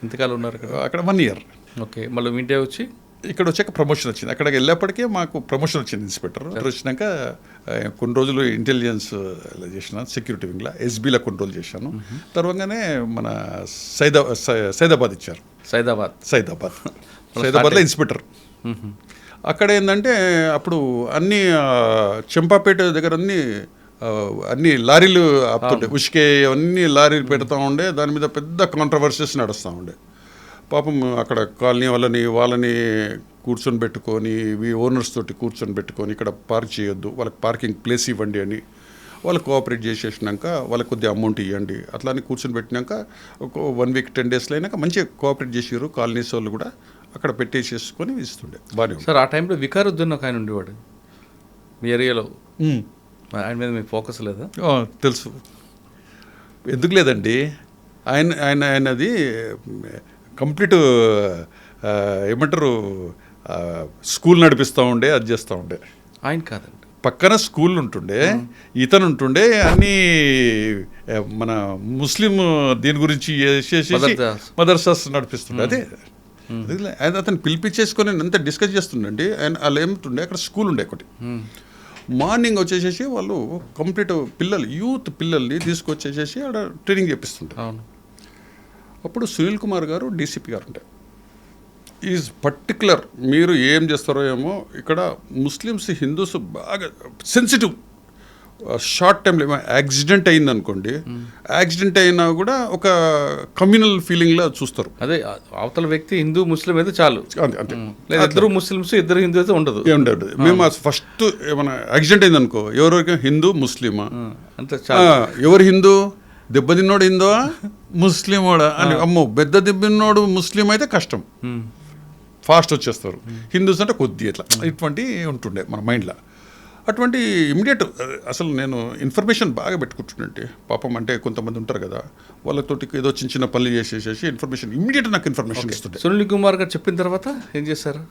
ఎంతకాలం ఉన్నారు అక్కడ 1 year. ఓకే, మళ్ళీ ఇండియా వచ్చి ఇక్కడ వచ్చాక ప్రమోషన్ వచ్చింది. అక్కడికి వెళ్ళేప్పటికీ మాకు ప్రమోషన్ వచ్చింది, ఇన్స్పెక్టర్ వచ్చినాక కొన్ని రోజులు ఇంటెలిజెన్స్ చేసిన సెక్యూరిటీ వింగ్లో, ఎస్బీలో కొన్ని రోజులు చేశాను. తర్వాతనే మన సైదాబాద్ ఇచ్చారు. సైదాబాద్లో ఇన్స్పెక్టర్. అక్కడ ఏంటంటే అప్పుడు అన్నీ చెంపాపేట దగ్గర అన్ని లారీలు ఆపుతుండే, ఉష్కే అన్ని లారీలు పెడతా ఉండే, దాని మీద పెద్ద కాంట్రవర్సీస్ నడుస్తూ ఉండే. పాపం అక్కడ కాలనీ వాళ్ళని కూర్చొని పెట్టుకొని, ఓనర్స్ తోటి కూర్చొని పెట్టుకొని ఇక్కడ పార్క్ చేయొద్దు, వాళ్ళకి పార్కింగ్ ప్లేస్ ఇవ్వండి అని వాళ్ళు కోఆపరేట్ చేసేసినాక వాళ్ళకి కొద్దిగా అమౌంట్ ఇవ్వండి అట్లా అని కూర్చొని పెట్టినాక ఒక 1 week 10 days అయినాక మంచిగా కోఆపరేట్ చేసారు. కాలనీస్ వాళ్ళు కూడా అక్కడ పెట్టేసేసుకొని ఇస్తుండే, బాగానే. సార్ ఆ టైంలో వికారుద్దీన్ ఒక ఆయన ఉండేవాడు మీ ఏరియాలో, ఆయన మీద మీకు ఫోకస్ లేదా? తెలుసు, ఎందుకు లేదండి. ఆయనది కంప్లీట్ ఏమంటారు, స్కూల్ నడిపిస్తూ ఉండే, అది చేస్తూ ఉండే. ఆయన కాదండి, పక్కన స్కూల్ ఉంటుండే, ఇతను ఉంటుండే, అన్నీ మన ముస్లిం దీని గురించి మదర్సాస్ నడిపిస్తుండే. అదే అతను పిలిపించేసుకొని అంతా డిస్కస్ చేస్తుండండి. ఆయన వాళ్ళు ఏముంటుండే, అక్కడ స్కూల్ ఉండే ఒకటి. మార్నింగ్ వచ్చేసేసి వాళ్ళు కంప్లీట్ యూత్ పిల్లల్ని తీసుకొచ్చేసేసి అక్కడ ట్రైనింగ్ చేపిస్తుండే. అప్పుడు సునీల్ కుమార్ గారు డీసీపీ గారు ఉండే. ఈజ్ పర్టికులర్, మీరు ఏం చేస్తారో ఏమో, ఇక్కడ ముస్లిమ్స్ హిందూస్ బాగా సెన్సిటివ్. షార్ట్ టైంలో ఏమో యాక్సిడెంట్ అయింది అనుకోండి, యాక్సిడెంట్ అయినా కూడా ఒక కమ్యూనల్ ఫీలింగ్లో చూస్తారు. అదే అవతల వ్యక్తి హిందూ ముస్లిం అయితే చాలు, అంతే. ఇద్దరు ముస్లిమ్స్ ఇద్దరు హిందూ అయితే ఉండదు. మేము ఫస్ట్ ఏమైనా యాక్సిడెంట్ అయింది అనుకో, ఎవరికి హిందూ ముస్లిమా అంతే, ఎవరు హిందూ, దెబ్బతిన్నోడు హిందూ ముస్లిమోడా అని, అమ్మో పెద్ద దెబ్బతిన్నోడు ముస్లిం అయితే కష్టం, ఫాస్ట్ వచ్చేస్తారు. హిందూస్ అంటే కొద్ది ఇట్లా ఇటువంటి ఉంటుండే మన మైండ్లో. అటువంటి ఇమ్మీడియట్ అసలు నేను ఇన్ఫర్మేషన్ బాగా పెట్టుకుంటుంటే పాపం, అంటే కొంతమంది ఉంటారు కదా, వాళ్ళతోటి ఏదో చిన్న చిన్న పనులు చేసేసేసి ఇన్ఫర్మేషన్ ఇమ్మీడియట్ నాకు ఇన్ఫర్మేషన్ ఇస్తుండే. సునీల్ కుమార్ గారు చెప్పిన తర్వాత ఏం చేశారు?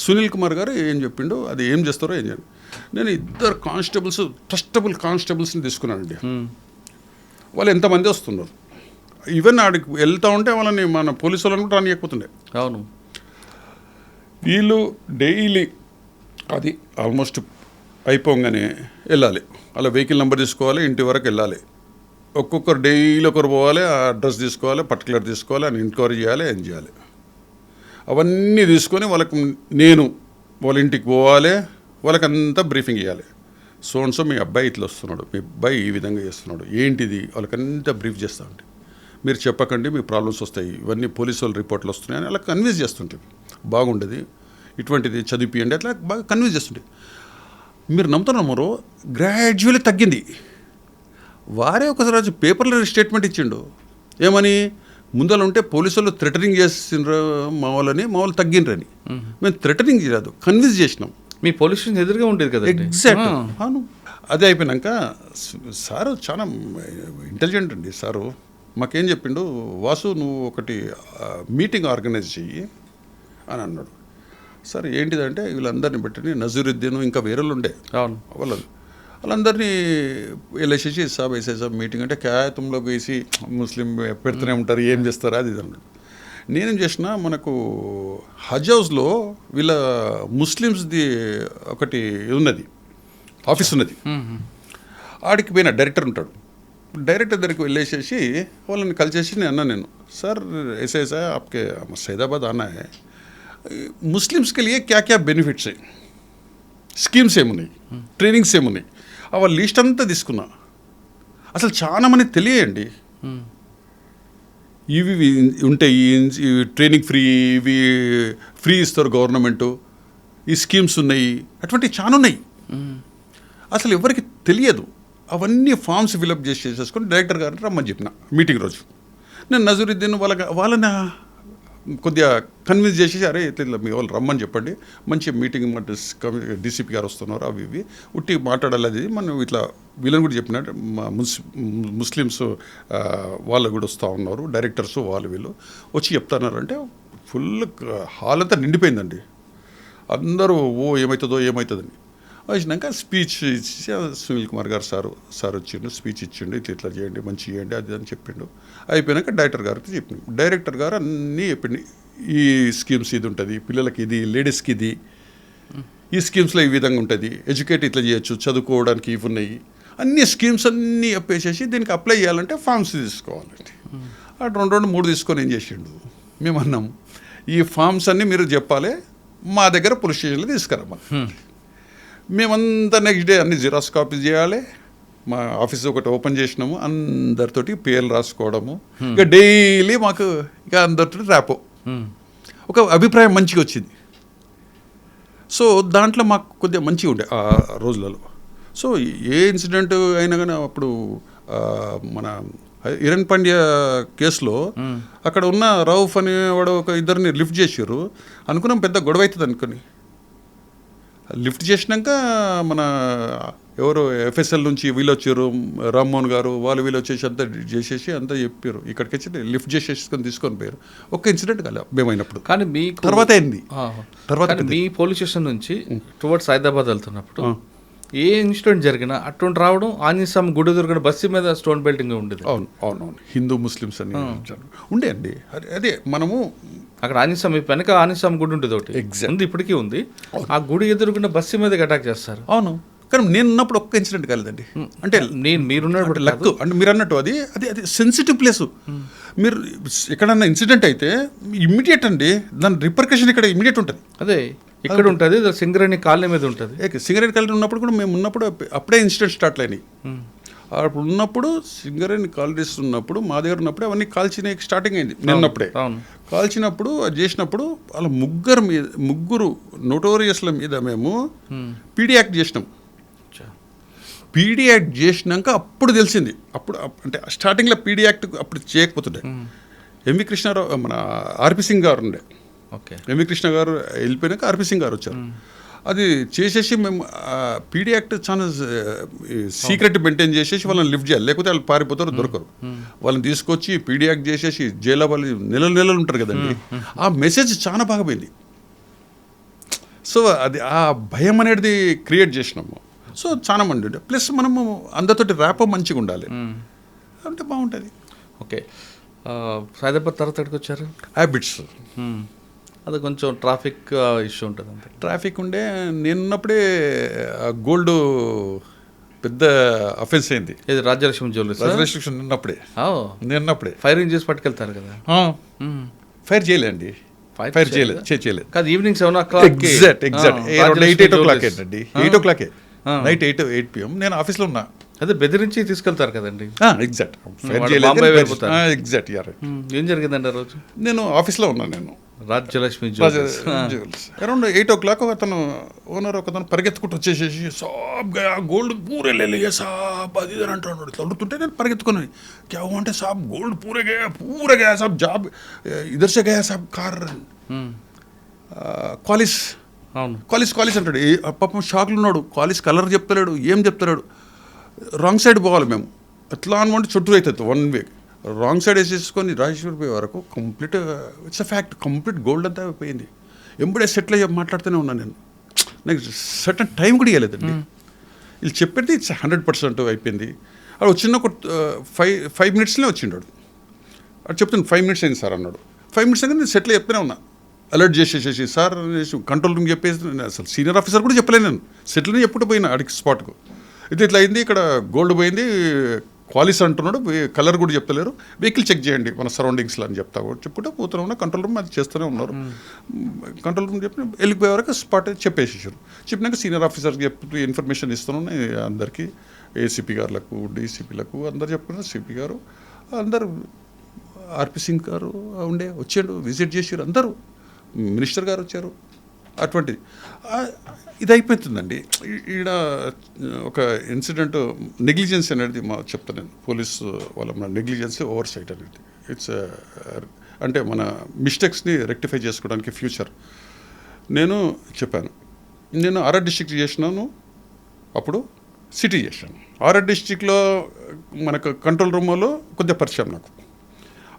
సునీల్ కుమార్ గారు ఏం చెప్పిండో అది ఏం చేస్తారో ఏం చేయండి. నేను 2 కానిస్టేబుల్స్, ట్రస్టబుల్ కానిస్టేబుల్స్ని తీసుకున్నానండి. వాళ్ళు ఎంతమంది వస్తున్నారు, ఈవెన్ ఆడికి వెళ్తూ ఉంటే వాళ్ళని మన పోలీసు వాళ్ళని కూడా రానియకపోతుండే. అవును. వీళ్ళు డైలీ అది ఆల్మోస్ట్ అయిపోగానే వెళ్ళాలి, అలా వెహికల్ నెంబర్ తీసుకోవాలి, ఇంటి వరకు వెళ్ళాలి, ఒక్కొక్కరు డైలీ ఒకరు పోవాలి, ఆ అడ్రస్ తీసుకోవాలి, పర్టికులర్ తీసుకోవాలి, అని ఎంక్వైరీ చేయాలి, ఏం చేయాలి, అవన్నీ తీసుకొని వాళ్ళకి నేను వాళ్ళ ఇంటికి పోవాలి, వాళ్ళకంతా బ్రీఫింగ్ ఇవ్వాలి. సో మీ అబ్బాయి ఇట్లా వస్తున్నాడు, మీ అబ్బాయి ఈ విధంగా చేస్తున్నాడు, ఏంటిది, వాళ్ళకంతా బ్రీఫ్ చేస్తూ ఉంటే, మీరు చెప్పకండి మీ ప్రాబ్లమ్స్ వస్తాయి, ఇవన్నీ పోలీసు వాళ్ళ రిపోర్ట్లు వస్తున్నాయని అలా కన్విన్స్ చేస్తుంటే బాగుండేది, ఇటువంటిది చదివిపియండి, అట్లా బాగా కన్విన్స్ చేస్తుంటే. మీరు నమ్ముతున్నారో గ్రాడ్యువల్లీ తగ్గింది. వారే ఒకసారి పేపర్లో స్టేట్మెంట్ ఇచ్చిండు, ఏమని, ముందర ఉంటే పోలీసు వాళ్ళు థ్రెటనింగ్ చేసిండ్రు మా వాళ్ళు తగ్గిండ్రని. మేము థ్రెటనింగ్ చేయలేదు, కన్విన్స్ చేసినాం. మీ పోలీస్ స్టేషన్ ఎదురుగా ఉండేది కదా. ఎగ్జాక్ట్. అవును. అదే అయిపోయినాక సారు చాలా ఇంటెలిజెంట్ అండి సారు. మాకేం చెప్పిండు, వాసు నువ్వు ఒకటి మీటింగ్ ఆర్గనైజ్ చెయ్యి అని అన్నాడు. సరే ఏంటిదంటే వీళ్ళందరినీ బట్టి నజరుద్దీన్ ఇంకా వేరే ఉండే వాళ్ళందరినీ వెళ్ళేసేసి సాబ్ వేసేసాం మీటింగ్, అంటే క్యా తుమ్లోకి వేసి ముస్లిం పెడుతూనే ఉంటారు, ఏం చేస్తారు అది ఇది అన్నాడు. నేనేం చేసిన, మనకు హజ్ హౌస్లో వీళ్ళ ముస్లిమ్స్ది ఒకటి ఉన్నది, ఆఫీస్ ఉన్నది, ఆడికి పోయిన డైరెక్టర్ ఉంటాడు. డైరెక్టర్ దగ్గరికి వెళ్ళేసేసి వాళ్ళని కలిసేసి నేను సార్ ऐसे ऐसा है आपके सैदाबाद आना है, मुस्लिम्स के लिए क्या क्या बेनिफिट्स है, స్కీమ్స్ ఏమున్నాయి, ట్రైనింగ్స్ ఏమున్నాయి, వాళ్ళ లిస్ట్ అంతా తీసుకున్నా. అసలు చాలా మంది తెలియండి, ఇవి ఉంటాయి, ఈ ట్రైనింగ్ ఫ్రీ, ఇవి ఫ్రీ ఇస్తారు గవర్నమెంటు, ఈ స్కీమ్స్ ఉన్నాయి, అటువంటి చాలా ఉన్నాయి, అసలు ఎవరికి తెలియదు. అవన్నీ ఫామ్స్ ఫిలప్ చేసేసుకొని డైరెక్టర్ గారిని రమ్మని చెప్పిన మీటింగ్ రోజు. నేను నజరుద్దీన్ వాళ్ళని కొద్దిగా కన్విన్స్ చేసేసి, అరే ఇట్లా మీ వాళ్ళు రమ్మని చెప్పండి, మంచి మీటింగ్ డీసీపీ గారు వస్తున్నారు, అవి ఇవి ఉట్టి మాట్లాడాలి, అది మనం ఇట్లా వీళ్ళని కూడా చెప్పినట్టు మా ముస్లిమ్స్ వాళ్ళు కూడా వస్తూ ఉన్నారు, డైరెక్టర్స్ వాళ్ళు వీళ్ళు వచ్చి చెప్తున్నారు. ఫుల్ హాల్ అంతా నిండిపోయిందండి, అందరూ ఏమవుతుందని వచ్చినాక స్పీచ్ ఇచ్చి సునీల్ కుమార్ గారు సార్ వచ్చిండు, స్పీచ్ ఇచ్చిండు, ఇట్లా చేయండి, మంచి చేయండి, అది అని చెప్పిండు. అయిపోయినాక డైరెక్టర్ గారికి చెప్పిండు. డైరెక్టర్ గారు అన్నీ చెప్పిండు, ఈ స్కీమ్స్ ఇది ఉంటుంది, పిల్లలకి ఇది, లేడీస్కి ఇది, ఈ స్కీమ్స్లో ఈ విధంగా ఉంటుంది, ఎడ్యుకేట్ ఇట్లా చేయొచ్చు, చదువుకోవడానికి ఇవి ఉన్నాయి, అన్ని స్కీమ్స్ అన్నీ చెప్పేసేసి దీనికి అప్లై చేయాలంటే ఫామ్స్ తీసుకోవాలండి. అటు 2-3 తీసుకొని ఏం చేసిండు, మేము అన్నాం ఈ ఫామ్స్ అన్నీ మీరు చెప్పాలి, మా దగ్గర పోలీస్ స్టేషన్లో తీసుకురమ్మా. మేమంతా నెక్స్ట్ డే అన్ని జిరాక్స్ కాపీస్ చేయాలి, మా ఆఫీస్ ఒకటి ఓపెన్ చేసినాము, అందరితోటి పేర్లు రాసుకోవడము, ఇక డైలీ మాకు ఇక అందరితో ర్యాపో, ఒక అభిప్రాయం మంచిగా వచ్చింది. సో దాంట్లో మాకు కొద్దిగా మంచిగా ఉండే ఆ రోజులలో. సో ఏ ఇన్సిడెంట్ అయినా కానీ అప్పుడు మన హిరణ్ పాండ్యా కేసులో అక్కడ ఉన్న రౌఫ్ అని వాడు ఒక ఇద్దరిని లిఫ్ట్ చేసారు, అనుకున్నాం పెద్ద గొడవ అవుతుంది అనుకుని. లిఫ్ట్ చేసినాక మన ఎవరు ఎఫ్ఎస్ఎల్ నుంచి వీళ్ళు వచ్చారు, రామ్మోహన్ గారు వీళ్ళు వచ్చేసి అంతా చేసేసి అంతా చెప్పారు, ఇక్కడికి వచ్చి లిఫ్ట్ చేసేసుకొని తీసుకొని పోయారు. ఒక్క ఇన్సిడెంట్ కాలే మేమైనప్పుడు, కానీ మీకు తర్వాత అయింది. తర్వాత మీ పోలీస్ స్టేషన్ నుంచి టువర్డ్స్ హైదరాబాద్ వెళ్తున్నప్పుడు ఏ ఇన్సిడెంట్ జరిగినా అటువంటి రావడం, ఆంజనేయస్వామి గుడి దొరికిన బస్సు మీద స్టోన్ బెల్టింగ్ ఉండేది. అవును హిందూ ముస్లిమ్స్ అని ఉండే అండి. అదే మనము అక్కడ ఆంజనేయస్వామి వెనక ఆంజనేయస్వామి గుడి ఉంటుంది ఒకటి, ఉంది ఇప్పటికీ ఉంది, ఆ గుడి ఎదురుకున్న బస్సు మీద అటాక్ చేస్తారు. అవును, కానీ నేను ఉన్నప్పుడు ఒక్క ఇన్సిడెంట్ కాలేదండి. అంటే మీరున్నప్పుడు లక్ అంటే మీరు అన్నట్టు అది సెన్సిటివ్ ప్లేస్. మీరు ఎక్కడన్నా ఇన్సిడెంట్ అయితే ఇమ్మీడియట్ అండి, దాని రిపర్కషన్ ఇక్కడ ఇమ్మీడియట్ ఉంటుంది. అదే ఇక్కడ ఉంటుంది, సింగరేణి కాలనీ మీద ఉంటుంది. సింగరేణి కాలనీ ఉన్నప్పుడు కూడా మేము ఉన్నప్పుడు అప్పుడే ఇన్సిడెంట్ స్టార్ట్ అయినాయి. అప్పుడు ఉన్నప్పుడు సింగరేణి కాలనీస్ ఉన్నప్పుడు మా దగ్గర ఉన్నప్పుడు అవన్నీ కాల్చిన స్టార్టింగ్ అయింది. నిన్నప్పుడే కాల్చినప్పుడు అది చేసినప్పుడు వాళ్ళ ముగ్గురు నోటోరియస్ల మీద మేము పీడీ యాక్ట్ చేసినాం. పీడీ యాక్ట్ చేసినాక అప్పుడు తెలిసింది, అప్పుడు అంటే స్టార్టింగ్లో పీడీ యాక్ట్ అప్పుడు చేయకపోతుండే. ఎంవి కృష్ణారావు మన ఆర్పి సింగ్ గారు ఉండే, ఎంవి కృష్ణ గారు వెళ్ళిపోయినాక ఆర్పి సింగ్ గారు వచ్చారు. అది చేసేసి మేము పీడీ యాక్ట్ చాలా సీక్రెట్ మెయింటైన్ చేసేసి వాళ్ళని లిఫ్ట్ చేయాలి, లేకపోతే వాళ్ళు పారిపోతారు, దొరకరు. వాళ్ళని తీసుకొచ్చి పీడీ యాక్ట్ చేసేసి జైల్లో వాళ్ళు నెలలు ఉంటారు కదండి. ఆ మెసేజ్ చాలా బాగా పోయింది. సో అది ఆ భయం అనేది క్రియేట్ చేసినాము. సో చాలా మంది ఉండే, ప్లస్ మనము అందరితోటి ర్యాపో మంచిగా ఉండాలి అంటే బాగుంటుంది. ఓకే, హైదరాబాద్ తర్వాత ఎక్కడికి వచ్చారు? హ్యాబిట్స్. అది కొంచెం ట్రాఫిక్ ఇష్యూ ఉంటుంది అంతే. ట్రాఫిక్ ఉండే, నేనున్నప్పుడే గోల్డ్ పెద్ద అఫెన్స్ అయింది. ఇది రాజ్యలక్ష్మి జ్యువెలర్స్ రిస్ట్రిక్షన్ నిన్నప్పుడే ఫైరింగ్ చేసి పట్టుకెళ్తారు కదా. ఫైర్ చేయలేండి, ఫైర్ చేయలేదు. కాదు, ఈవినింగ్ 7 o'clock ఎగ్జాక్ట్ 8 o'clock అండి, 8 o'clock నైట్ 8 PM నేను ఆఫీస్లో ఉన్నా. అదే బెదిరించి తీసుకెళ్తారు కదండి. ఎగ్జాక్ట్ బాంబే వెళ్ళిపోతారు. ఎగ్జాక్ట్ ఏం జరిగిందండి ఆ రోజు? నేను ఆఫీస్లో ఉన్నాను. నేను రాజ్యలక్ష్మి అరౌండ్ 8 o'clock అతను ఓనర్ ఒకతను పరిగెత్తుకుంటూ వచ్చేసేసి సాబ్గా గోల్డ్ పూరే లే సాబ్ అది అని అంటున్నాడు. ఇట్లా అడుగుతుంటే నేను పరిగెత్తుకున్నాను. క్యా అంటే సాబ్ గోల్డ్ పూరే గయా సాబ్, జాబ్ ఇధర్ సే గయా సాబ్, కార్ కాలిస్ అంటాడు. పాపం షాక్లు ఉన్నాడు. కాలిస్ కలర్ చెప్తలేడు, ఏం చెప్తలేడు. రాంగ్ సైడ్ పోవాలి మేము, ఎట్లా అనుకుంటే చుట్టూ అవుతుంది 1 week. రాంగ్ సైడ్ వేసేసుకొని రాజేశ్వరి పోయే వరకు complete it's a fact, complete gold అంతా పోయింది. ఎంబడే సెటిల్ అయ్యి మాట్లాడుతూనే ఉన్నాను నేను. నాకు సర్టన్ టైం కూడా ఇవ్వలేదండి. వీళ్ళు చెప్పేది ఇట్స్ 100% అయిపోయింది. అది వచ్చిన ఒక 5 minutesలో వచ్చిండాడు. అది చెప్తాను 5 minutes అయింది సార్ అన్నాడు. 5 minutes అయితే నేను సెటిల్ చెప్తూనే ఉన్నా, అలర్ట్ చేసేసేసి సార్ కంట్రోల్ రూమ్ చెప్పేసి. అసలు సీనియర్ ఆఫీసర్ కూడా చెప్పలేను నేను, సెటిల్ చెప్పుడు పోయినా అడిగి స్పాట్కు. ఇట్లా అయింది, ఇక్కడ గోల్డ్ పోయింది, క్వాలిస్ అంటున్నాడు, కలర్ కూడా చెప్తలేరు, వెహికల్ చెక్ చేయండి మన సరౌండింగ్స్లో అని చెప్పుకుంటే పోతూనే ఉన్నా. కంట్రోల్ రూమ్ అది చేస్తూనే ఉన్నారు. కంట్రోల్ రూమ్ చెప్పి వెళ్ళిపోయే వరకు స్పాట్ చెప్పేసేసారు. చెప్పినాక సీనియర్ ఆఫీసర్కి చెప్తూ ఇన్ఫర్మేషన్ ఇస్తున్నాను అందరికీ, ఏసీపీ గారులకు, డీసీపీలకు అందరు చెప్పుకున్నారు. సిపి గారు అందరు, ఆర్పి సింగ్ గారు వచ్చాడు, విజిట్ చేసారు, అందరూ మినిస్టర్ గారు వచ్చారు. అటువంటిది ఇది అయిపోతుందండి. ఈడ ఒక ఇన్సిడెంట్ నెగ్లిజెన్స్ అనేది చెప్తాను నేను, పోలీసు వాళ్ళ మన నెగ్లిజెన్స్, ఓవర్ సైట్ అనేది. ఇట్స్ అంటే మన మిస్టేక్స్ని రెక్టిఫై చేసుకోవడానికి ఫ్యూచర్. నేను చెప్పాను, నేను ఆర్ఆర్ డిస్ట్రిక్ట్ చేసినాను, అప్పుడు సిటీ చేశాను. ఆర్ఆర్ డిస్ట్రిక్ట్లో మనకు కంట్రోల్ రూమ్లో కొద్దిగా పరిచయం నాకు.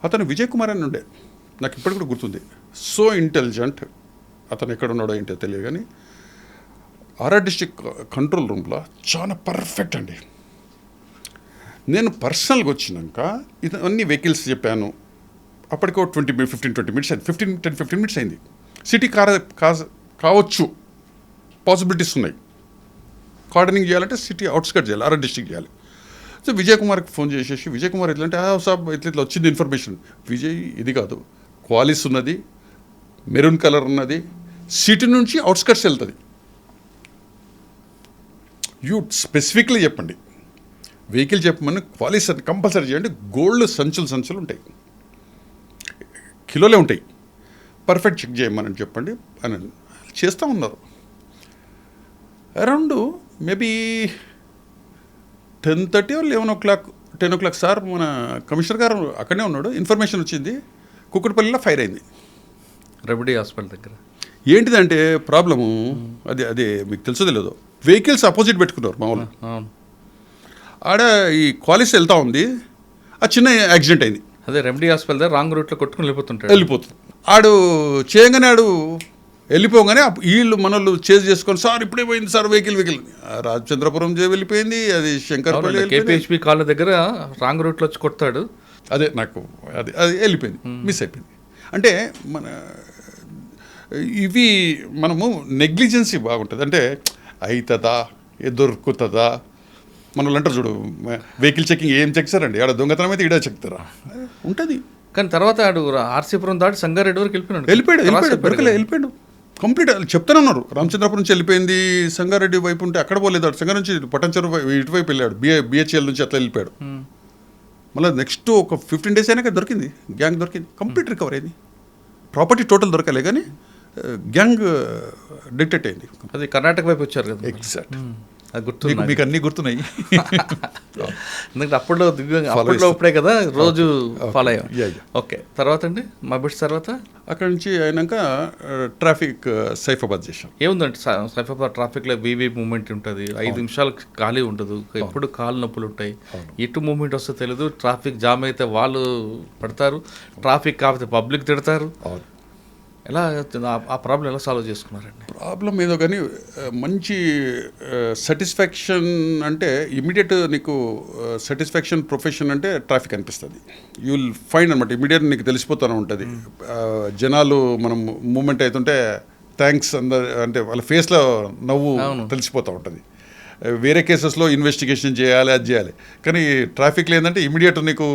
అతను విజయ్ కుమార్ అని ఉండే, నాకు ఇప్పటికి కూడా గుర్తుంది. సో ఇంటెలిజెంట్, అతను ఎక్కడ ఉన్నాడో ఏంటో తెలియదు కానీ ఆర్ఆర్ డిస్ట్రిక్ట్ కంట్రోల్ రూమ్లో చాలా పర్ఫెక్ట్ అండి. నేను పర్సనల్గా వచ్చినాక ఇవన్నీ వెహికల్స్ చెప్పాను. అప్పటికో 15-20 minutes అయింది, 10-15 minutes అయింది. సిటీ కావచ్చు, పాసిబిలిటీస్ ఉన్నాయి. కార్డనింగ్ చేయాలంటే సిటీ అవుట్స్కట్ చేయాలి, ఆర్ఆర్ డిస్ట్రిక్ట్ చేయాలి. సో విజయ్ కుమార్కి ఫోన్ చేసేసి, విజయ్ కుమార్ ఎట్లంటే సాబ్ ఇట్లా వచ్చింది ఇన్ఫర్మేషన్. విజయ్ ఇది కాదు, క్వాలిస్ ఉన్నది, మెరూన్ కలర్ ఉన్నది, సిటీ నుంచి అవుట్స్కట్స్ వెళ్తుంది. యూ స్పెసిఫిక్లీ చెప్పండి, వెహికల్ చెప్పమని, క్వాలిస్ కంపల్సరీ చేయండి. గోల్డ్ సంచులు ఉంటాయి, కిలోలే ఉంటాయి, పర్ఫెక్ట్ చెక్ చేయమని చెప్పండి అని చేస్తూ ఉన్నారు. Around maybe 10:30 or 10 o'clock sir మన కమిషనర్ గారు అక్కడనే ఉన్నాడు. ఇన్ఫర్మేషన్ వచ్చింది, కుక్కటిపల్లిలో ఫైర్ అయింది, రెమెడీ హాస్పిటల్ దగ్గర. ఏంటిదంటే ప్రాబ్లము, అదే మీకు తెలుసో తెలియదు, వెహికల్స్ అపోజిట్ పెట్టుకున్నారు మామూలు. ఆడ ఈ క్వాలిస్ వెళ్తూ ఉంది, ఆ చిన్న యాక్సిడెంట్ అయింది. అదే రెమెడీ హాస్పిటల్ దగ్గర రాంగ్ రూట్లో కొట్టుకుని వెళ్ళిపోతుంది. ఆడు చేయగానే వెళ్ళిపోగానే వీళ్ళు మనోళ్ళు చేజ్ చేసుకొని సార్ ఇప్పుడే పోయింది సార్ వెహికల్ రాజచంద్రపురం వెళ్ళిపోయింది, అది శంకర్పల్లి కేపీహెచ్పి కాలనీ దగ్గర రాంగ్ రూట్లో వచ్చి కొడతాడు. అదే నాకు అది వెళ్ళిపోయింది, మిస్ అయిపోయింది. అంటే మన ఇవి మనము నెగ్లిజెన్సీ బాగుంటుంది. అంటే అవుతుందా, దొరుకుతుందా, మన వాళ్ళు అంటారు చూడు, వెహికల్ చెకింగ్ ఏం చెక్తారండి, ఆడ దొంగతనం అయితే ఈడ చెక్తారా ఉంటుంది. కానీ తర్వాత ఆడు ఆర్సీపురం దాటి సంగారెడ్డి వరకు వెళ్ళిపోయాడు కంప్లీట్. చెప్తానే ఉన్నారు, రామచంద్రపురం నుంచి వెళ్ళిపోయింది, సంగారెడ్డి వైపు ఉంటే అక్కడ పోలేదు, సంగారెడ్డి నుంచి పట్టంచెరు ఇటువైపు వెళ్ళాడు, బిహెచ్ఎల్ నుంచి అట్లా వెళ్ళిపోయాడు. మళ్ళీ నెక్స్ట్ ఒక 15 days అయినాక దొరికింది, గ్యాంగ్ దొరికింది, కంప్లీట్ రికవర్ అయింది. ప్రాపర్టీ టోటల్ దొరకలే కానీ గ్యాంగ్ డిటెక్ట్ అయింది. అది కర్ణాటక వైపు వచ్చారు కదా. ఎగ్జాక్ట్ అది గుర్తుంది మీకు అన్నీ గుర్తున్నాయి. ఎందుకంటే అప్పట్లో Follow అప్పుడే కదా రోజు ఫాలో అయ్యాం. Yeah, yeah. ఓకే, తర్వాత అండి మా బిట్స్ తర్వాత అక్కడ నుంచి అయినాక ట్రాఫిక్ సైఫాబాద్ చేశాం. ఏముందంటే సైఫాబాద్ ట్రాఫిక్లో వీవీ మూమెంట్ ఉంటుంది, 5 నిమిషాలు ఖాళీ ఉండదు, ఎప్పుడు కాళ్ళు నొప్పులు ఉంటాయి, ఎటు మూమెంట్ వస్తే తెలియదు. ట్రాఫిక్ జామ్ అయితే వాళ్ళు పడతారు, ట్రాఫిక్ కాకపోతే పబ్లిక్ తిడతారు. ఎలా ఆ ప్రాబ్లం ఎలా సాల్వ్ చేసుకున్నారండి? ప్రాబ్లం ఏదో కానీ మంచి సాటిస్ఫాక్షన్ అంటే ఇమీడియట్ నీకు సాటిస్ఫాక్షన్ ప్రొఫెషన్ అంటే ట్రాఫిక్ అనిపిస్తుంది. యూ విల్ ఫైండ్ అనమాట, ఇమీడియట్ నీకు తెలిసిపోతూనే ఉంటుంది. జనాలు మనం మూమెంట్ అవుతుంటే థ్యాంక్స్ అంటే వాళ్ళ ఫేస్లో నవ్వు తెలిసిపోతూ ఉంటుంది. వేరే కేసెస్లో ఇన్వెస్టిగేషన్ చేయాలి, అది చేయాలి. కానీ ట్రాఫిక్లో ఏంటంటే ఇమీడియట్ నీకు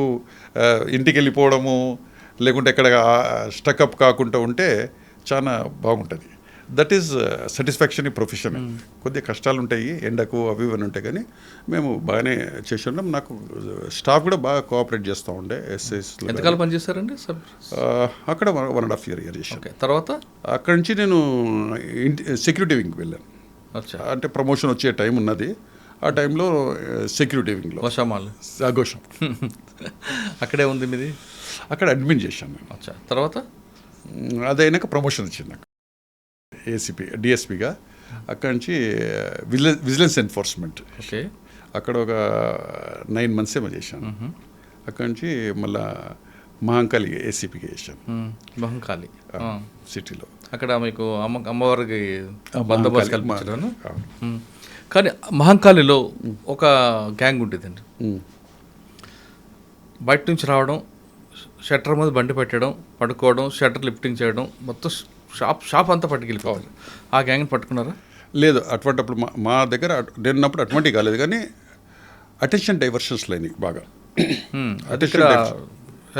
ఇంటికి వెళ్ళిపోవడము, లేకుంటే ఎక్కడ స్టక్అప్ కాకుండా ఉంటే చాలా బాగుంటుంది. దట్ ఈస్ సాటిస్ఫాక్షన్ ఈ ప్రొఫెషన్. కొద్దిగా కష్టాలు ఉంటాయి, ఎండకు అవి ఇవన్నీ ఉంటాయి, కానీ మేము బాగానే చేసి ఉన్నాం. నాకు స్టాఫ్ కూడా బాగా కోఆపరేట్ చేస్తూ ఉండే. ఎస్ఎస్లో ఎంతకాలం పనిచేస్తారండి? అక్కడ 1.5 year చేశాను. ఓకే, తర్వాత అక్కడి నుంచి నేను సెక్యూరిటీ వింగ్కి వెళ్ళాను. అంటే ప్రమోషన్ వచ్చే టైం ఉన్నది, ఆ టైంలో సెక్యూరిటీ వింగ్లో గోషం అక్కడే ఉంది మీది. అక్కడ అడ్మిన్ చేశాను నేను. అచ్చా, తర్వాత అదైనాక ప్రమోషన్ వచ్చింది నాకు ఏసీపీ డిఎస్పీగా. అక్కడి నుంచి విజిలెన్స్ ఎన్ఫోర్స్మెంట్. ఓకే, అక్కడ ఒక 9 months ఏమో చేశాను. అక్కడి నుంచి మళ్ళా మహంకాళి ఏసీపీగా చేశాను. మహంకాళి సిటీలో. అక్కడ మీకు అమ్మవారికి బందోబస్తు కల్పించడం. కానీ మహంకాళిలో ఒక గ్యాంగ్ ఉండేదండి. బయట నుంచి రావడం, షట్టర్ మీద బండి పెట్టడం, పడుకోవడం, షట్టర్ లిఫ్టింగ్ చేయడం, మొత్తం షాప్ అంతా పట్టుకెళ్ళిపోవాలి. ఆ గ్యాంగ్ని పట్టుకున్నారా? లేదు, అటువంటిప్పుడు మా దగ్గర నేనున్నప్పుడు అటువంటివి కాలేదు, కానీ అటెన్షన్ డైవర్షన్స్ లేని బాగా.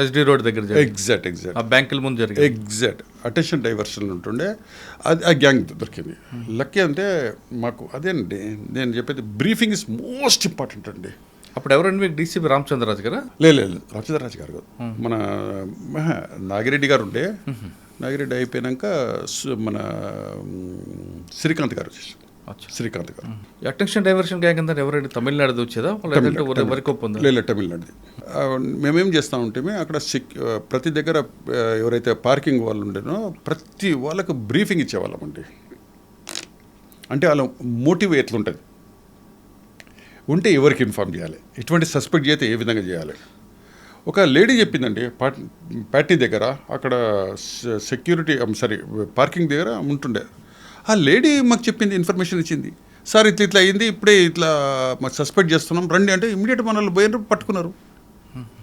ఎస్డి రోడ్ దగ్గర ఎగ్జాక్ట్ ఆ బ్యాంకుల ముందు జరిగింది. ఎగ్జాక్ట్ అటెన్షన్ డైవర్షన్ ఉంటుండే, అది ఆ గ్యాంగ్ దొరికింది. లక్కీ అంటే మాకు అదేనండి నేను చెప్పేది, బ్రీఫింగ్ ఇస్ మోస్ట్ ఇంపార్టెంట్ అండి. అప్పుడు ఎవరండి మీకు? డీసీపీ రామచంద్రరాజు గారా? లేదు, రామచంద్రరాజు గారు కాదు, మన నాగిరెడ్డి గారు ఉండే. నాగిరెడ్డి అయిపోయాక మన శ్రీకాంత్ గారు వచ్చేసి. శ్రీకాంత్ గారు. అటెన్షన్ డైవర్షన్ గ్యాంగ్ అంటే ఎవరండి? తమిళనాడు వచ్చేదా? లేదు, తమిళనాడుది. మేమేం చేస్తూ ఉంటే అక్కడ ప్రతి దగ్గర ఎవరైతే పార్కింగ్ వాళ్ళు ఉండేనో ప్రతి వాళ్ళకు బ్రీఫింగ్ ఇచ్చేవాళ్ళమండి. అంటే వాళ్ళ మోటివ్ ఎట్లుంటుంది, ఉంటే ఎవరికి ఇన్ఫార్మ్ చేయాలి, ఎటువంటి సస్పెక్ట్ చేస్తే ఏ విధంగా చేయాలి. ఒక లేడీ చెప్పిందండి ప్యాట్నీ దగ్గర, అక్కడ సెక్యూరిటీ పార్కింగ్ దగ్గర ఉంటుండే. ఆ లేడీ మాకు చెప్పింది, ఇన్ఫర్మేషన్ ఇచ్చింది. సార్ ఇట్లా అయింది, ఇప్పుడే ఇట్లా మాకు సస్పెక్ట్ చేస్తున్నాం, రండి అంటే ఇమీడియట్ మనల్ని పోయిన పట్టుకున్నారు.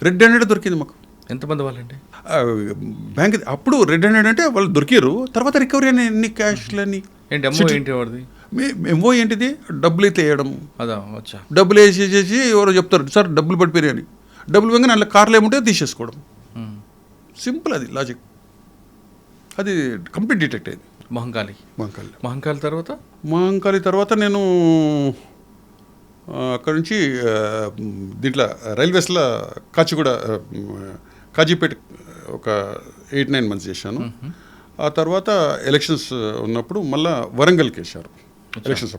రెడ్ హ్యాండెడ్ దొరికింది మాకు. ఎంతమంది వాళ్ళండి? బ్యాంక్ అప్పుడు రెడ్ హ్యాండెడ్ అంటే వాళ్ళు దొరికారు. తర్వాత రికవరీ అని ఎన్ని క్యాష్లని ఎంఓ ఏంటిది, డబ్బులు అయితే వేయడం, డబ్బులు వేసేసి ఎవరో చెప్తారు సార్ డబ్బులు పడిపోయాయి అని. డబ్బులు వెంగనే అందులో కార్లు ఏముంటే తీసేసుకోవడం. సింపుల్, అది లాజిక్. అది కంప్లీట్ డిటెక్ట్ అయింది. మహంకాళి తర్వాత నేను అక్కడ నుంచి దీంట్లో రైల్వేస్లో కాజీపేట ఒక 8-9 months చేశాను. ఆ తర్వాత ఎలక్షన్స్ ఉన్నప్పుడు మళ్ళీ వరంగల్కి వేశారు. ఎలక్షన్స్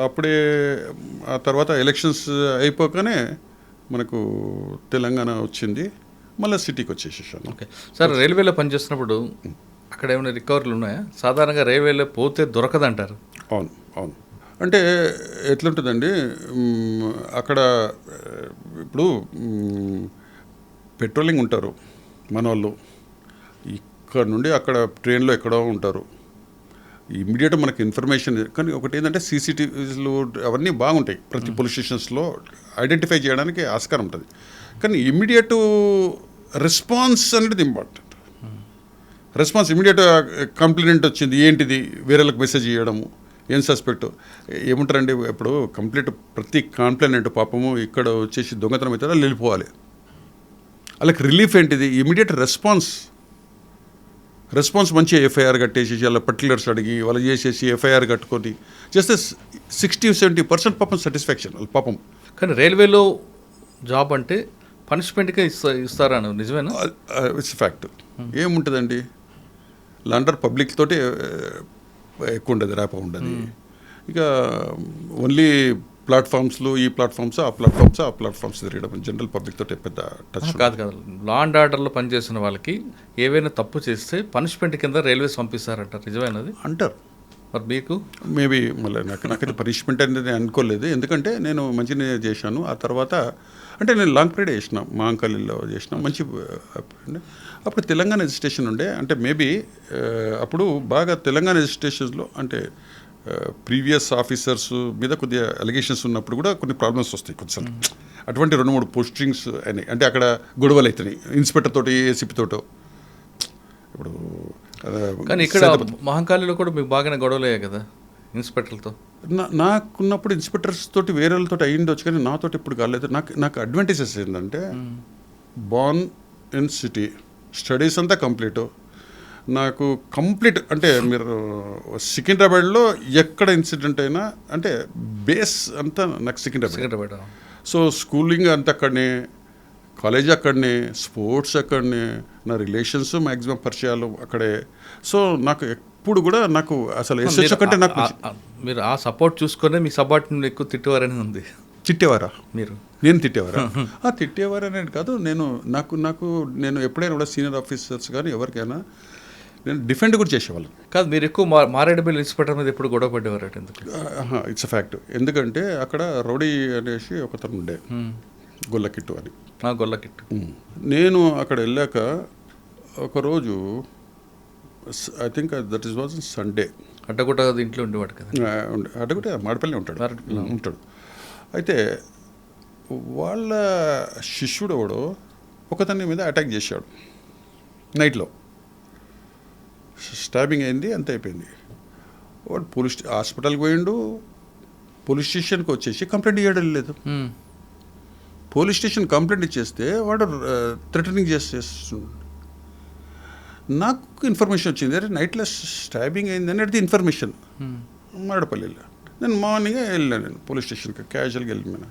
అప్పుడే ఆ తర్వాత ఎలక్షన్స్ అయిపోగానే మనకు తెలంగాణ వచ్చింది, మళ్ళీ సిటీకి వచ్చేసేసాను. ఓకే సార్, రైల్వేలో పనిచేస్తున్నప్పుడు అక్కడ ఏమైనా రికవరీలు ఉన్నాయా? సాధారణంగా రైల్వేలో పోతే దొరకదంటారు. అవును. అంటే ఎట్లుంటుందండి అక్కడ, ఇప్పుడు పెట్రోలింగ్ ఉంటారు మన వాళ్ళు, ఇక్కడ నుండి అక్కడ ట్రైన్లో ఎక్కడో ఉంటారు, ఇమ్మీడియట్ మనకు ఇన్ఫర్మేషన్. కానీ ఒకటి ఏంటంటే సీసీటీవీలు అవన్నీ బాగుంటాయి, ప్రతి పోలీస్ స్టేషన్స్లో ఐడెంటిఫై చేయడానికి ఆస్కారం ఉంటుంది. కానీ ఇమ్మీడియట్ రెస్పాన్స్ అనేది ఇంపార్టెంట్. రెస్పాన్స్ ఇమ్మీడియట్ కంప్లైంట్ వచ్చింది, ఏంటిది, వేరేలకు మెసేజ్ చేయడము, ఏం సస్పెక్ట్ ఏముంటారండి. ఇప్పుడు కంప్లీట్ ప్రతి కంప్లైంట్ పాపము ఇక్కడ వచ్చేసి దొంగతనం అయితే వాళ్ళు వెళ్ళిపోవాలి. వాళ్ళకి రిలీఫ్ ఏంటిది, ఇమ్మీడియట్ రెస్పాన్స్ మంచిగా ఎఫ్ఐఆర్ కట్టేసి వాళ్ళ పర్టికులర్స్ అడిగి వాళ్ళు చేసేసి ఎఫ్ఐఆర్ కట్టుకొని చేస్తే 60-70% పాపం సాటిస్ఫాక్షన్ వాళ్ళ పాపం. కానీ రైల్వేలో జాబ్ అంటే పనిష్మెంట్గా ఇస్తారా? నిజమేనా? It's fact. ఏముంటుందండి, లండర్ పబ్లిక్ తోటి ఎక్కువ ఉండదు, ర్యాప్ ఉండదు. ఇక ఓన్లీ ప్లాట్ఫామ్స్లో ఈ ప్లాట్ఫామ్స్ తిరగడం జనరల్ పబ్లిక్ తోటి పెద్ద టచ్ కాదు లా అండ్ ఆర్డర్లో పనిచేసిన వాళ్ళకి ఏవైనా తప్పు చేస్తే పనిష్మెంట్ కింద రైల్వేస్ పంపిస్తారంటారు, నిజమేనది? అంటారు. మరి మీకు మేబీ మళ్ళీ నాకైతే పనిష్మెంట్ అనేది అనుకోలేదు, ఎందుకంటే నేను మంచిగా చేశాను. ఆ తర్వాత అంటే నేను లాంగ్ పీరియడ్ చేసిన, మాంకలిలో చేసిన మంచి. అప్పుడు తెలంగాణ రిజిస్ట్రేషన్ ఉండే, అంటే మేబీ అప్పుడు బాగా తెలంగాణ రిజిస్ట్రేషన్స్లో అంటే ప్రీవియస్ ఆఫీసర్స్ మీద కొద్దిగా అలిగేషన్స్ ఉన్నప్పుడు కూడా కొన్ని ప్రాబ్లమ్స్ వస్తాయి కొంచెం. అటువంటి 2-3 పోస్టింగ్స్ అయినాయి. అంటే అక్కడ గొడవలు అవుతున్నాయి ఇన్స్పెక్టర్ తోటి, ఏసీపీ తోటో. ఇప్పుడు కానీ ఇక్కడ మహంకాళిలో కూడా మీకు బాగానే గొడవలు అయ్యాయి కదా ఇన్స్పెక్టర్లతో? నాకున్నప్పుడు ఇన్స్పెక్టర్స్ తోటి వేరే వాళ్ళతో అయ్యిండొచ్చు, కానీ నాతోటి ఇప్పుడు కాలేదు. నాకు అడ్వాంటేజెస్ ఏంటంటే బార్న్ ఇన్ సిటీ, స్టడీస్ అంతా కంప్లీట్. నాకు కంప్లీట్ అంటే మీరు సికింద్రాబాద్లో ఎక్కడ ఇన్సిడెంట్ అయినా అంటే బేస్ అంతా నాకు సికింద్రాబాద్. సో స్కూలింగ్ అంతా అక్కడనే, కాలేజ్ అక్కడనే, స్పోర్ట్స్ అక్కడనే, నా రిలేషన్స్ మ్యాక్సిమం పరిచయాలు అక్కడే. సో నాకు ఎప్పుడు కూడా నాకు అసలు ఎస్ఎస్ కంటే నాకు మీరు ఆ సపోర్ట్ చూసుకునే మీ సబార్డినేట్ ఎక్కువ తిట్టేవారని ఉంది. తిట్టేవారా మీరు? నేను తిట్టేవారా? తిట్టేవారనేది కాదు. నేను ఎప్పుడైనా కూడా సీనియర్ ఆఫీసర్స్ కానీ ఎవరికైనా నేను డిఫెండ్ కూడా చేసేవాళ్ళం కాదు. మీరు ఎక్కువ మారేడుమిల్లి ఇన్స్పెక్టర్ మీద ఎప్పుడు గొడవ పడేవారు ఎందుకు? It's a fact. ఎందుకంటే అక్కడ రౌడీ అనేసి ఒకతను ఉండే, గొల్లకిట్టు అని. గొల్లకిట్టు. నేను అక్కడ వెళ్ళాక ఒకరోజు I think that is was Sunday. Addagutta ఇంట్లో ఉండేవాడు కదా? అడ్డగుట్ట మాడపల్లి ఉంటాడు. అయితే వాళ్ళ శిష్యుడు ఎవడో ఒకతని మీద అటాక్ చేశాడు నైట్లో. స్టాబింగ్ అయింది, అంత అయిపోయింది. వాడు హాస్పిటల్కి పోయిండు. పోలీస్ స్టేషన్కి వచ్చేసి కంప్లైంట్ ఇవ్వడం లేదు. పోలీస్ స్టేషన్ కంప్లైంట్ ఇచ్చేస్తే వాడు థ్రెటనింగ్ చేస్తుండు. నాకు ఇన్ఫర్మేషన్ వచ్చింది, అరే నైట్లో స్టాబింగ్ అయింది అనేది ఇన్ఫర్మేషన్ మాడపల్లిలో. నేను మార్నింగే వెళ్ళాను, నేను పోలీస్ స్టేషన్కి క్యాజువల్గా వెళ్ళిపోయినా.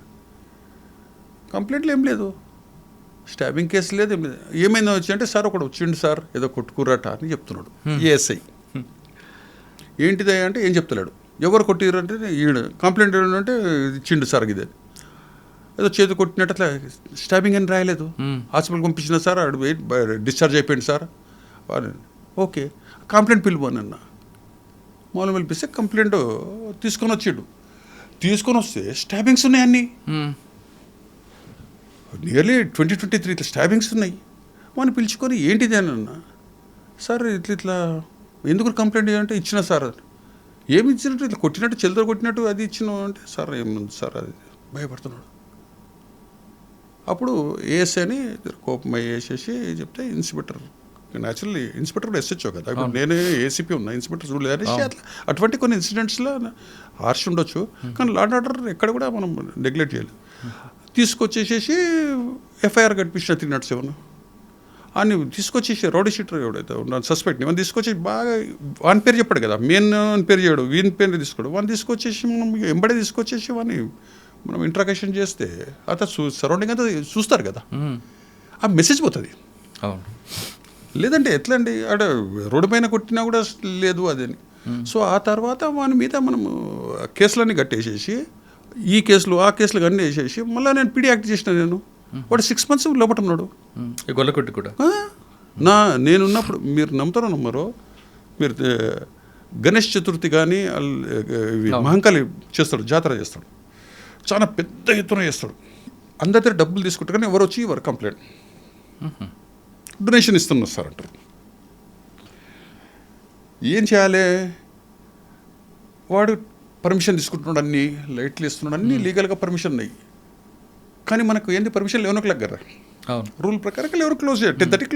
కంప్లైంట్లు ఏం లేదు, స్టాబింగ్ కేసు లేదు, ఏం లేదు. ఏమైందో వచ్చి అంటే సార్ ఒకడు వచ్చిండు సార్ ఏదో కొట్టుకురాట అని చెప్తున్నాడు ఏఎస్ఐ. ఏంటిదా అంటే ఏం చెప్తలేడు. ఎవరు కొట్టిరు అంటే ఈయన కంప్లైంట్ అంటే ఇచ్చిండు సార్ ఇదే, ఏదో చేతి కొట్టినట్టు అట్లా స్టాబింగ్ అని రాయలేదు. హాస్పిటల్ పంపించిన సార్ ఆడు డిశ్చార్జ్ అయిపోయింది సార్. ఓకే కంప్లైంట్ పిలువనన్న మూలం పిలిపిస్తే కంప్లైంట్ తీసుకొని వచ్చిండు. తీసుకొని వస్తే స్టాబింగ్స్ ఉన్నాయి అన్నీ, నియర్లీ 20-23 స్టాబింగ్స్ ఉన్నాయి. వాడిని పిలుచుకొని ఏంటిది అని అన్నా. సార్ ఇట్లా ఎందుకు కంప్లైంట్ అంటే ఇచ్చిన సార్. ఏమి ఇచ్చినట్టు ఇట్లా కొట్టినట్టు చెల్తో కొట్టినట్టు అది ఇచ్చిన అంటే సార్ ఏముంది సార్ అది భయపడుతున్నాడు. అప్పుడు ఏఎస్ఐని కోపం వేసేసి చెప్తే ఇన్స్పెక్టర్, న్యాచురల్లీ ఇన్స్పెక్టర్ కూడా ఎస్హెచ్ఓ కదా, ఇప్పుడు నేనే ఏసీపీ ఉన్నా, ఇన్స్పెక్టర్ చూడలేదు అనేసి అట్లా అటువంటి కొన్ని ఇన్సిడెంట్స్లో హార్ష్ ఉండొచ్చు, కానీ లా అండ్ ఆర్డర్ ఎక్కడ కూడా మనం నెగ్లెక్ట్ చేయలేదు. తీసుకొచ్చేసేసి ఎఫ్ఐఆర్ కట్టించిన 307 అని తీసుకొచ్చేసి రౌడీ షీటర్ ఎవడైతే ఉన్నాను సస్పెక్ట్ని వాడిని తీసుకొచ్చి బాగా వాని పేరు చెప్పాడు కదా, మెయిన్ పేరు చేయడు, వీని పేరు తీసుకోడు, వాడిని తీసుకొచ్చేసి మనం ఎంబడే తీసుకొచ్చేసి వాడిని మనం ఇంట్రాగేషన్ చేస్తే అతను సరౌండింగ్ అంతా చూస్తారు కదా, ఆ మెసేజ్ పోతుంది. అవును, లేదంటే ఎట్లా అండి అక్కడ రోడ్డు పైన కొట్టినా కూడా లేదు అదని. సో ఆ తర్వాత వాని మీద మనము కేసులన్నీ కట్టేసేసి ఈ కేసులు ఆ కేసులు అన్నీ వేసేసి మళ్ళీ నేను పీడీ యాక్ట్ చేసిన. నేను వాడు 6 months లోపల ఉన్నాడు. గొల్లకొట్టి కూడా నేనున్నప్పుడు మీరు నమ్ముతారో నమ్మరో, మీరు గణేష్ చతుర్థి కానీ మహంకాళి చేస్తాడు, జాతర చేస్తాడు, చాలా పెద్ద ఎత్తున చేస్తాడు. అందరి దగ్గర డబ్బులు తీసుకుంటారు కానీ ఎవరు వచ్చి ఎవరు కంప్లైంట్ డొనేషన్ ఇస్తున్నారు సార్ అంటారు. ఏం చేయాలి? వాడు పర్మిషన్ తీసుకుంటున్నాడు, అన్నీ లైట్లు ఇస్తున్నాడు, అన్నీ లీగల్గా పర్మిషన్ ఉన్నాయి. కానీ మనకు ఏంటి పర్మిషన్ 11 o'clock కదా రూల్ ప్రకారం 11 క్లోజ్ చేయాలి, 10:30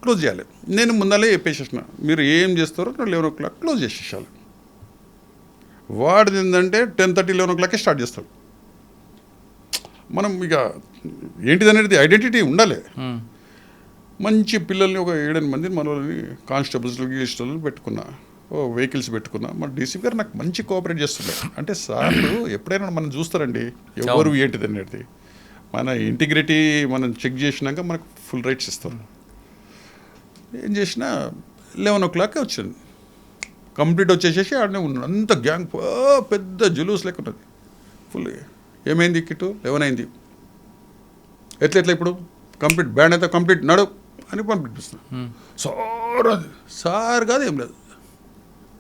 క్లోజ్ చేయాలి. నేను ముందలే చెప్పేసేసిన మీరు ఏం చేస్తారో 11 o'clock క్లోజ్ చేసేసాలి. వాడిది ఏంటంటే 10:30, 11 o'clock స్టార్ట్ చేస్తాడు. మనం ఇక ఏంటిది అనేది ఐడెంటిటీ ఉండాలి. మంచి పిల్లల్ని ఒక 7-8 మందిని మన వాళ్ళని కానిస్టేబుల్స్ గిస్టబుల్స్ పెట్టుకున్నా, వెహికల్స్ పెట్టుకున్నా. మన డీసీ గారు నాకు మంచి కోఆపరేట్ చేస్తుండే. అంటే సార్లు ఎప్పుడైనా మనం చూస్తారండి ఎవరు ఏంటిది అనేది, మన ఇంటిగ్రిటీ మనం చెక్ చేసినాక మనకు ఫుల్ రైట్స్ ఇస్తారు. ఏం చేసినా 11 o'clock వచ్చింది. కంప్లీట్ వచ్చేసేసి ఆడనే ఉన్నాడు. అంత గ్యాంగ్ పెద్ద జులూస్ లెక్క ఉన్నది ఫుల్. ఏమైంది కిట్టు, ఏమైంది, ఎట్లా ఇప్పుడు కంప్లీట్ బ్యాండ్ అయితే కంప్లీట్ నడు అని పంపిస్తున్నాను. సార్ కాదు ఏం లేదు,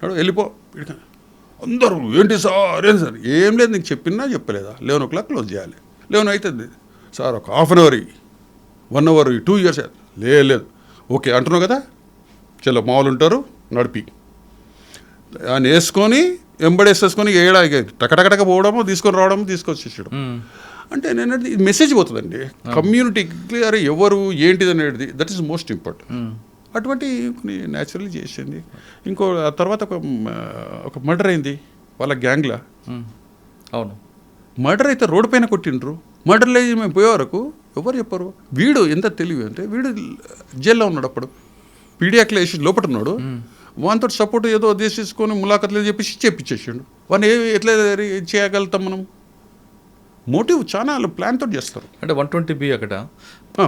నడు వెళ్ళిపో. అందరూ ఏంటి సార్, ఏం సార్, ఏం లేదు, నీకు చెప్పినా చెప్పలేదా, 11 o'clock క్లోజ్ చేయాలి, 11 అవుతుంది సార్, ఒక half an hour 1 hour 2 years లేదు ఓకే అంటున్నావు కదా, చలో మామూలు ఉంటారు నడిపి ఆయన వేసుకొని ఎంబడేసేసుకొని ఏడా టకటకటక పోవడము, తీసుకొని రావడము, తీసుకొచ్చేసాడు. అంటే నేను మెసేజ్ పోతుందండి కమ్యూనిటీకి, అరే ఎవరు ఏంటిది అనేది, దట్ ఈస్ మోస్ట్ ఇంపార్టెంట్. అటువంటి కొన్ని న్యాచురల్లీ చేసింది. ఇంకో ఆ తర్వాత ఒక మర్డర్ అయింది వాళ్ళ గ్యాంగ్లా. అవును, మర్డర్ అయితే రోడ్డు పైన కొట్టిండ్రు. మర్డర్లో మేము పోయే వరకు ఎవరు చెప్పరు. వీడు ఎంత తెలివి అంటే, వీడు జైల్లో ఉన్నాడు అప్పుడు, పీడియాక్లో వేసి లోపల ఉన్నాడు. వానితో సపోర్ట్ ఏదో తీసుకొని ములాఖత్లు చెప్పేసి చెప్పించేసాడు. వాడిని ఎట్లా చేయగలుగుతాం మనం? మోటివ్ చాలా వాళ్ళు ప్లాన్ తోటి చేస్తారు. అంటే 120B అక్కడ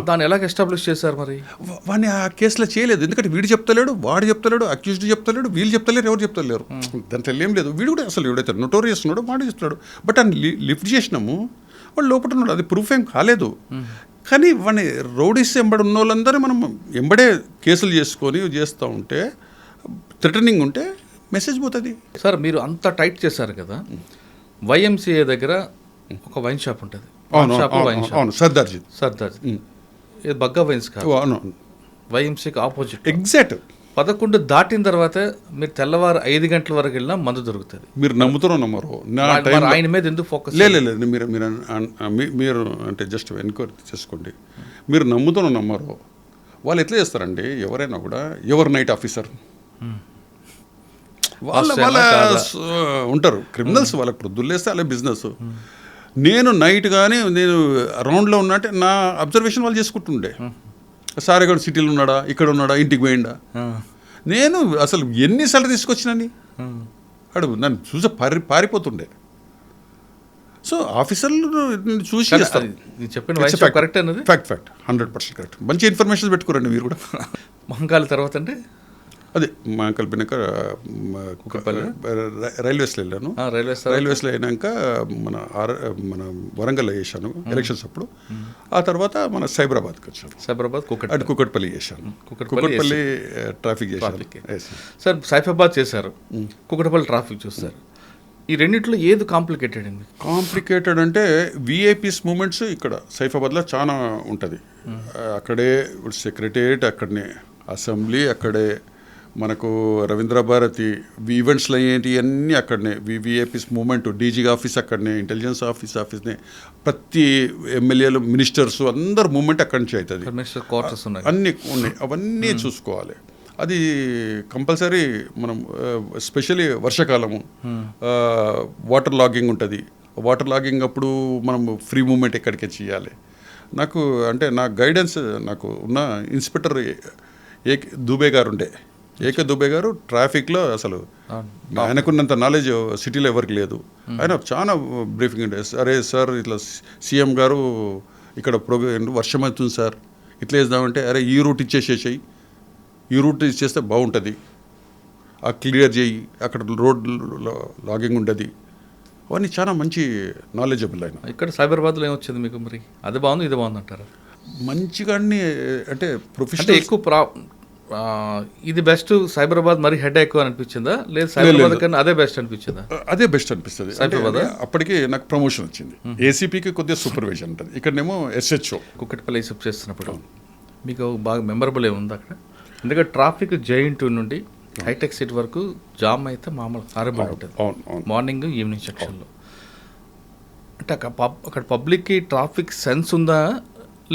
దాన్ని ఎలాగ ఎస్టాబ్లిష్ చేశారు మరి? వాడిని ఆ కేసులో చేయలేదు, ఎందుకంటే వీడు చెప్తలేడు, వాడు చెప్తలేడు, అక్యూజ్డ్ చెప్తలేడు, వీళ్ళు చెప్తలేరు, ఎవరు చెప్తలేరు. దాంట్లో ఏం లేదు. వీడు కూడా అసలు ఎవడైతే నోటోరియస్ ఉన్నాడో వాడు చెప్తాడు. బట్ ఆయన లిఫ్ట్ చేసినాము, వాడు లోపల ఉన్నాడు, అది ప్రూఫ్ ఏం కాలేదు. కానీ వాడిని రౌడీస్ ఎంబడి ఉన్న వాళ్ళందరూ మనం ఎంబడే కేసులు చేసుకొని చేస్తూ ఉంటే, థ్రెటనింగ్ ఉంటే మెసేజ్ పోతుంది. సార్ మీరు అంత టైట్ చేశారు కదా, YMCA దగ్గర ఒక వైన్ షాప్ ఉంటుంది, అవును సర్దార్జీ, ఇది బగ్గా వైన్స్ కాదు, అవును YMCAకి ఆపోజిట్ ఎగ్జాక్ట్. 11 దాటిన తర్వాత మీరు తెల్లవారు 5 గంటల వరకు వెళ్ళినా మందు దొరుకుతుంది. మీరు నమ్ముతారో నమ్మరు, ఆయన మీద ఎందుకు ఫోకస్? లేదు మీరు మీరు అంటే జస్ట్ ఎన్క్వైరీ చేసుకోండి. మీరు నమ్ముతారో నమ్మరు, వాళ్ళు ఎట్లా చేస్తారండి, ఎవరైనా కూడా ఎవరు నైట్ ఆఫీసర్ వాళ్ళ ఉంటారు క్రిమినల్స్, వాళ్ళకి ప్రొద్దులేస్తే అలా బిజినెస్. నేను నైట్ కానీ నేను రౌండ్లో ఉన్నట్టే నా అబ్జర్వేషన్ వాళ్ళు చేసుకుంటుండే. సార్ ఇక్కడ సిటీలో ఉన్నాడా, ఇక్కడ ఉన్నాడా, ఇంటికి పోయిండా. నేను అసలు ఎన్నిసార్లు తీసుకొచ్చినని అడుగు, నన్ను చూసి పారిపోతుండే. సో ఆఫీసర్లు చూసి కరెక్ట్ అన్నది ఫ్యాక్ట్ 100% కరెక్ట్. మంచి ఇన్ఫర్మేషన్ పెట్టుకోరండి మీరు కూడా. మహంకాళి తర్వాత అంటే అదే మా కలిపినాక రైల్వేస్లో వెళ్ళాను. రైల్వేస్లో అయినాక మన వరంగల్లో చేశాను ఎలక్షన్స్ అప్పుడు. ఆ తర్వాత మన సైబరాబాద్కి వచ్చాను. అటు కుకట్పల్లి చేశాను. కుకట్పల్లి ట్రాఫిక్ చేశాను. సార్ సైఫాబాద్ చేశారు, కుకట్పల్లి ట్రాఫిక్ చూస్తారు. ఈ రెండిట్లో ఏది కాంప్లికేటెడ్ అండి? కాంప్లికేటెడ్ అంటే విఐపీస్ మూమెంట్స్ ఇక్కడ సైఫాబాద్లో చాలా ఉంటుంది. అక్కడే సెక్రటేరియట్, అక్కడనే అసెంబ్లీ, అక్కడే మనకు రవీంద్ర భారతి ఈవెంట్స్లో ఏంటి అన్నీ అక్కడనే. విఐపీస్ మూమెంట్, డీజీ ఆఫీస్ అక్కడనే, ఇంటెలిజెన్స్ ఆఫీస్నే, ప్రతి ఎమ్మెల్యేలు, మినిస్టర్స్ అందరు మూమెంట్ అక్కడి నుంచి అవుతుంది. అన్నీ ఉన్నాయి, అవన్నీ చూసుకోవాలి. అది కంపల్సరీ. మనం ఎస్పెషలీ వర్షాకాలము వాటర్ లాగింగ్ ఉంటుంది. వాటర్ లాగింగ్ అప్పుడు మనం ఫ్రీ మూమెంట్ ఎక్కడికే చేయాలి. నాకు అంటే నా గైడెన్స్ నాకు ఉన్న ఇన్స్పెక్టర్ దుబే గారు ఉండే, ఏకే దుబే గారు ట్రాఫిక్లో అసలు ఆయనకున్నంత నాలెడ్జ్ సిటీలో ఎవరికి లేదు. ఆయన చాలా బ్రీఫింగ్ ఉండే. అరే సార్ ఇట్లా సీఎం గారు ఇక్కడ వర్షం అవుతుంది సార్, ఇట్లా వేద్దామంటే, అరే ఈ రూట్ ఇచ్చేసేసాయి, ఈ రూట్ ఇచ్చేస్తే బాగుంటుంది, ఆ క్లియర్ చేయి, అక్కడ రోడ్ లాగింగ్ ఉంటుంది. అవన్నీ చాలా మంచి నాలెడ్జబుల్ ఆయన. ఇక్కడ సైబరాబాద్లో ఏమొచ్చింది మీకు మరి? అది బాగుంది, ఇది బాగుంది అంటారా? మంచిగా అంటే ప్రొఫెషనల్ ఎక్కువ ఇది బెస్ట్ సైబరాబాద్ మరి హెడ్ ఎక్కువ అనిపించిందా, లేదు సైబరాబాద్ కన్నా అదే బెస్ట్ అనిపించిందా? అదే బెస్ట్ అనిపిస్తుంది. అప్పటికి నాకు ప్రమోషన్ వచ్చింది. ఏసీపీకి కొద్దిగా సూపర్విజన్ ఉంటుంది, ఇక్కడనేమో SHO. కుక్కట్పల్లి ఎసెప్ట్ చేస్తున్నప్పుడు మీకు బాగా మెమరబుల్ ఏముంది అక్కడ? ఎందుకంటే ట్రాఫిక్ జైంట్ నుండి హైటెక్ సిటీ వరకు జామ్ అయితే మామూలు హారబుల్ ఉంటుంది మార్నింగ్ ఈవినింగ్ సెక్షన్లో. అంటే అక్కడ పబ్లిక్కి ట్రాఫిక్ సెన్స్ ఉందా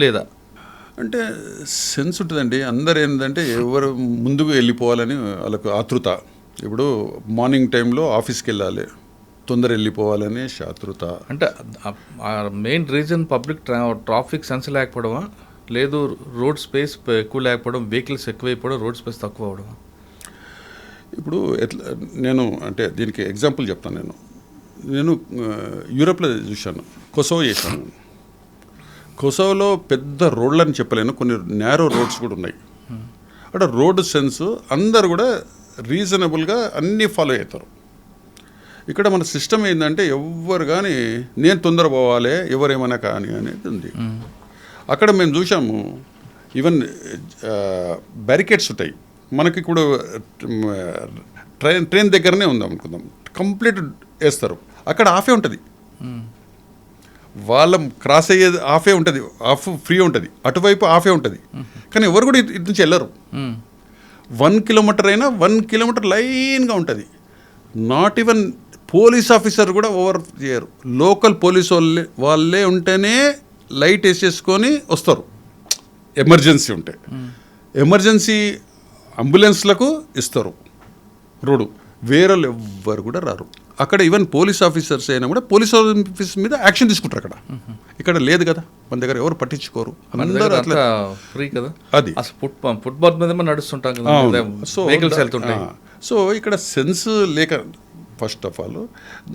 లేదా? అంటే సెన్స్ ఉంటుందండి. అందరు ఏంటంటే ఎవరు ముందుకు వెళ్ళిపోవాలని వాళ్ళకు ఆతృత. ఇప్పుడు మార్నింగ్ టైంలో ఆఫీస్కి వెళ్ళాలి, తొందర వెళ్ళిపోవాలని ఆతృత. అంటే main reason public traffic sense లేకపోవడమా, లేదు రోడ్ స్పేస్ ఎక్కువ లేకపోవడం, వెహికల్స్ ఎక్కువైపోవడం, రోడ్ స్పేస్ తక్కువ అవడం? ఇప్పుడు ఎట్లా నేను అంటే దీనికి ఎగ్జాంపుల్ చెప్తాను. నేను యూరోప్లో చూశాను, కొసోవో చేశాను. కొసోవోలో పెద్ద రోడ్లని చెప్పలేను, కొన్ని నేరో రోడ్స్ కూడా ఉన్నాయి. అక్కడ రోడ్ సెన్స్ అందరు కూడా రీజనబుల్గా అన్నీ ఫాలో అవుతారు. ఇక్కడ మన సిస్టమ్ ఏంటంటే ఎవ్వరు కానీ నేను తొందర పోవాలి ఎవరేమైనా కానీ అనేది ఉంది. అక్కడ మేము చూసాము ఈవెన్ బ్యారికేడ్స్ ఉంటాయి మనకి. ఇప్పుడు ట్రైన్ దగ్గరనే ఉందాం అనుకుందాం, కంప్లీట్ వేస్తారు, అక్కడ ఆఫే ఉంటుంది, వాళ్ళ క్రాస్ అయ్యేది ఆఫే ఉంటుంది, ఆఫ్ ఫ్రీ ఉంటుంది, అటువైపు ఆఫే ఉంటుంది, కానీ ఎవరు కూడా ఇటు నుంచి వెళ్ళరు. 1 కిలోమీటర్ అయినా 1 కిలోమీటర్ లైన్గా ఉంటుంది. నాట్ ఈవెన్ పోలీస్ ఆఫీసర్ కూడా ఓవర్ చేయరు. లోకల్ పోలీస్ వాళ్ళే ఉంటేనే లైట్ వేసేసుకొని వస్తారు ఎమర్జెన్సీ ఉంటే. ఎమర్జెన్సీ అంబులెన్స్లకు ఇస్తారు రోడ్డు, వేరే ఎవ్వరు కూడా రారు. అక్కడ ఈవెన్ పోలీస్ ఆఫీసర్స్ అయినా కూడా పోలీస్ ఆఫీస్ మీద యాక్షన్ తీసుకుంటారు. అక్కడ ఇక్కడ లేదు కదా, మన దగ్గర ఎవరు పట్టించుకోరు, అందరూ అట్లా ఫ్రీ కదా. అది ఫుట్బాల్ మీద నడుస్తుంటాం కదా, సో వెహికల్స్ వెళ్తుంటాయి. సో ఇక్కడ సెన్స్ లేక ఫస్ట్ ఆఫ్ ఆల్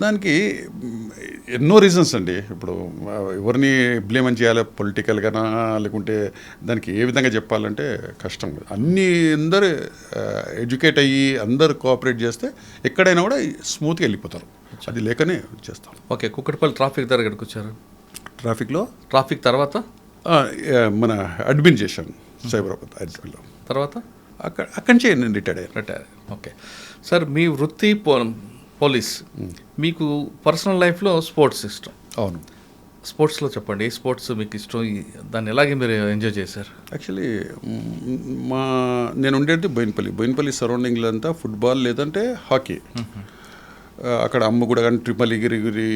దానికి ఎన్నో రీజన్స్ అండి. ఇప్పుడు ఎవరిని బ్లేమ్ అని చేయాలి, పొలిటికల్గానా లేకుంటే దానికి ఏ విధంగా చెప్పాలంటే కష్టం. అందరూ ఎడ్యుకేట్ అయ్యి అందరూ కోఆపరేట్ చేస్తే ఎక్కడైనా కూడా స్మూత్గా వెళ్ళిపోతారు. అది లేకనే చేస్తాం. ఓకే, కుక్కటిపల్లి ట్రాఫిక్ దగ్గర ఎక్కడికి వచ్చారు? ట్రాఫిక్ తర్వాత మన అడ్మిన్ చేశాను సైబరాబాద్ అడ్మిన్లో. తర్వాత అక్కడి నుంచి నేను రిటైర్ అయ్యాను. ఓకే సార్, మీ వృత్తి పోలీస్, మీకు పర్సనల్ లైఫ్లో స్పోర్ట్స్ ఇష్టం. అవును. స్పోర్ట్స్లో చెప్పండి, ఏ స్పోర్ట్స్ మీకు ఇష్టం, దాన్ని ఎలాగే మీరు ఎంజాయ్ చేశారు? యాక్చువల్లీ నేను ఉండేది బోయినపల్లి సరౌండింగ్లో అంతా ఫుట్బాల్ లేదంటే హాకీ. అక్కడ అమ్మగూడ కానీ ట్రిపుల్ ఎగిరిగిరి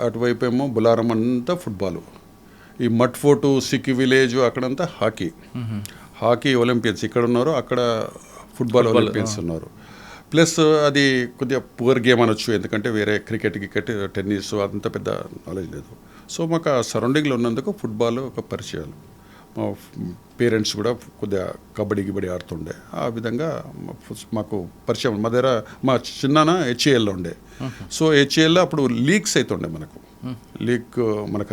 అటువైపు ఏమో బులారం అంతా ఫుట్బాలు. ఈ మట్ ఫోర్టు సిక్కి విలేజ్ అక్కడంతా హాకీ ఒలింపియన్స్ ఇక్కడ ఉన్నారు, అక్కడ ఫుట్బాల్ ఒలింపియన్స్ ఉన్నారు. ప్లస్ అది కొద్దిగా పువర్ గేమ్ అనొచ్చు, ఎందుకంటే వేరే క్రికెట్ టెన్నిస్ అదంతా పెద్ద నాలెడ్జ్ లేదు. సో మాకు ఆ సరౌండింగ్లో ఉన్నందుకు ఫుట్బాల్ ఒక పరిచయాలు. మా పేరెంట్స్ కూడా కొద్దిగా కబడ్డీ ఆడుతుండే, ఆ విధంగా మాకు పరిచయం. మా దగ్గర మా చిన్నాన్న హెచ్ఏఎల్లో ఉండే. సో హెచ్ఏఎల్లో అప్పుడు లీగ్స్ అవుతుండే మనకు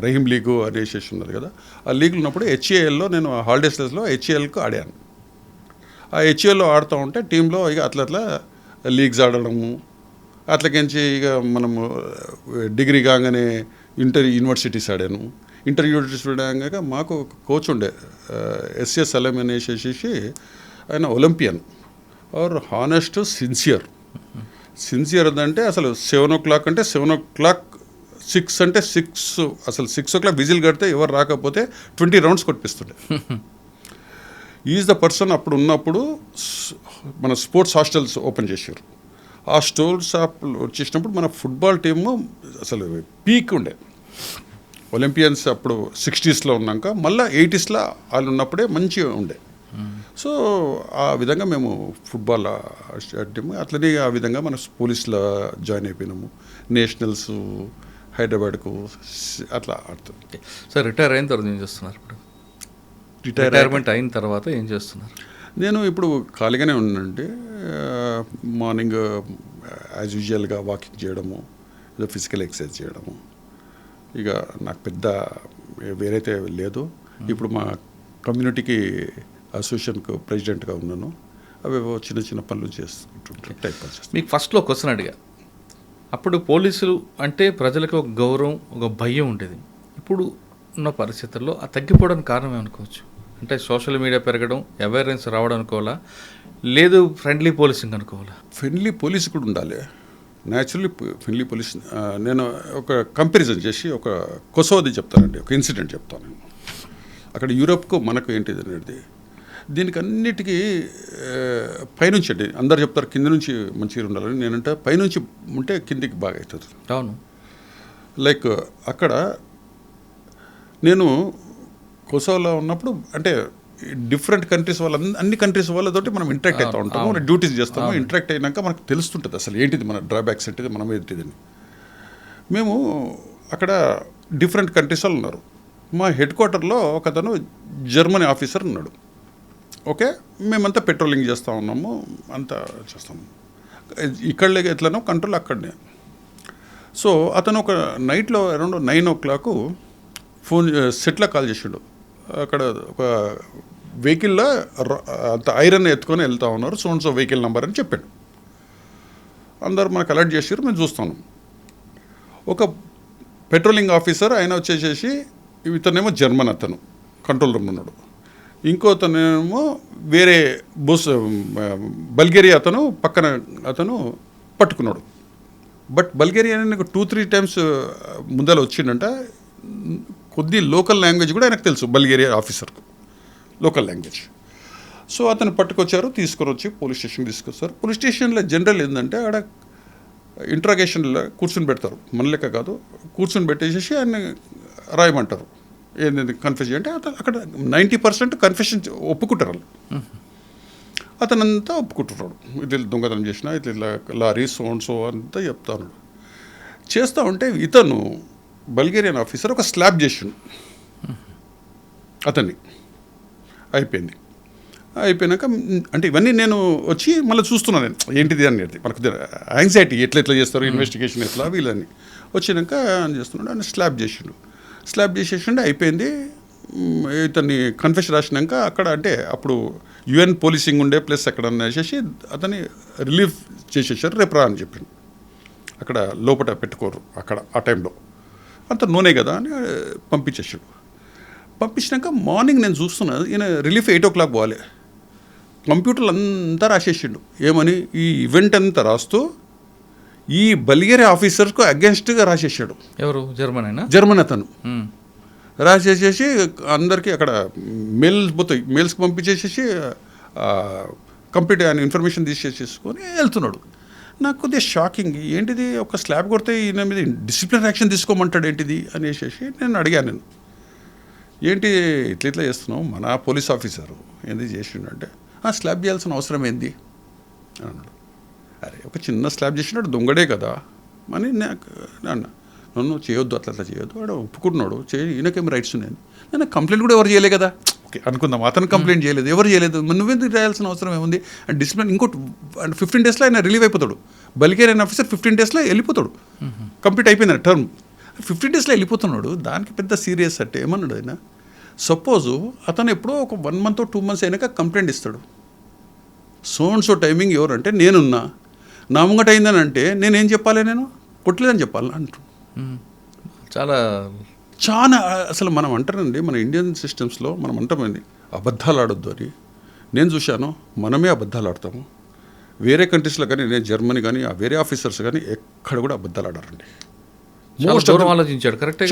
రహీం లీగు అనేసి ఉన్నది కదా, ఆ లీగ్లు ఉన్నప్పుడు హెచ్ఏఎల్లో నేను హాలిడేస్లో హెచ్ఏఎల్కు ఆడాను. ఆ హెచ్ఏఎల్లో ఆడుతూ ఉంటే టీంలో ఇక అట్లా లీగ్స్ ఆడడము, అట్లకించి ఇక మనము డిగ్రీ కాగానే యూనివర్సిటీస్ ఆడాను. యూనివర్సిటీస్ ఆడాక మాకు ఒక కోచ్ ఉండే ఎస్ఎస్ సలీం అనేసి, ఆయన ఒలింపియన్ ఆర్ హానెస్ట్ సిన్సియర్ అంటే అసలు 7 o'clock అంటే 7 o'clock, 6 అంటే 6, అసలు 6 o'clock విజిల్ కడితే ఎవరు రాకపోతే 20 rounds కొట్టిస్తుండే. Is the person. అప్పుడు ఉన్నప్పుడు మన స్పోర్ట్స్ హాస్టల్స్ ఓపెన్ చేశారు. ఆ స్టోర్స్ వచ్చేసినప్పుడు మన ఫుట్బాల్ టీము అసలు పీక్ ఉండే. ఒలింపియన్స్ అప్పుడు 60sలో ఉన్నాక మళ్ళీ 80sలో వాళ్ళు ఉన్నప్పుడే మంచిగా ఉండే. సో ఆ విధంగా మేము ఫుట్బాల్ టీము అట్లనే ఆ విధంగా మన పోలీసులో జాయిన్ అయిపోయినాము. నేషనల్స్ హైదరాబాద్కు అట్లా ఆడుతుంది. సార్ రిటైర్ అయిన తర్వాత ఏం చేస్తున్నారు? ఇప్పుడు రిటైర్మెంట్ అయిన తర్వాత ఏం చేస్తున్నారు? నేను ఇప్పుడు ఖాళీగానే ఉన్నానండి. మార్నింగ్ యాజ్ యూజువల్గా వాకింగ్ చేయడము, ఏదో ఫిజికల్ ఎక్సర్సైజ్ చేయడము. ఇక నాకు పెద్ద వేరైతే లేదు. ఇప్పుడు మా కమ్యూనిటీకి అసోసియేషన్కు ప్రెసిడెంట్గా ఉన్నాను. అవి చిన్న పనులు చేస్తుంటాను, టైం పాస్ చేస్తాను. మీకు ఫస్ట్లో క్వశ్చన్ అడిగా, అప్పుడు పోలీసులు అంటే ప్రజలకు ఒక గౌరవం, ఒక భయం ఉండేది. ఇప్పుడు ఉన్న పరిస్థితుల్లో ఆ తగ్గిపోవడానికి కారణం ఏమనుకోవచ్చు? అంటే సోషల్ మీడియా పెరగడం, అవేర్నెస్ రావడం అనుకోవాలా, లేదు ఫ్రెండ్లీ పోలీసింగ్ అనుకోవాలా? ఫ్రెండ్లీ పోలీస్ కూడా ఉండాలి. Naturally friendly police. నేను ఒక కంపారిజన్ చేసి ఒక కొసోది చెప్తానండి, ఒక ఇన్సిడెంట్ చెప్తాను. అక్కడ యూరోప్కు మనకు ఏంటిది అనేది, దీనికి అన్నిటికీ పైనుంచి అండి. అందరు చెప్తారు కింద నుంచి మంచిగా ఉండాలని, నేనంటే పైనుంచి ఉంటే కిందికి బాగా అవుతుంది. అవును. లైక్ అక్కడ నేను కొసోలో ఉన్నప్పుడు అంటే డిఫరెంట్ కంట్రీస్ వాళ్ళ అన్ని కంట్రీస్ వాళ్ళతోటి మనం ఇంటరాక్ట్ అవుతూ ఉంటాము, మనం డ్యూటీస్ చేస్తాము. ఇంటరాక్ట్ అయినాక మనకు తెలుస్తుంటుంది అసలు ఏంటిది మన డ్రాబ్యాక్స్ ఏంటిది, మనం ఏంటిదని. మేము అక్కడ డిఫరెంట్ కంట్రీస్ వాళ్ళు ఉన్నారు. మా హెడ్ క్వార్టర్లో ఒక అతను జర్మనీ ఆఫీసర్ ఉన్నాడు. ఓకే, మేమంతా పెట్రోలింగ్ చేస్తూ ఉన్నాము, అంతా చేస్తాము. ఇక్కడ ఎట్లనో కంట్రోల్ అక్కడనే. సో అతను ఒక నైట్లో అరౌండ్ 9 o'clock ఫోన్ సెట్లో కాల్ చేసిండు. అక్కడ ఒక వెహికల్లో అంత ఐరన్ ఎత్తుకొని వెళ్తూ ఉన్నారు, సో వెహికల్ నెంబర్ అని చెప్పాడు. అందరు మనకు అలర్ట్ చేసారు, మేము చూస్తాను. ఒక పెట్రోలింగ్ ఆఫీసర్ ఆయన వచ్చేసేసి ఇతనేమో జర్మన్, అతను కంట్రోల్ రూమ్ ఉన్నాడు. ఇంకో అతనేమో వేరే బల్గేరియా అతను పక్కన అతను పట్టుకున్నాడు. బట్ బల్గేరియా 2-3 టైమ్స్ ముందర వచ్చిండంట. కొద్ది లోకల్ లాంగ్వేజ్ కూడా ఆయనకు తెలుసు, బల్గేరియా ఆఫీసర్కు లోకల్ లాంగ్వేజ్. సో అతను పట్టుకొచ్చారు, తీసుకొని వచ్చి పోలీస్ స్టేషన్కి తీసుకొచ్చారు. పోలీస్ స్టేషన్లో జనరల్ ఏంటంటే ఆడ ఇంట్రాగేషన్లో కూర్చొని పెడతారు, మన లెక్క కాదు. కూర్చొని పెట్టేసేసి ఆయన రాయమంటారు, ఏంది కన్ఫెస్ అంటే అక్కడ 90% కన్ఫెషన్ ఒప్పుకుంటారు వాళ్ళు. అతనంతా ఒప్పుకుంటున్నాడు, ఇట్లా దొంగతనం చేసిన, ఇట్లా లారీ సో అంతా చెప్తాను. చేస్తూ ఉంటే ఇతను బల్గేరియన్ ఆఫీసర్ ఒక స్లాబ్ చేసిండు అతన్ని. అయిపోయినాక అంటే ఇవన్నీ నేను వచ్చి మళ్ళీ చూస్తున్నాను, నేను ఏంటిది అనేది. మనకు యాంగ్జైటీ ఎట్లా చేస్తారు, ఇన్వెస్టిగేషన్ ఎట్లా వీళ్ళని. వచ్చినాక అని చేస్తున్నాడు, ఆయన స్లాబ్ చేసేసిండు. అయిపోయింది. ఇతన్ని కన్ఫెషన్ రాసినాక అక్కడ అంటే అప్పుడు UN పోలీసింగ్ ఉండే ప్లస్ అక్కడ వేసేసి అతన్ని రిలీఫ్ చేసేసారు. రేపు రా అని చెప్పిండు. అక్కడ లోపల పెట్టుకోరు అక్కడ ఆ టైంలో, అంత నూనె కదా అని పంపించేసాడు. పంపించినాక మార్నింగ్ నేను చూస్తున్నా, ఈయన రిలీఫ్ 8 o'clock పోవాలి. కంప్యూటర్లు అంతా రాసేసిండు. ఏమని ఈ ఈవెంట్ అంతా రాస్తూ ఈ బల్గేరియా ఆఫీసర్కు అగెన్స్ట్గా రాసేసాడు. ఎవరు? జర్మన్ అతను రాసేసేసి అందరికీ అక్కడ మెయిల్స్కి పంపించేసేసి కంప్లీట్ ఆయన ఇన్ఫర్మేషన్ తీసేసేసుకొని వెళ్తున్నాడు. నాకు కొద్దిగా షాకింగ్, ఏంటిది ఒక స్లాబ్ కొడితే ఈయన మీద డిసిప్లినరీ యాక్షన్ తీసుకోమంటాడు ఏంటిది అనేసి నేను అడిగాను. ఏంటి ఇట్లా చేస్తున్నావు, మన పోలీస్ ఆఫీసరు ఏంది చేసిండంటే స్లాబ్ చేయాల్సిన అవసరం ఏంది అని అన్నాడు. అరే ఒక చిన్న స్లాబ్ చేసినాడు, దొంగడే కదా అని అన్నా. నన్ను చేయొద్దు, అట్లా చేయొద్దు, వాడు ఒప్పుకుంటున్నాడు, ఈయనకేం రైట్స్ ఉన్నాయని. నేను కంప్లైంట్ కూడా ఎవరు చేయలే కదా, ఓకే అనుకుందాం, అతను కంప్లైంట్ చేయలేదు, ఎవరు చేయలేదు, నువ్వెందుకు రాయాల్సిన అవసరం ఏముంది. అండ్ డిసిప్లిన్ ఇంకోటి 15 daysలో ఆయన రిలీవ్ అయిపోతాడు. బల్గేరియన్ ఆఫీసర్ 15 daysలో వెళ్ళిపోతాడు, కంప్లీట్ అయిపోయింది టర్మ్. 15 daysలో వెళ్ళిపోతున్నాడు, దానికి పెద్ద సీరియస్ అంటే ఏమన్నాడు ఆయన. సపోజు అతను ఎప్పుడో ఒక 1 month or 2 months అయినాక కంప్లైంట్ ఇస్తాడు. సో టైమింగ్ ఎవరంటే నేనున్నా, నా ముంగట అయిందని అంటే నేనేం చెప్పాలి, నేను కొట్టలేదని చెప్పాలి అంటు. చాలా అసలు మనం అంటారండి, మన ఇండియన్ సిస్టమ్స్లో మనం అంటామండి అబద్ధాలు ఆడొద్దు అని. నేను చూశాను, మనమే అబద్ధాలు ఆడతాము. వేరే కంట్రీస్లో కానీ, నేను జర్మనీ కానీ, ఆ వేరే ఆఫీసర్స్ కానీ ఎక్కడ కూడా అబద్ధాలు ఆడారండి. ఆలోచించాడు, కరెక్టే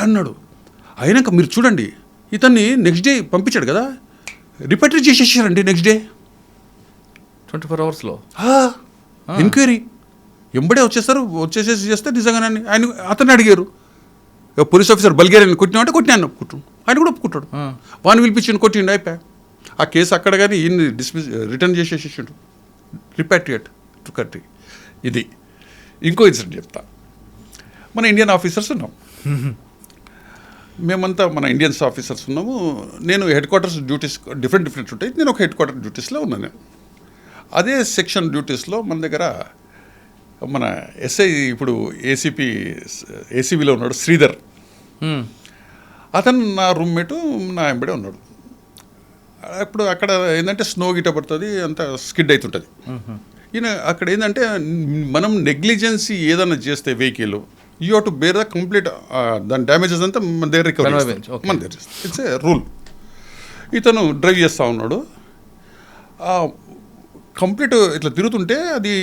అన్నాడు. అయినాక మీరు చూడండి, ఇతన్ని నెక్స్ట్ డే పంపించాడు కదా, రిపేటరీ చేసేసారండి నెక్స్ట్ డే 24 hours ఎంక్వైరీ ఎంబడే వచ్చేసేసి చేస్తే నిజంగానే ఆయన అతన్ని అడిగారు. పోలీస్ ఆఫీసర్ బల్గేరియన్ కొట్టినామంటే కొట్టినాను ఒప్పుకుంటాడు, ఆయన కూడా ఒప్పుకుంటాడు. వాడిని పిలిపించిండు, కొట్టిండు, అయిపోయా ఆ కేసు అక్కడ. కానీ ఈయన్ని రిటర్న్ చేసేసేసిండు, రిపాట్రియేట్ టు కంట్రీ. ఇది ఇంకో ఇన్సిడెంట్ చెప్తా. మన ఇండియన్ ఆఫీసర్స్ ఉన్నాం, మేమంతా మన ఇండియన్స్ ఆఫీసర్స్ ఉన్నాము. నేను హెడ్ క్వార్టర్స్ డ్యూటీస్ డిఫరెంట్ ఉంటాయి. నేను ఒక హెడ్ క్వార్టర్ డ్యూటీస్లో ఉన్నాను. నేను అదే సెక్షన్ డ్యూటీస్లో మన దగ్గర మన ఎస్ఐ, ఇప్పుడు ఏసీబీలో ఉన్నాడు శ్రీధర్, అతను నా రూమ్మేటు, నా ఎంబడే ఉన్నాడు. ఇప్పుడు అక్కడ ఏంటంటే స్నో గిట్ట పడుతుంది, అంతా స్కిడ్ అవుతుంటుంది. ఈయన అక్కడ ఏంటంటే మనం నెగ్లిజెన్సీ ఏదైనా చేస్తే vehicle, you have to bear the complete దాని డ్యామేజెస్ అంతా మన దగ్గర రికవరీ, మన దగ్గర ఇట్స్ ఏ రూల్. ఇతను డ్రైవ్ చేస్తూ ఉన్నాడు, కంప్లీట్ ఇట్లా తిరుగుతుంటే అది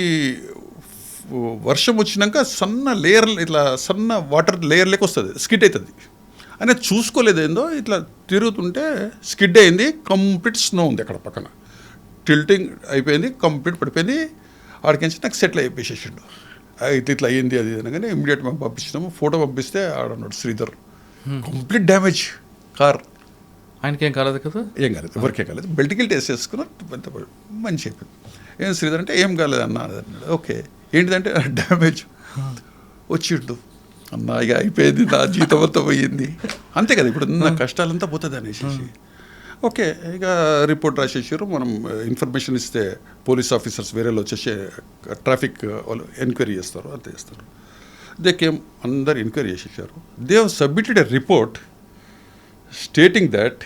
వర్షం వచ్చినాక సన్న వాటర్ లేయర్ లెక్క వస్తుంది, స్కిడ్ అవుతుంది. ఆయన చూసుకోలేదు, ఏందో ఇట్లా తిరుగుతుంటే స్కిడ్ అయింది, కంప్లీట్ స్నో ఉంది అక్కడ పక్కన, టిల్టింగ్ అయిపోయింది, కంప్లీట్ పడిపోయింది. ఆడికించి నాకు సెటిల్ అయిపోయేసేసిండు. ఇట్లా అయ్యింది అది అనగానే ఇమ్మీడియట్ మేము పంపించినాము. ఫోటో పంపిస్తే ఆడన్నాడు శ్రీధర్, కంప్లీట్ డ్యామేజ్ కార్. ఆయనకేం కాలేదు కదా? ఏం కాలేదు, ఎవరికేం కాలేదు. బెల్ట్కి వేసేసుకున్నారు, మంచి అయిపోయింది. ఏం శ్రీధర్ అంటే ఏం కాలేదు అన్న అన్నాడు. ఓకే ఏంటిదంటే డ్యామేజ్ వచ్చిండు అన్న, ఇక అయిపోయింది, నా జీతం అంతా పోయింది, అంతే కదా, ఇప్పుడు నా కష్టాలంతా పోతుంది అనేసి. ఓకే ఇక రిపోర్ట్ రాసేసారు. మనం ఇన్ఫర్మేషన్ ఇస్తే పోలీస్ ఆఫీసర్స్ వేరేలో వచ్చేసి ట్రాఫిక్ వాళ్ళు ఎంక్వైరీ చేస్తారు, అంతే చేస్తారు. దే కేమ్, అందరు ఎంక్వైరీ చేసేసారు. They have submitted a report stating that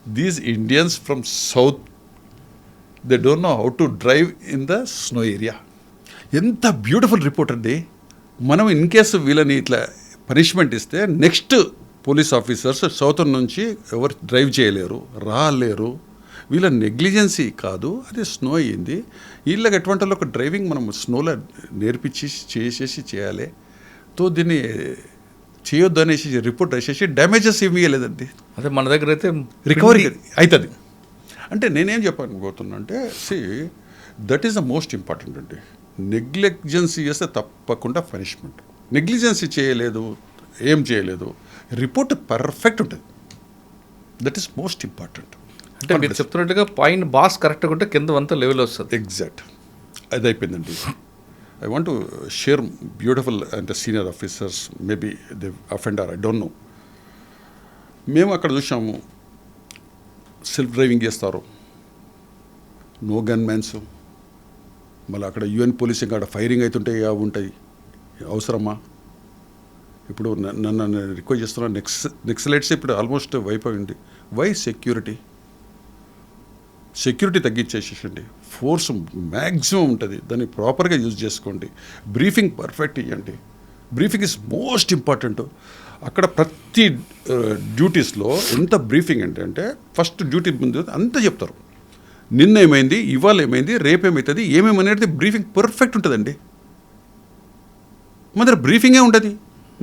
these Indians from south, they don't know how to drive in the snow area. ఎంత బ్యూటిఫుల్ రిపోర్ట్ అండి. మనం ఇన్ కేసు వీళ్ళని ఇట్లా పనిష్మెంట్ ఇస్తే నెక్స్ట్ పోలీస్ ఆఫీసర్స్ సౌత్ నుంచి ఎవరు drive చేయలేరు, రాలేరు. వీళ్ళ నెగ్లిజెన్సీ కాదు, అది స్నో అయ్యింది. వీళ్ళకి ఎటువంటి ఒక డ్రైవింగ్ మనం స్నోలో నేర్పించి చేయాలి. తో దీన్ని చేయొద్దు అనేసి రిపోర్ట్ వేసేసి డ్యామేజెస్ ఏమి ఇవ్వలేదండి. అదే మన దగ్గర అయితే రికవరీ అవుతుంది. అంటే నేనేం చెప్పాలనుకోతున్నా అంటే that is the most important అండి. నెగ్లిజెన్సీ చేస్తే తప్పకుండా పనిష్మెంట్. నెగ్లిజెన్సీ చేయలేదు, ఏం చేయలేదు, రిపోర్ట్ పర్ఫెక్ట్ ఉంటుంది. That is most important. అంటే మీరు చెప్తున్నట్టుగా పైన బాస్ కరెక్ట్గా ఉంటే కింద అంతా లెవెల్ వస్తుంది. ఎగ్జాక్ట్ అది అయిపోయిందండి. I want to share beautiful అంటే senior officers maybe they offender, I don't know. మేము అక్కడ చూసాము సెల్ఫ్ డ్రైవింగ్ చేస్తారు, నో గన్ మ్యాన్స్, మళ్ళీ అక్కడ యుఎన్ పోలీసింగ్ అక్కడ ఫైరింగ్ అవుతుంటాయి, అవి ఉంటాయి. అవసరమా? ఇప్పుడు నన్ను రిక్వెస్ట్ చేస్తున్నా, నెక్సలైట్స్ ఇప్పుడు ఆల్మోస్ట్ వైప్ అయింది. వై? సెక్యూరిటీ తగ్గించేసేసండి. ఫోర్స్ మ్యాక్సిమం ఉంటుంది, దాన్ని ప్రాపర్గా యూజ్ చేసుకోండి. బ్రీఫింగ్ పర్ఫెక్ట్ ఇవ్వండి. Briefing is most important. అక్కడ ప్రతి డ్యూటీస్లో ఎంత బ్రీఫింగ్ అంటే ఫస్ట్ డ్యూటీ ముందు అంతా చెప్తారు. నిన్న ఏమైంది, ఇవాళ ఏమైంది, రేపు ఏమవుతుంది, ఏమేమనేది బ్రీఫింగ్ పర్ఫెక్ట్ ఉంటుందండి. మన దగ్గర బ్రీఫింగే ఉంటుంది.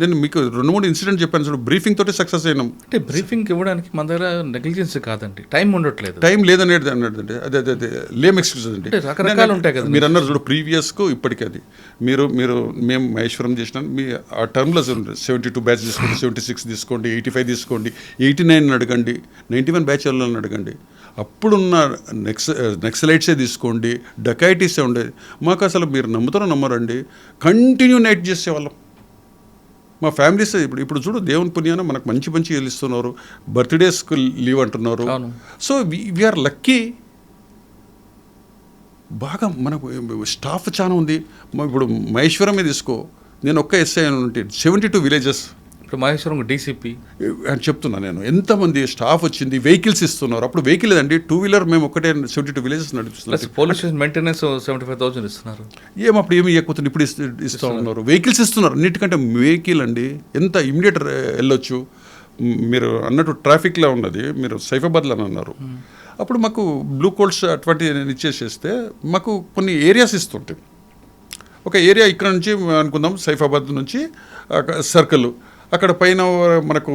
నేను మీకు 2-3 ఇన్సిడెంట్ చెప్పాను చూడు, బ్రీఫింగ్ తోటి సక్సెస్ అయినాం. అంటే బ్రీఫింగ్ ఇవ్వడానికి మన దగ్గర నెగ్లిజెన్స్ కాదండి, టైం ఉండట్లేదు. టైం లేదనేది అన్నది అదే లేమ్ ఎక్స్క్యూజ్ అండి. రకరకాలు ఉంటాయి కదా. మీరు అన్నారు చూడు ప్రీవియస్కు ఇప్పటికీ అది మీరు మేము మహేశ్వరం చేసినాం. మీ ఆ టర్మ్లో 72 బ్యాచ్ తీసుకోండి, 76 తీసుకోండి, 85 తీసుకోండి, 89 అడగండి, 91 బ్యాచ్ వాళ్ళని అడగండి. అప్పుడున్న నెక్సలైట్సే తీసుకోండి, డకైటీసే ఉండేది. మాకు అసలు మీరు నమ్ముతారో నమ్మరండి, కంటిన్యూ నైట్ చేసేవాళ్ళం. మా ఫ్యామిలీస్ ఇప్పుడు చూడు, దేవుని పుణ్యాన మనకు మంచి మంచి ఇస్తున్నారు, బర్త్డేస్కి లీవ్ అంటున్నారు. So we're lucky. బాగా మనకు స్టాఫ్ చాలా ఉంది. ఇప్పుడు మహేశ్వరమే తీసుకో, నేను ఒక్క ఎస్ఐ ఉంటే 72 విలేజెస్. ఇప్పుడు మహేశ్వరం డీసీపీ అని చెప్తున్నా నేను, ఎంతమంది స్టాఫ్ వచ్చింది, వెహికల్స్ ఇస్తున్నారు. అప్పుడు వెహికల్ లేదండి, 2-వీలర్ మేము ఒకటే 72 విలేజెస్ నడుపుతున్నారు. పోలీస్ స్టేషన్ మెయింటెనెన్స్ 75,000 ఇస్తున్నారు. అప్పుడు ఏమి ఇవ్వకపోతుంది, ఇప్పుడు ఇస్తూ ఉన్నారు. వెహికల్స్ ఇస్తున్నారు. అన్నిటికంటే వెహికల్ అండి ఎంత ఇమ్మీడియట్ వెళ్ళొచ్చు. మీరు అన్నట్టు ట్రాఫిక్లో ఉన్నది, మీరు సైఫాబాద్లో అని అన్నారు. అప్పుడు మాకు బ్లూ కోల్డ్స్ అటువంటి ఇచ్చేసేస్తే మాకు కొన్ని ఏరియాస్ ఇస్తుంటాయి. ఒక ఏరియా ఇక్కడ నుంచి అనుకుందాం, సైఫాబాద్ నుంచి సర్కిల్, అక్కడ పైన మనకు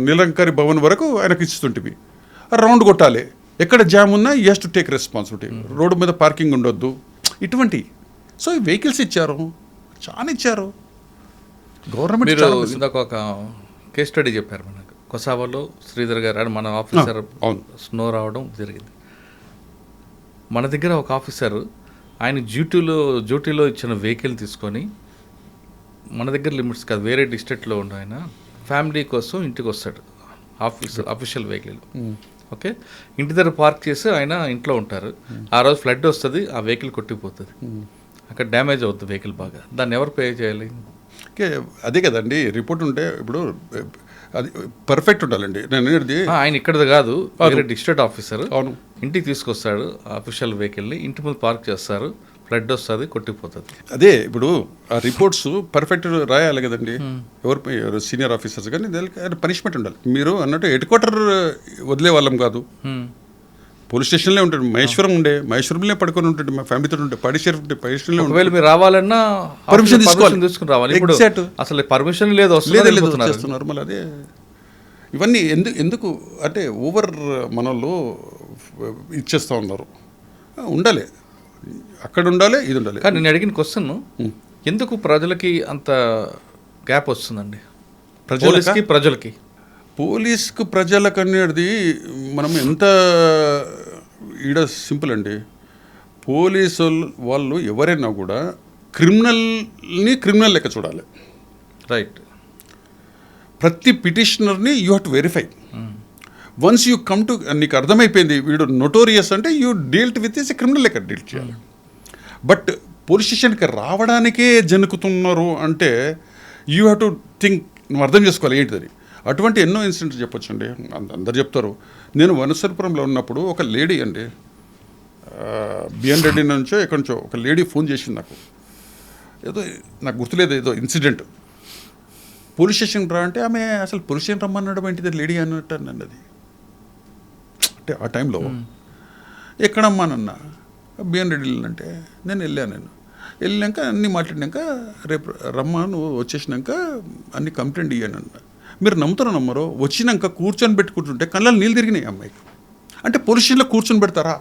నిలంకరి భవన్ వరకు ఆయనకు ఇస్తుంటివి. రౌండ్ కొట్టాలి, ఎక్కడ జామ్ ఉన్నా you has to take responsibility. Road మీద పార్కింగ్ ఉండొద్దు, ఇటువంటి. సో ఈ వెహికల్స్ ఇచ్చారు, చాలా ఇచ్చారు గవర్నమెంట్. మీరు ఇందాక ఒక కేస్ స్టడీ చెప్పారు మనకు, కొసావాలో శ్రీధర్ గారు అని మన ఆఫీసర్ స్నో రావడం జరిగింది. మన దగ్గర ఒక ఆఫీసర్ ఆయన డ్యూటీలో ఇచ్చిన వెహికల్ తీసుకొని, మన దగ్గర లిమిట్స్ కాదు, వేరే డిస్ట్రిక్ట్లో ఉన్న ఆయన ఫ్యామిలీ కోసం ఇంటికి వస్తాడు, అఫీషియల్ వెహికల్. ఓకే, ఇంటి దగ్గర పార్క్ చేసి ఆయన ఇంట్లో ఉంటారు. ఆ రోజు ఫ్లడ్ వస్తుంది, ఆ వెహికల్ కొట్టిపోతుంది, అక్కడ డ్యామేజ్ అవుతుంది వెహికల్ బాగా. దాన్ని ఎవరు పే చేయాలి? ఓకే, అదే కదండి రిపోర్ట్ ఉంటే. ఇప్పుడు అది పర్ఫెక్ట్ ఉండాలండి. నేను అనేది ఆయన ఇక్కడది కాదు, వేరే డిస్ట్రిక్ట్ ఆఫీసర్. అవును, ఇంటికి తీసుకొస్తాడు అఫీషియల్ వెహికల్ని, ఇంటి ముందు పార్క్ చేస్తారు, ఫ్లడ్ వస్తుంది, కొట్టిపోతుంది. అదే ఇప్పుడు ఆ రిపోర్ట్స్ పర్ఫెక్ట్ రాయాలి కదండి. ఎవరు సీనియర్ ఆఫీసర్స్ కానీ దానికి పనిష్మెంట్ ఉండాలి. మీరు అన్నట్టు హెడ్ క్వార్టర్ వదిలే వాళ్ళం కాదు, పోలీస్ స్టేషన్లో ఉంటాడు. మహేశ్వరంలో పడుకొని ఉంటాడు, మా ఫ్యామిలీతో ఉంటే పాడిషేర్ ఉంటే పాడిషేర్లో. ఒకవేళ మీరు రావాలన్నా పర్మిషన్ తీసుకుని రావాలి. అసలు పర్మిషన్ లేదు, చేస్తున్నారు. మళ్ళీ అదే ఇవన్నీ ఎందుకు అంటే ఓవర్ మనలో ఇచ్చేస్తూ ఉన్నారు. ఉండాలి, అక్కడ ఉండాలి, ఇది ఉండాలి. కానీ నేను అడిగిన క్వశ్చన్, ఎందుకు ప్రజలకి అంత గ్యాప్ వస్తుందండి? పోలీస్కి ప్రజలకు అనేది మనం ఎంత ఈడ సింపుల్ అండి. పోలీసు వాళ్ళు ఎవరైనా కూడా క్రిమినల్ లెక్క చూడాలి. రైట్. ప్రతి పిటిషనర్ని you have to verify. Once you come to, నీకు అర్థమైపోయింది వీడు నోటోరియస్ అంటే you dealt with is criminal లెక్క డీల్ చేయాలి. బట్ పోలీస్ స్టేషన్కి రావడానికే జనుకుతున్నారు అంటే యూ హ్యావ్ టు థింక్, నువ్వు అర్థం చేసుకోవాలి ఏంటిదని. అటువంటి ఎన్నో ఇన్సిడెంట్స్ చెప్పొచ్చండి, అందరు చెప్తారు. నేను వనసరపురంలో ఉన్నప్పుడు ఒక లేడీ అండి, బిఎన్ రెడ్డి నుంచో ఎక్కడి నుంచో ఒక లేడీ ఫోన్ చేసింది నాకు. ఏదో నాకు గుర్తులేదు, ఏదో ఇన్సిడెంట్. పోలీస్ స్టేషన్ రా అంటే ఆమె అసలు పోలీస్ స్టేషన్ రమ్మన్నాడు ఏంటిది లేడీ అన్నట్టు అన్నది. అది అంటే ఆ టైంలో ఎక్కడమ్మా నన్న బిఎన్ రెడ్డి అంటే నేను వెళ్ళాక అన్నీ మాట్లాడినాక రేపు రమ్మ నువ్వు వచ్చేసినాక అన్ని కంప్లైంట్ ఇయ్యాను అన్న. మీరు నమ్మరో వచ్చినాక కూర్చొని పెట్టుకుంటుంటే కళ్ళలో నీళ్ళు తిరిగినాయి అమ్మాయికి. అంటే పోలీస్ స్టేషన్లో కూర్చొని పెడతారా?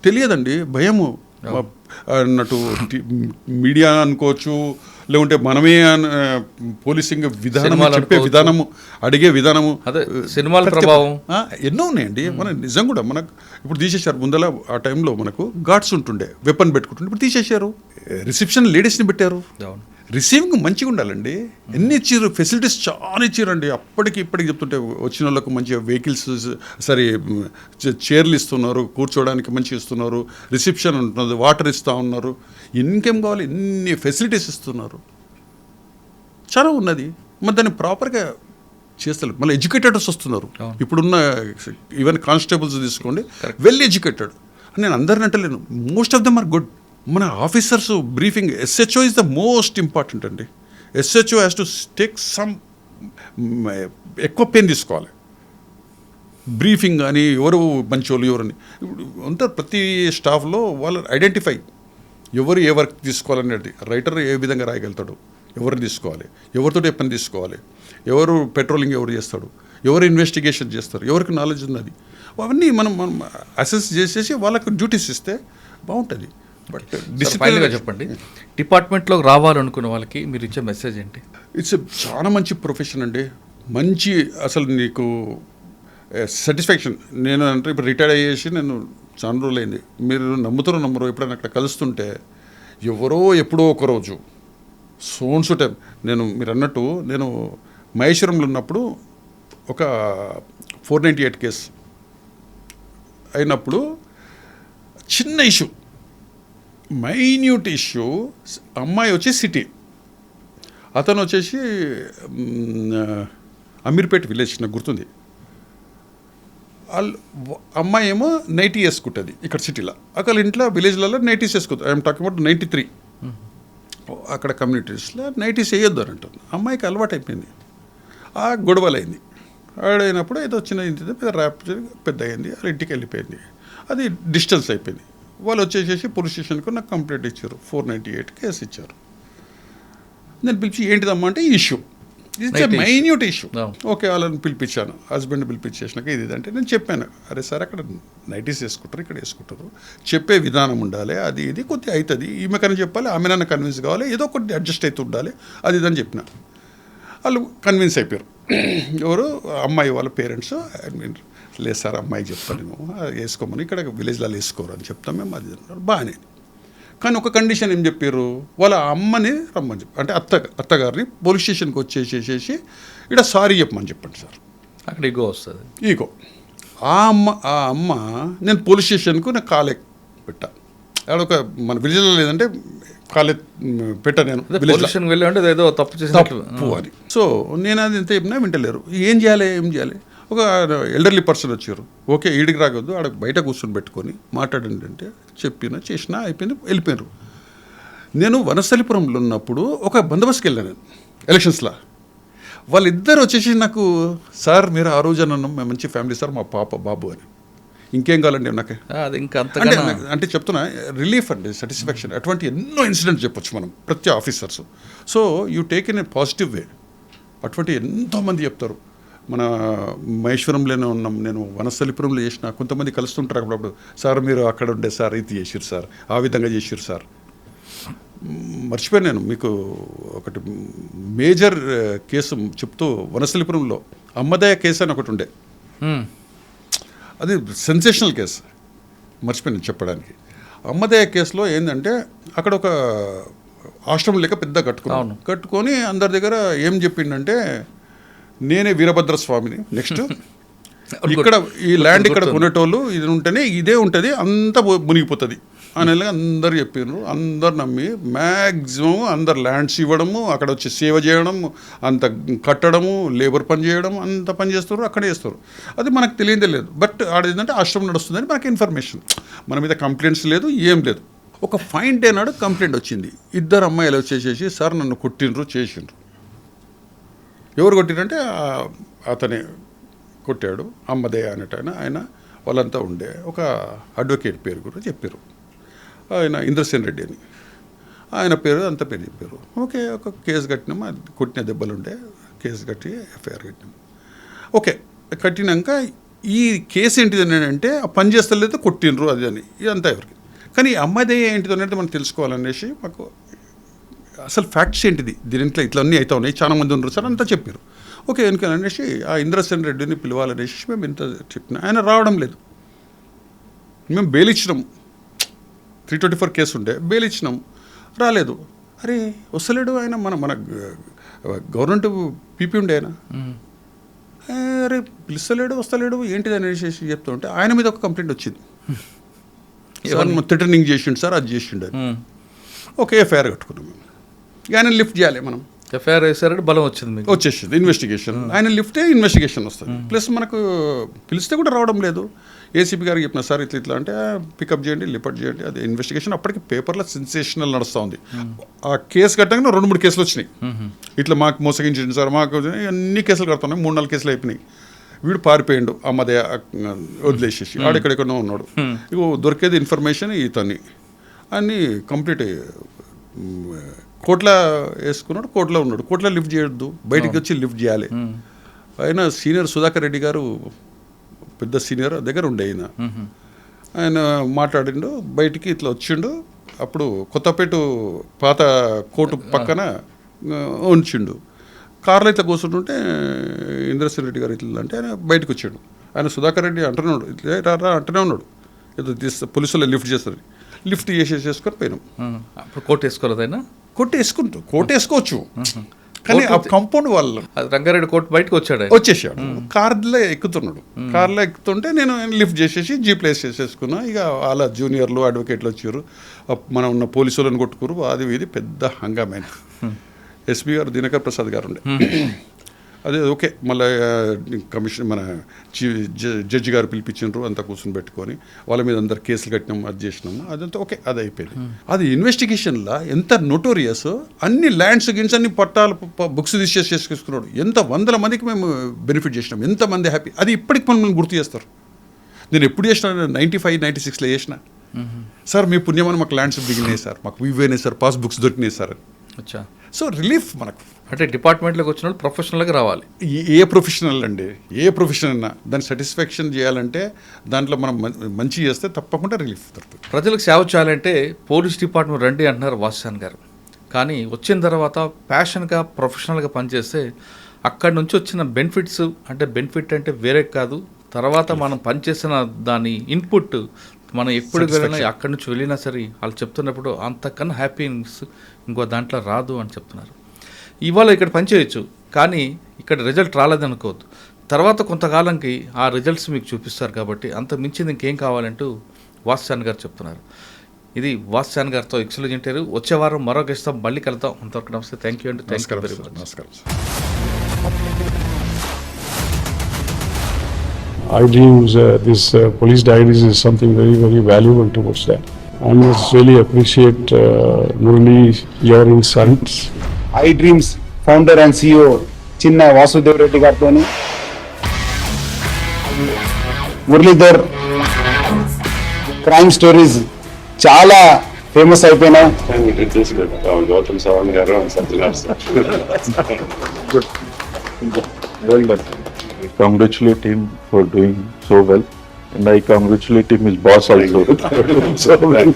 తెలియదండి, భయము అన్నట్టు. మీడియా అనుకోవచ్చు, లేకుంటే మనమే పోలీసింగ్ విధానం, చెప్పే విధానము, అడిగే విధానము, అదే సినిమాల ప్రభావం ఎన్నో ఉన్నాయండి. మన నిజం కూడా మనకు ఇప్పుడు తీసేశారు. ముందల ఆ టైంలో మనకు గార్డ్స్ ఉంటుండే, వెపన్ పెట్టుకుంటుండే, ఇప్పుడు తీసేశారు. రిసెప్షన్ లేడీస్ని పెట్టారు. రిసీవింగ్ మంచిగా ఉండాలండి. ఎన్ని ఇచ్చారు, ఫెసిలిటీస్ చాలా ఇచ్చారండి. అప్పటికి ఇప్పటికి చెప్తుంటే వచ్చిన వాళ్ళకు మంచిగా వెహికల్స్, సరే చైర్లు ఇస్తున్నారు, కూర్చోవడానికి మంచిగా ఇస్తున్నారు, రిసెప్షన్ ఉంటున్నది, వాటర్ ఇస్తూ ఉన్నారు, ఇంకేం కావాలి ఎన్ని ఫెసిలిటీస్ ఇస్తున్నారు, చాలా ఉన్నది. మరి దాన్ని ప్రాపర్గా చేస్తారు. మళ్ళీ ఎడ్యుకేటెడ్స్ వస్తున్నారు. ఇప్పుడున్న ఈవెన్ కానిస్టేబుల్స్ తీసుకోండి, వెల్ ఎడ్యుకేటెడ్. నేను అందరిని అంటలేను, most of them are good. మన officers briefing, SHO is the most important అండి. SHO has to take some ఎక్కువ పెయిన్ తీసుకోవాలి. బ్రీఫింగ్ కానీ ఎవరు మంచోళ్ళు ఎవరని ఇప్పుడు అంతా ప్రతి స్టాఫ్లో వాళ్ళు ఐడెంటిఫై ఎవరు ఏ వర్క్ తీసుకోవాలనేది. రైటర్ ఏ విధంగా రాయగలుగుతాడు, ఎవరు తీసుకోవాలి, ఎవరితో ఏ పని తీసుకోవాలి, ఎవరు పెట్రోలింగ్ ఎవరు చేస్తాడు, ఎవరు ఇన్వెస్టిగేషన్ చేస్తారు, ఎవరికి నాలెడ్జ్ ఉన్నది, అవన్నీ మనం అసెస్ చేసేసి వాళ్ళకు డ్యూటీస్ ఇస్తే బాగుంటుంది. బట్ డిసిప్లిన్గా చెప్పండి, డిపార్ట్మెంట్లోకి రావాలనుకున్న వాళ్ళకి మీరు ఇచ్చే మెసేజ్ ఏంటి? ఇట్స్ చాలా మంచి ప్రొఫెషన్ అండి. మంచి అసలు నీకు సాటిస్ఫాక్షన్. నేను అంటే ఇప్పుడు రిటైర్ అయ్యేసి నేను చాలా రోజులైంది. మీరు నమ్మరో ఎప్పుడైనా అక్కడ కలుస్తుంటే ఎవరో ఎప్పుడో ఒకరోజు సోన్సు టైం మీరు అన్నట్టు నేను మహేశ్వరంలో ఉన్నప్పుడు ఒక 498 కేసు అయినప్పుడు చిన్న ఇష్యూ, మైన్యూట్ ఇష్యూ. అమ్మాయి వచ్చి సిటీ, అతను వచ్చేసి అమీర్పేట్ విలేజ్, నాకు గుర్తుంది. అమ్మాయి ఏమో నైటీ వేసుకుంటుంది ఇక్కడ సిటీలో, అక్కడ ఇంట్లో విలేజ్లలో నైటీస్ వేసుకుంటుంది. I'm talking about 93. అక్కడ కమ్యూనిటీస్లో నైటీస్ వేయొద్దు అని అంటుంది. అమ్మాయికి అలవాటు అయిపోయింది. ఆ గొడవలైంది. ఆడైనప్పుడు ఏదో చిన్న ఇంటి ర్యాప్ పెద్ద అయింది, వాళ్ళ ఇంటికి వెళ్ళిపోయింది. అది డిస్టెన్స్ అయిపోయింది. వాళ్ళు వచ్చేసేసి పోలీస్ స్టేషన్కు నాకు కంప్లైంట్ ఇచ్చారు, 498 కేసు ఇచ్చారు. నేను పిలిచి ఏంటిదమ్మా అంటే issue, it's a minute issue. Okay, వాళ్ళని పిలిపించాను, హస్బెండ్ పిలిపించేసినాక ఇది అంటే నేను చెప్పాను, అరే సార్ అక్కడ నైటీస్ వేసుకుంటారు, ఇక్కడ వేసుకుంటారు, చెప్పే విధానం ఉండాలి, అది ఇది కొద్దిగా అవుతుంది, ఈమెకని చెప్పాలి, ఆమె నన్ను కన్విన్స్ కావాలి, ఏదో కొద్ది అడ్జస్ట్ అవుతూ ఉండాలి, అది ఇదని చెప్పిన. వాళ్ళు కన్విన్స్ అయిపోయారు. ఎవరు అమ్మాయి వాళ్ళ పేరెంట్స్. లేదు సార్ అమ్మాయికి చెప్తాను మేము వేసుకోమని, ఇక్కడ విలేజ్లో వేసుకోరు అని చెప్తాం మేము, అది బాగానే. కానీ ఒక కండిషన్ ఏం చెప్పారు, వాళ్ళ అమ్మని రమ్మని చెప్పి, అంటే అత్తగారిని పోలీస్ స్టేషన్కి వచ్చేసేసి ఇక్కడ సారీ చెప్పమని చెప్పండి సార్. అక్కడ ఈగో వస్తుంది. ఈగో. ఆ అమ్మ నేను పోలీస్ స్టేషన్కు నాకు కాలే పెట్టా. ఒక మన విలేజ్లో లేదంటే కాలే పెట్టా. నేను విలేజ్కి వెళ్ళి అంటే ఏదో తప్పు అని. సో నేను అది ఎంత చెప్పినా వింటలేరు. ఏం చేయాలి. ఒక ఎల్డర్లీ పర్సన్ వచ్చారు. ఓకే ఈడికి రాగొద్దు, ఆడ బయట కూర్చొని పెట్టుకొని మాట్లాడండి అంటే చేసినా అయిపోయింది, వెళ్ళిపోయారు. నేను వనస్థలిపురంలో ఉన్నప్పుడు ఒక బందోబస్తుకి వెళ్ళాను నేను ఎలక్షన్స్లో. వాళ్ళిద్దరు వచ్చేసి నాకు, సార్ మీరు ఆ రోజు అన్నాం మేము మంచి ఫ్యామిలీ సార్, మా పాప బాబు అని. ఇంకేం కావాలండి నాకు అంటే చెప్తున్నా, రిలీఫ్ అండి, సాటిస్ఫాక్షన్. అటువంటి ఎన్నో ఇన్సిడెంట్స్ చెప్పొచ్చు మనం ప్రతి officers. So you take in a positive way. అటువంటి ఎంతోమంది చెప్తారు. మన మహేశ్వరంలోనే ఉన్నాం, నేను వనస్థలిపురంలో చేసిన, కొంతమంది కలుస్తుంటారు అప్పుడప్పుడు, సార్ మీరు అక్కడ ఉండే సార్ ఇది చేసిరు సార్, ఆ విధంగా చేసిరు సార్. మర్చిపోయాను నేను మీకు ఒకటి మేజర్ కేసు చెప్తూ, వనస్థలిపురంలో అమ్మదయ్య కేసు అని ఒకటి ఉండే, అది సెన్సేషనల్ కేసు, మర్చిపోయాను చెప్పడానికి. అమ్మదయ్య కేసులో ఏంటంటే అక్కడ ఒక ఆశ్రమం లేక పెద్ద కట్టుకొని అందరి దగ్గర ఏం చెప్పిండంటే, నేనే వీరభద్ర స్వామిని, నెక్స్ట్ ఇక్కడ ఈ ల్యాండ్ ఇక్కడ కొనేటోళ్ళు ఇది ఉంటేనే ఇదే ఉంటుంది, అంతా మునిగిపోతుంది అని అందరు చెప్పారు. అందరు నమ్మి మ్యాక్సిమం అందరు ల్యాండ్స్ ఇవ్వడము, అక్కడ వచ్చి సేవ చేయడం, అంత కట్టడము, లేబర్ పని చేయడం, అంత పని చేస్తారు, అక్కడే చేస్తారు. అది మనకు తెలియదే లేదు. బట్ ఆడ ఏంటంటే ఆశ్రమం నడుస్తుందని మనకి ఇన్ఫర్మేషన్, మన మీద కంప్లైంట్స్ లేదు, ఏం లేదు. ఒక ఫైన్ డే నాడు కంప్లైంట్ వచ్చింది. 2 అమ్మాయిలు వచ్చేసేసి సార్ నన్ను కొట్టిండ్రు చేసిండ్రు. ఎవరు కొట్టిరంటే అతనే కొట్టాడు, అమ్మదే అనేట ఆయన వాళ్ళంతా ఉండే ఒక అడ్వకేట్ పేరు కూడా చెప్పారు, ఆయన ఇంద్రసేన్ రెడ్డి అని, ఆయన పేరు అంత పేరు చెప్పారు. ఓకే, ఒక కేసు కట్టినాము, కొట్టిన దెబ్బలు ఉండే కేసు కట్టి ఎఫ్ఐఆర్ కట్టినాము. ఓకే, కట్టినాక ఈ కేసు ఏంటిది అంటే పని చేస్తలేదు కొట్టిండ్రు అది అని ఇదంతా ఎవరికి. కానీ ఈ అమ్మాయిదే ఏంటిది అనేది మనం తెలుసుకోవాలనేసి మాకు అసలు ఫ్యాక్ట్స్ ఏంటిది, దీంట్లో ఇట్లా అన్నీ అవుతా ఉన్నాయి, చాలా మంది ఉన్నారు సార్ అంతా చెప్పారు. ఓకే ఎందుకనేసి ఆ ఇంద్రసేన్ రెడ్డిని పిలవాలనేసి మేము ఇంత చెప్పినా ఆయన రావడం లేదు. మేము బెయిల్ ఇచ్చినాం, 324 కేసు ఉండే బెయిల్ ఇచ్చినాం, రాలేదు. అరే వస్తలేడు ఆయన, మన గవర్నమెంట్ పీపీ ఉండే ఆయన, అరే పిలుస్తలేడు వస్తలేడు ఏంటిది అనేసి చెప్తూ ఉంటే ఆయన మీద ఒక కంప్లైంట్ వచ్చింది, సార్ థ్రెటనింగ్ చేసిండు సార్, అది చేసిండు అని. ఓకే ఎఫ్ఐఆర్ కట్టుకున్నాం మేము. ఆయన లిఫ్ట్ చేయాలి, మనం ఎఫ్ఐఆర్ వేసారంటే బలం వచ్చింది మీకు, వచ్చేసింది ఇన్వెస్టిగేషన్. ఆయన లిఫ్టే ఇన్వెస్టిగేషన్ వస్తుంది. ప్లస్ మనకు పిలిస్తే కూడా రావడం లేదు. ఏసీపీ గారికి చెప్పిన సార్ ఇట్లా ఇట్లా అంటే పికప్ చేయండి, లిపట్ చేయండి, అది ఇన్వెస్టిగేషన్. అప్పటికి పేపర్లో సెన్సేషనల్ నడుస్తూ ఉంది. ఆ కేసు కట్టగానే 2-3 కేసులు వచ్చినాయి, ఇట్లా మాకు మోసగించండి సార్, మాకు అన్ని కేసులు కడుతున్నాయి, 3-4 కేసులు అయిపోయినాయి. వీడు పారిపోయిండు అమ్మదే వదిలేసేసి, ఆడెక్కడెక్కడో ఉన్నాడు. ఇగో దొరికేది ఇన్ఫర్మేషన్ ఇతన్ని అన్నీ కంప్లీట్ కోర్టులో వేసుకున్నాడు, కోర్టులో ఉన్నాడు. కోర్టులో లిఫ్ట్ చేయొద్దు, బయటికి వచ్చి లిఫ్ట్ చేయాలి. ఆయన సీనియర్ సుధాకర్ రెడ్డి గారు పెద్ద సీనియర్ దగ్గర ఉండే ఆయన మాట్లాడిండు, బయటికి ఇట్లా వచ్చిండు. అప్పుడు కొత్తపేట పాత కోర్టు పక్కన ఉంచిండు. కార్లో ఇట్లా కూర్చుంటుంటే ఇంద్రసేన్ రెడ్డి గారు ఇట్లా అంటే ఆయన బయటకు వచ్చాడు. ఆయన సుధాకర్ రెడ్డి అంటున్నాడు, ఇట్లా రా అంటూనే ఉన్నాడు, ఏదో పోలీసులు లిఫ్ట్ చేస్తారు, లిఫ్ట్ చేసేసుకొని పోయినాం. అప్పుడు కోర్టు వేసుకోలేదైనా, కోర్టు వేసుకోవచ్చు, కానీ ఆ కాంపౌండ్ వాళ్ళు రంగారెడ్డి కోర్టు బయటకు వచ్చేసాడు. కార్లో ఎక్కుతున్నాడు, కార్లో ఎక్కుతుంటే నేను లిఫ్ట్ చేసేసి జీప్లో వేసేసుకున్నా. ఇక వాళ్ళ జూనియర్లు అడ్వకేట్లు వచ్చారు, మనం ఉన్న పోలీసు వాళ్ళని కొట్టుకురు, అది ఇది పెద్ద హంగామైన. ఎస్పీ గారు దినకర్ ప్రసాద్ గారు ఉండే, అదే ఓకే. మళ్ళీ కమిషన్ మన జడ్జి గారు పిలిపించారు, అంతా కూర్చొని పెట్టుకొని వాళ్ళ మీద అందరు కేసులు కట్టినాము, అది చేసినాము, అదంతా ఓకే, అది అయిపోయింది. అది ఇన్వెస్టిగేషన్లో ఎంత నోటోరియస్, అన్ని ల్యాండ్స్ గిన్స్ అన్ని పట్టాలు బుక్స్ చేసుకున్నాడు. ఎంత 100 మందికి మేము బెనిఫిట్ చేసినాం, ఎంతమంది హ్యాపీ. అది ఇప్పటికి మనల్ని గుర్తు చేస్తారు. నేను ఎప్పుడు చేసిన 95-96లో చేసిన, సార్ మీ పుణ్యమని మాకు ల్యాండ్స్ దిగినాయి సార్, మాకు ఇవ్వైనాయి సార్, పాస్ బుక్స్ దొరికినాయి సార్. అచ్చా, సో రిలీఫ్ మనకు. అంటే డిపార్ట్మెంట్లోకి వచ్చిన వాళ్ళు ప్రొఫెషనల్గా రావాలి. ఏ ప్రొఫెషనల్ అండి, ఏ ప్రొఫెషన్ అన్నా దాన్ని సాటిస్ఫాక్షన్ చేయాలంటే దాంట్లో మనం మంచి చేస్తే తప్పకుండా రిలీఫ్ దొరుకుతుంది. ప్రజలకు సేవ చేయాలంటే పోలీస్ డిపార్ట్మెంట్ రండి అంటున్నారు వాసుచాన్ గారు. కానీ వచ్చిన తర్వాత ప్యాషన్గా ప్రొఫెషనల్గా పనిచేస్తే అక్కడి నుంచి వచ్చిన బెనిఫిట్స్, అంటే బెనిఫిట్ అంటే వేరే కాదు, తర్వాత మనం పనిచేసిన దాని ఇన్పుట్ మనం ఎప్పుడు వెళ్ళినా అక్కడి నుంచి వెళ్ళినా సరే వాళ్ళు చెప్తున్నప్పుడు అంతకన్నా హ్యాపీనెస్ ఇంకో దాంట్లో రాదు అని చెప్తున్నారు. ఇవాళ ఇక్కడ పనిచేయచ్చు, కానీ ఇక్కడ రిజల్ట్ రాలేదనుకోవద్దు, తర్వాత కొంతకాలంకి ఆ రిజల్ట్స్ మీకు చూపిస్తారు. కాబట్టి అంత మించింది ఇంకేం కావాలంటూ వాసుచాన్ గారు చెప్తున్నారు. ఇది వాసుచాన్ గారితో ఎక్స్క్లూజివ్ ఇంటర్వ్యూ. వచ్చే వారం మరో గెస్ట్తో మళ్ళీ కలుద్దాం. అంతవరకు నమస్తే, థ్యాంక్ యూ అండి. Thank you very much. నమస్కారం. iDreams, this police diaries is something very, very valuable towards that. I must really appreciate Murali, your insights. iDreams founder and CEO Chinna Vasudev Reddy గారితోని Muralidhar crime stories చాలా famous అయిపోయినాయి. Gautam Savan garu and Satyanar sir. Good. Well done. I congratulate him for doing so well, and I congratulate him his boss also. So well.